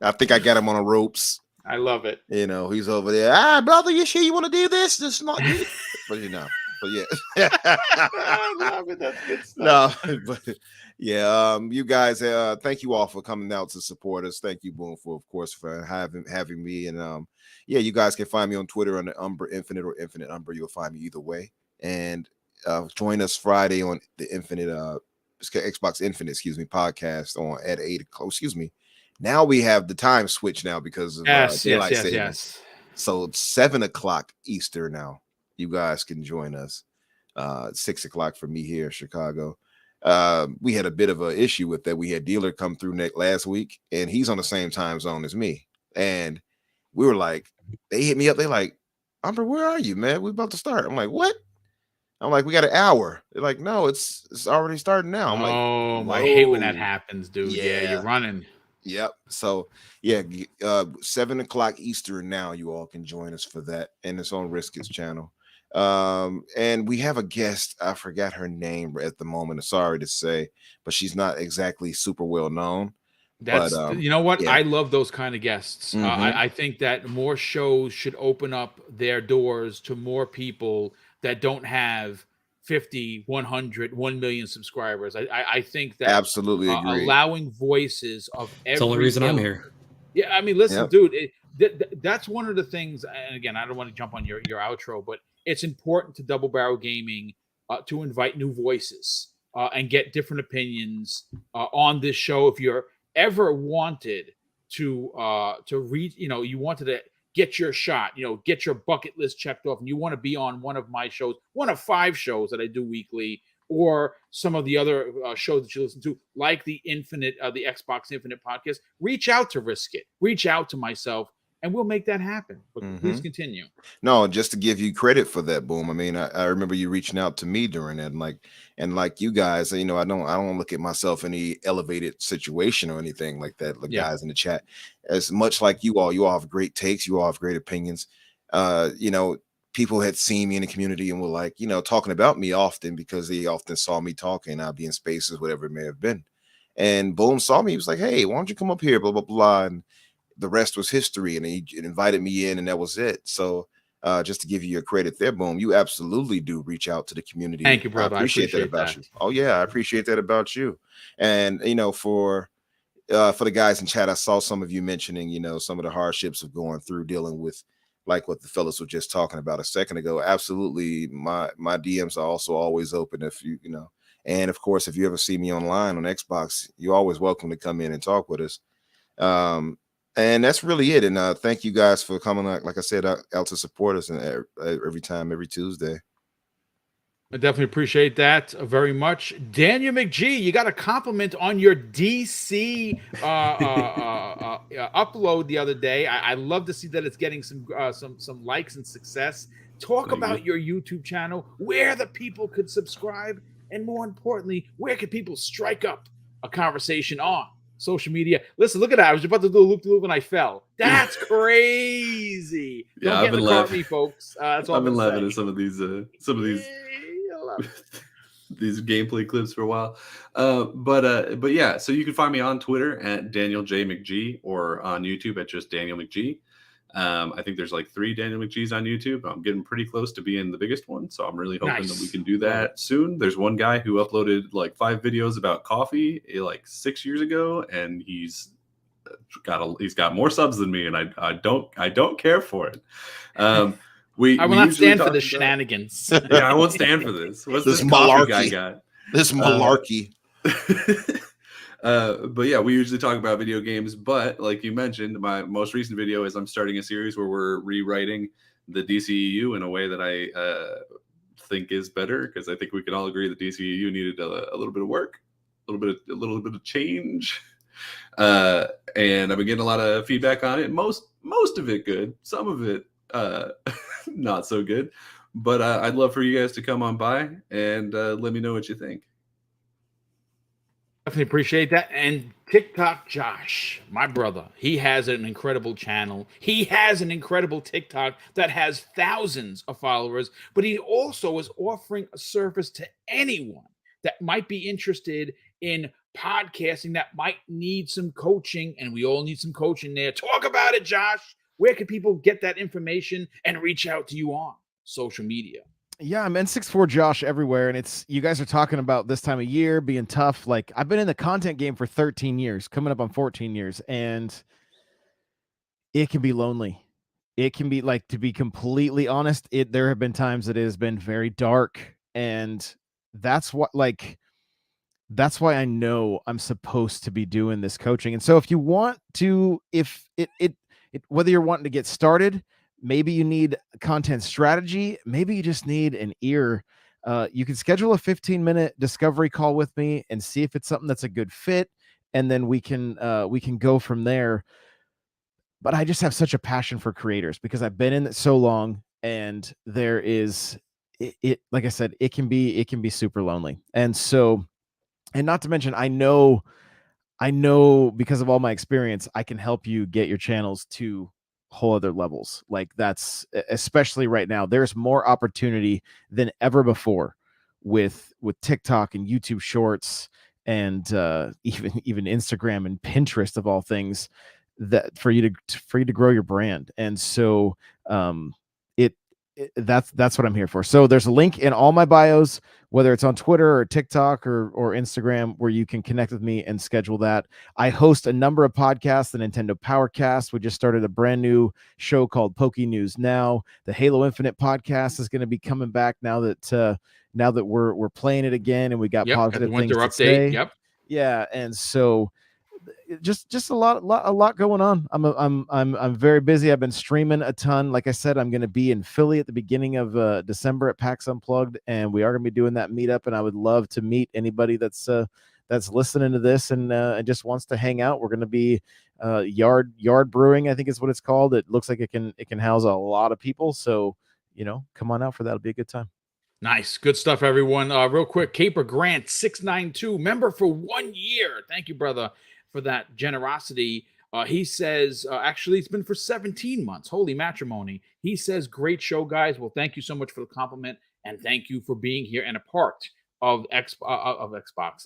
I think I got him on the ropes. I love it. He's over there. Brother, you sure you want to do this? This is not good. But yeah. I love it. That's good stuff. No, but yeah, you guys, thank you all for coming out to support us. Thank you, Boom, for having me. And yeah, you guys can find me on Twitter under Umbra Infinite or Infinite Umbra. You'll find me either way. And join us Friday on the Xbox Infinite, podcast on at 8 o'clock. Now we have the time switch now because of daylight savings. Yes. So it's 7 o'clock Eastern now. You guys can join us. 6 o'clock for me here in Chicago. We had a bit of an issue with that. We had Dealer come through last week, and he's on the same time zone as me. And we were like, they hit me up. They like, Umber, where are you, man? We're about to start. I'm like, what? I'm like, we got an hour. They're like, no, it's already starting now. I'm like, I hate when that happens, dude. Yeah, you're running. Yep. So yeah, 7 o'clock Eastern now. You all can join us for that, and it's on Risk It's channel. And we have a guest. I forgot her name at the moment. Sorry to say, but she's not exactly super well known. That's you know what? Yeah. I love those kind of guests. I think that more shows should open up their doors to more people that don't have 50, 100, 1 million subscribers. I think that absolutely agree. Allowing voices of every. It's the only reason I'm here. Yeah, I mean, listen, dude. That's one of the things. And again, I don't want to jump on your outro, but it's important to Double Barrel Gaming to invite new voices and get different opinions on this show. If you're ever wanted to read, you wanted to get your shot, get your bucket list checked off, and you want to be on one of my shows, one of 5 shows that I do weekly, or some of the other shows that you listen to, like the Xbox Infinite podcast, reach out to Risk It, reach out to myself, and we'll make that happen. But please continue. No, just to give you credit for that, Boom. I mean, I remember you reaching out to me during that, and like you guys, I don't look at myself in any elevated situation or anything like that. The guys in the chat, as much like you all have great takes, you all have great opinions. People had seen me in the community and were like, talking about me often because they often saw me talking. I'd be in spaces, whatever it may have been. And Boom saw me. He was like, hey, why don't you come up here? Blah, blah, blah. And the rest was history, and he invited me in, and that was it. So just to give you your credit there, Boom, you absolutely do reach out to the community. Thank you, brother. I appreciate that about you. Oh yeah, I appreciate that about you. And for the guys in chat, I saw some of you mentioning, some of the hardships of going through dealing with like what the fellas were just talking about a second ago. Absolutely, my DMs are also always open if you and of course, if you ever see me online on Xbox, you're always welcome to come in and talk with us. And that's really it. And thank you guys for coming, like I said, out to support us and every Tuesday. I definitely appreciate that very much. Daniel McGee, you got a compliment on your DC upload the other day. I love to see that it's getting some likes and success. Talk about your YouTube channel, where the people could subscribe And more importantly, where can people strike up a conversation on social media? Listen, look at that. I was about to do a loop-de-loop and I fell. That's crazy. Yeah, Don't I've get in been the car with laughing. me, folks. That's all I've I'm been going laughing to at some of these say. I love it. these gameplay clips for a while. But yeah, so you can find me on Twitter at Daniel J McG or on YouTube at just Daniel McG. I think there's like 3 Daniel McGee's on YouTube. I'm getting pretty close to being the biggest one, so I'm really hoping that we Nice. can do Love that soon. There's one guy who uploaded like 5 videos about coffee like 6 years ago, and he's got more subs than me, and I don't care for it. We I will we not usually stand for talk the about- shenanigans. Yeah, I won't stand for this. What's This this coffee guy malarkey. got? This malarkey. But yeah, we usually talk about video games. But like you mentioned, my most recent video is I'm starting a series where we're rewriting the DCEU in a way that I think is better, because I think we can all agree the DCEU needed a little bit of work, a little bit of change. And I've been getting a lot of feedback on it. Most of it good, some of it not so good. But I'd love for you guys to come on by and let me know what you think. Definitely appreciate that. And TikTok Josh, my brother, he has an incredible channel. He has an incredible TikTok that has thousands of followers, but he also is offering a service to anyone that might be interested in podcasting, that might need some coaching, and we all need some coaching there. Talk about it, Josh. Where can people get that information and reach out to you on social media? Yeah, I'm N64 Josh everywhere, and it's, you guys are talking about this time of year being tough. Like, I've been in the content game for 13 years, coming up on 14 years, and it can be lonely. It can be, like, to be completely honest, there have been times that it has been very dark, and that's what, like, that's why I know I'm supposed to be doing this coaching. And so if you want to, if whether you're wanting to get started, maybe you need content strategy, maybe you just need an ear, you can schedule a 15-minute discovery call with me and see if it's something that's a good fit, and then we can go from there. But I just have such a passion for creators because I've been in it so long, and there is it like I said, it can be super lonely. And so, and not to mention, I know because of all my experience, I can help you get your channels to whole other levels. Like, that's, especially right now, there's more opportunity than ever before with TikTok and YouTube Shorts and even Instagram and Pinterest, of all things, that for you to grow your brand. And so that's what I'm here for. So there's a link in all my bios, whether it's on Twitter or TikTok or Instagram, where you can connect with me and schedule that. I host a number of podcasts, the Nintendo Powercast. We just started a brand new show called Poke News Now. The Halo Infinite podcast is going to be coming back now that we're playing it again, and we got positive things to say. Yep. Yeah, and so just a lot going on. I'm very busy. I've been streaming a ton. Like I said, I'm going to be in Philly at the beginning of December at PAX Unplugged, and we are going to be doing that meetup. And I would love to meet anybody that's listening to this and just wants to hang out. We're going to be yard brewing, I think is what it's called. It looks like it can house a lot of people. So come on out for that. It'll be a good time. Nice. Good stuff, everyone. Real quick, Caper Grant 692, member for 1 year. Thank you, brother, for that generosity. He says, actually, it's been for 17 months. Holy matrimony. He says, great show, guys. Well, thank you so much for the compliment, and thank you for being here and a part of Xbox.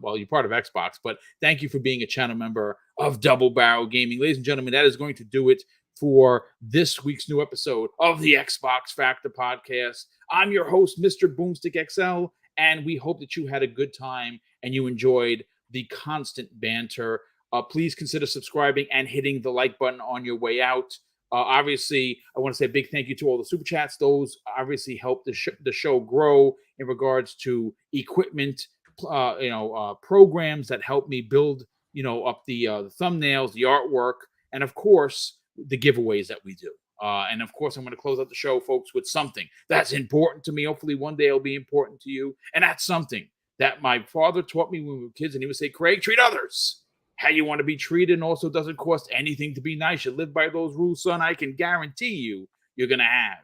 Well, you're part of Xbox, but thank you for being a channel member of Double Barrel Gaming. Ladies and gentlemen, that is going to do it for this week's new episode of the Xbox Factor Podcast. I'm your host, Mr. BoomStick XL, and we hope that you had a good time and you enjoyed the constant banter. Please consider subscribing and hitting the like button on your way out. Obviously, I want to say a big thank you to all the super chats. Those obviously help the show grow in regards to equipment, programs that help me build, up the thumbnails, the artwork, and of course, the giveaways that we do. And of course, I'm going to close out the show, folks, with something that's important to me. Hopefully one day it'll be important to you. And that's something that my father taught me when we were kids. And he would say, Craig, treat others how you want to be treated. And also doesn't cost anything to be nice. You live by those rules, son. I can guarantee you're going to have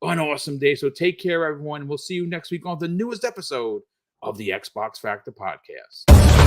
an awesome day. So take care, everyone. We'll see you next week on the newest episode of the Xbox Factor podcast.